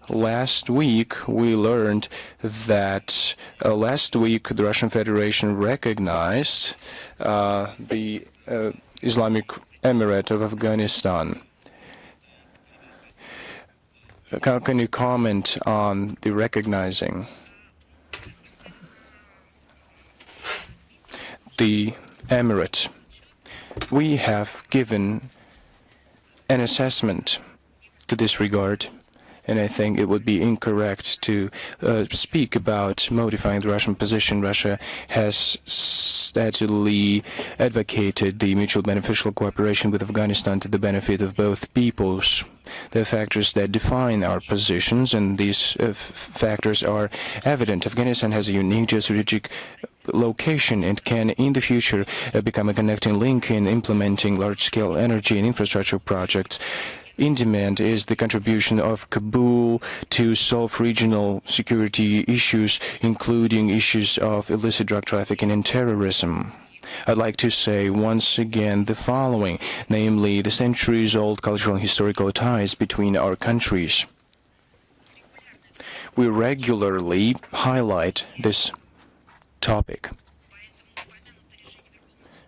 Last week, we learned that the Russian Federation recognized the Islamic Emirate of Afghanistan. How can you comment on the recognizing the Emirate? We have given an assessment to this regard, and I think it would be incorrect to speak about modifying the Russian position. Russia has steadily advocated the mutual beneficial cooperation with Afghanistan to the benefit of both peoples. The factors that define our positions, and these factors are evident. Afghanistan has a unique geostrategic location and can in the future become a connecting link in implementing large-scale energy and infrastructure projects. In demand is the contribution of Kabul to solve regional security issues, including issues of illicit drug trafficking and terrorism. I'd like to say once again the following, namely the centuries-old cultural and historical ties between our countries. We regularly highlight this topic.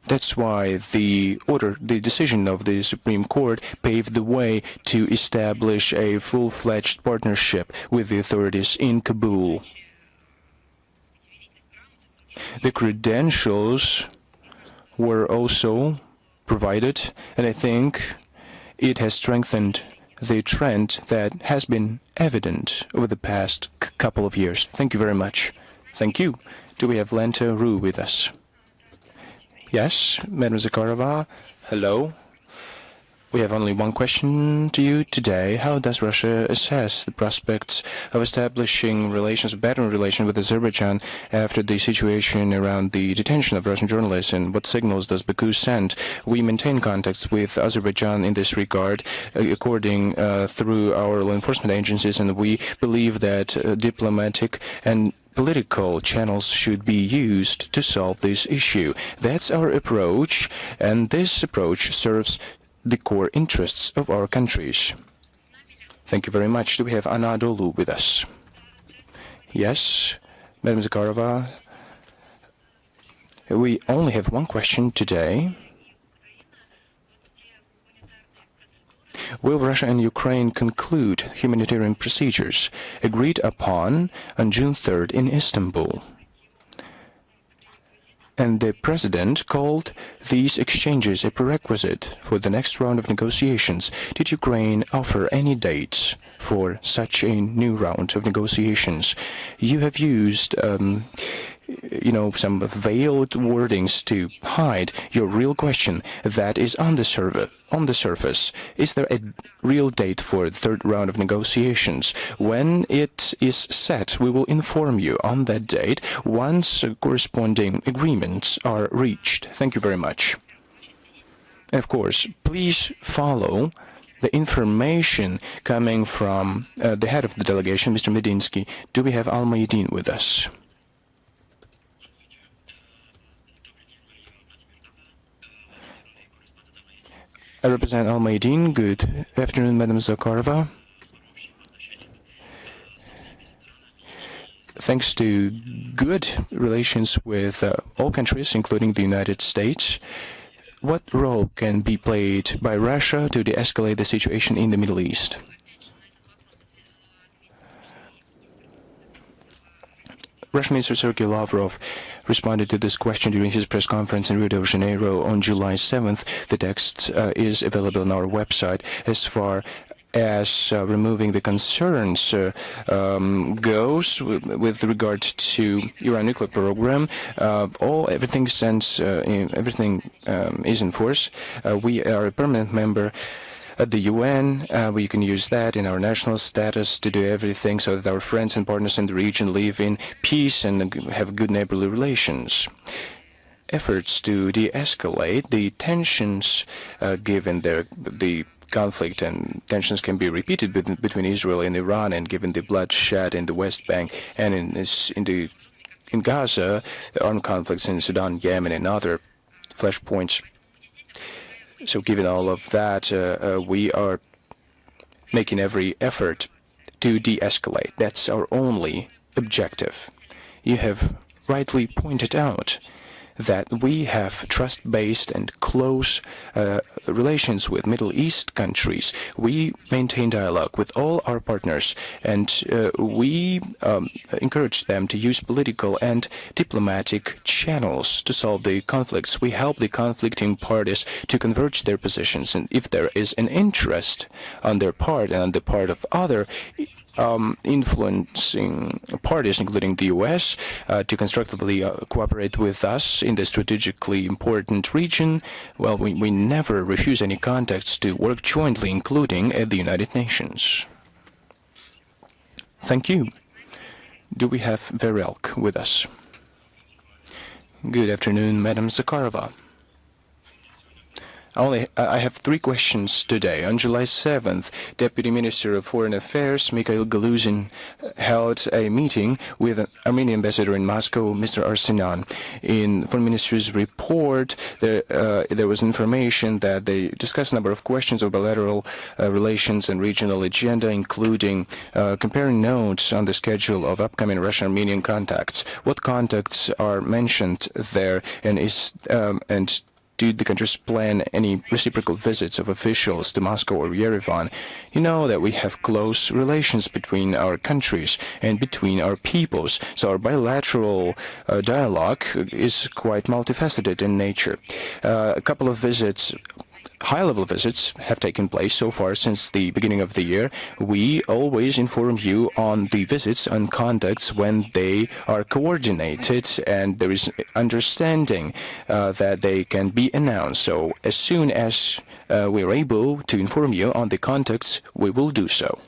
That's why the decision of the Supreme Court paved the way to establish a full-fledged partnership with the authorities in Kabul. The credentials were also provided, and I think it has strengthened the trend that has been evident over the past couple of years. Thank you very much. Thank you. Do we have Lenta Ru with us? Yes, Madam Zakharova, hello. We have only one question to you today. How does Russia assess the prospects of establishing better relations with Azerbaijan after the situation around the detention of Russian journalists, and what signals does Baku send? We maintain contacts with Azerbaijan in this regard, through our law enforcement agencies, and we believe that diplomatic and political channels should be used to solve this issue. That's our approach, and this approach serves the core interests of our countries. Thank you very much. Do we have Anadolu with us? Yes, Madam Zakharova. We only have one question today. Will Russia and Ukraine conclude humanitarian procedures agreed upon on June 3rd in Istanbul? And the President called these exchanges a prerequisite for the next round of negotiations. Did Ukraine offer any dates for such a new round of negotiations? You have used some veiled wordings to hide your real question that is on the surface. Is there a real date for the third round of negotiations? When it is set, we will inform you on that date once corresponding agreements are reached. Thank you very much. And of course, please follow the information coming from the head of the delegation, Mr. Medinsky. Do we have Almaydin with us? I represent Almaydin. Good afternoon, Madam Zakharova. Thanks to good relations with all countries, including the United States, what role can be played by Russia to de-escalate the situation in the Middle East? Russian Minister Sergei Lavrov responded to this question during his press conference in Rio de Janeiro on July 7th. The text is available on our website. As far as removing the concerns goes with regard to Iran nuclear program, everything is in force. We are a permanent member at the UN. We can use that in our national status to do everything so that our friends and partners in the region live in peace and have good neighborly relations. Efforts to de-escalate the tensions, given the conflict and tensions can be repeated between Israel and Iran, and given the bloodshed in the West Bank and in Gaza, the armed conflicts in Sudan, Yemen, and other flashpoints. So given all of that, we are making every effort to de-escalate. That's our only objective. You have rightly pointed out that we have trust-based and close relations with Middle East countries. We maintain dialogue with all our partners, and we encourage them to use political and diplomatic channels to solve the conflicts. We help the conflicting parties to converge their positions, and if there is an interest on their part and on the part of other influencing parties, including the U.S., to constructively cooperate with us in the strategically important region, well, we never refuse any contacts to work jointly, including at the United Nations. Thank you. Do we have Verelk with us? Good afternoon, Madam Zakharova. I have 3 questions today. On July 7th, Deputy Minister of Foreign Affairs Mikhail Galuzin held a meeting with an Armenian ambassador in Moscow, Mr. Arsenan. In Foreign Ministry's report, there was information that they discussed a number of questions of bilateral relations and regional agenda, including comparing notes on the schedule of upcoming Russian-Armenian contacts. What contacts are mentioned there, and do the countries plan any reciprocal visits of officials to Moscow or Yerevan? You know that we have close relations between our countries and between our peoples, so our bilateral dialogue is quite multifaceted in nature. A couple of visits, high-level visits, have taken place so far since the beginning of the year. We always inform you on the visits and contacts when they are coordinated and there is understanding that they can be announced. So as soon as we are able to inform you on the contacts, we will do so.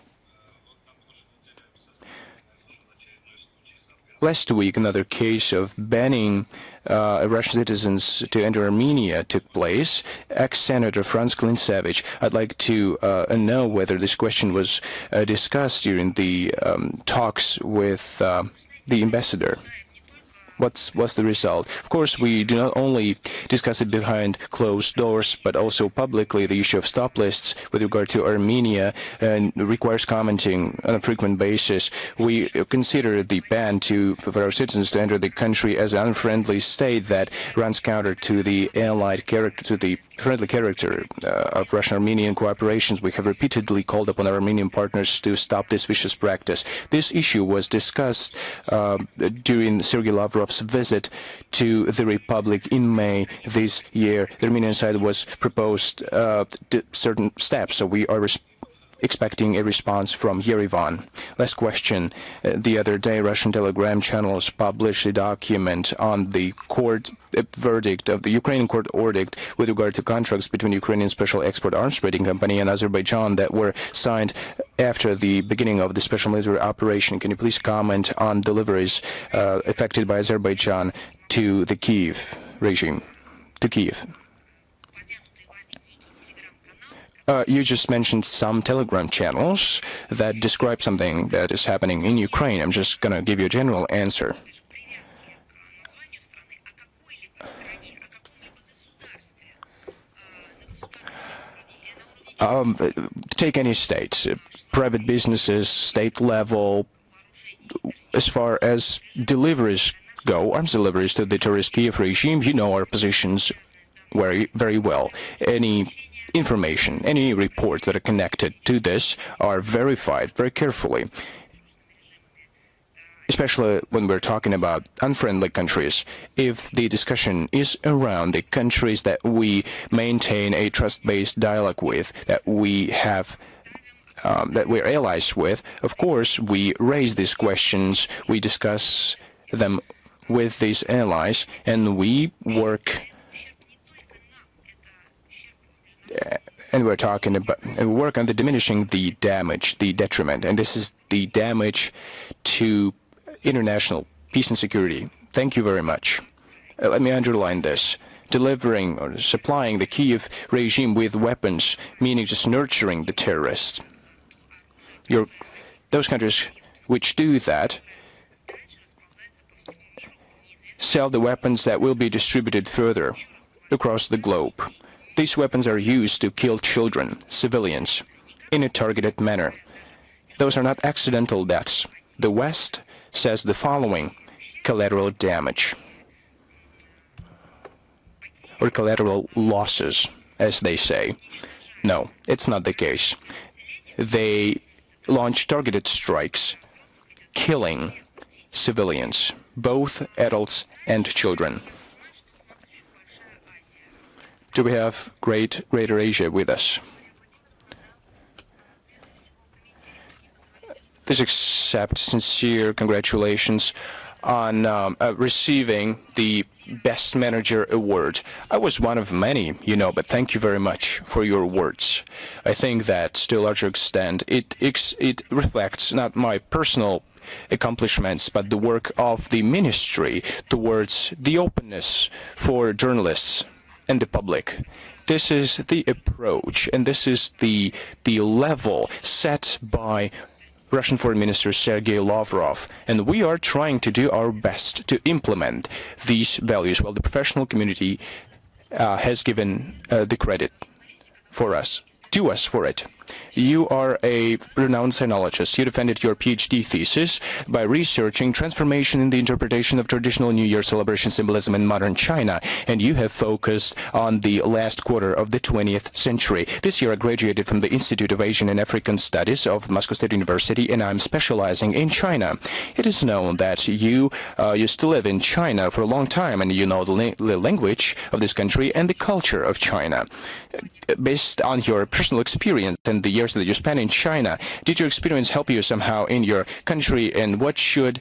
Last week, another case of banning Russian citizens to enter Armenia took place. Ex-Senator Franz Klintsevich, I'd like to know whether this question was discussed during the talks with the ambassador. What's the result? Of course, we do not only discuss it behind closed doors, but also publicly. The issue of stop lists with regard to Armenia requires commenting on a frequent basis. We consider the ban for our citizens to enter the country as an unfriendly state that runs counter to the allied character, to the friendly character of Russian-Armenian cooperations. We have repeatedly called upon our Armenian partners to stop this vicious practice. This issue was discussed during Sergei Lavrov's visit to the Republic in May this year. The Armenian side was proposed certain steps, so we are expecting a response from Yerevan. Last question. The other day, Russian Telegram channels published a document on the court verdict of the Ukrainian court verdict with regard to contracts between Ukrainian Special Export Arms Trading Company and Azerbaijan that were signed after the beginning of the special military operation. Can you please comment on deliveries affected by Azerbaijan to the Kiev regime, to Kiev? You just mentioned some Telegram channels that describe something that is happening in Ukraine. I'm just going to give you a general answer. Take any state, private businesses, state level, as far as deliveries go, arms deliveries to the terrorist Kiev regime, you know our positions very well. Any information, any reports that are connected to this are verified very carefully, especially when we're talking about unfriendly countries. If the discussion is around the countries that we maintain a trust-based dialogue with, that we have that we're allies with, of course, we raise these questions, we discuss them with these allies, and we work. And we're talking about, and we work on the diminishing the damage, the detriment, and this is the damage to international peace and security. Thank you very much. Let me underline this. Delivering or supplying the Kiev regime with weapons, meaning just nurturing the terrorists. Those countries which do that sell the weapons that will be distributed further across the globe. These weapons are used to kill children, civilians, in a targeted manner. Those are not accidental deaths. The West says the following: collateral damage, or collateral losses, as they say. No, it's not the case. They launch targeted strikes, killing civilians, both adults and children. Do we have Greater Asia with us? Please accept sincere congratulations on receiving the Best Manager Award. I was one of many, you know, but thank you very much for your words. I think that, to a larger extent, it reflects not my personal accomplishments, but the work of the ministry towards the openness for journalists and the public. This is the approach, and this is the level set by Russian Foreign Minister Sergei Lavrov, and we are trying to do our best to implement these values. Well, the professional community has given the credit to us for it. You are a renowned sinologist. You defended your PhD thesis by researching transformation in the interpretation of traditional New Year celebration symbolism in modern China, and you have focused on the last quarter of the 20th century. This year I graduated from the Institute of Asian and African Studies of Moscow State University, and I'm specializing in China. It is known that you used to live in China for a long time, and you know the language of this country and the culture of China. Based on your personal experience and the years that you spent in China, did your experience help you somehow in your country, and what should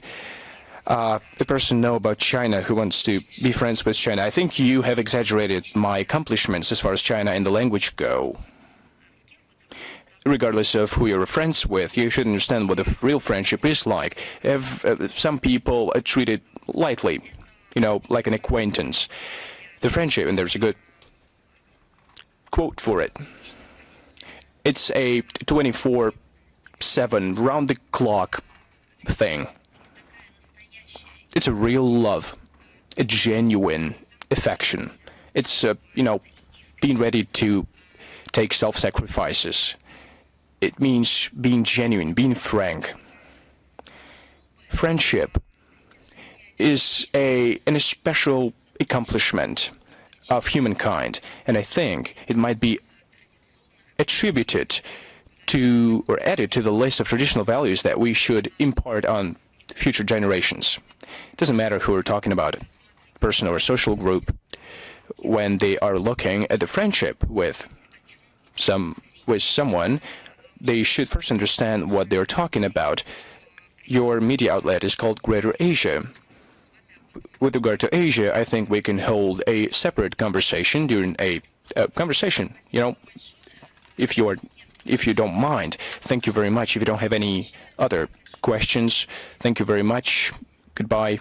a person know about China who wants to be friends with China? I think you have exaggerated my accomplishments as far as China and the language go. Regardless of who you're friends with, you should understand what a real friendship is like. Some people are treated lightly, you know, like an acquaintance. The friendship, and there's a good quote for it. It's a 24/7, round-the-clock thing. It's a real love, a genuine affection. It's, you know, being ready to take self-sacrifices. It means being genuine, being frank. Friendship is an special accomplishment of humankind, and I think it might be attributed to or added to the list of traditional values that we should impart on future generations. It doesn't matter who we're talking about, person or social group, when they are looking at the friendship with someone, they should first understand what they're talking about. Your media outlet is called Greater Asia. With regard to Asia, I think we can hold a separate conversation during a conversation, if you don't mind. Thank you very much. If you don't have any other questions, thank you very much. Goodbye.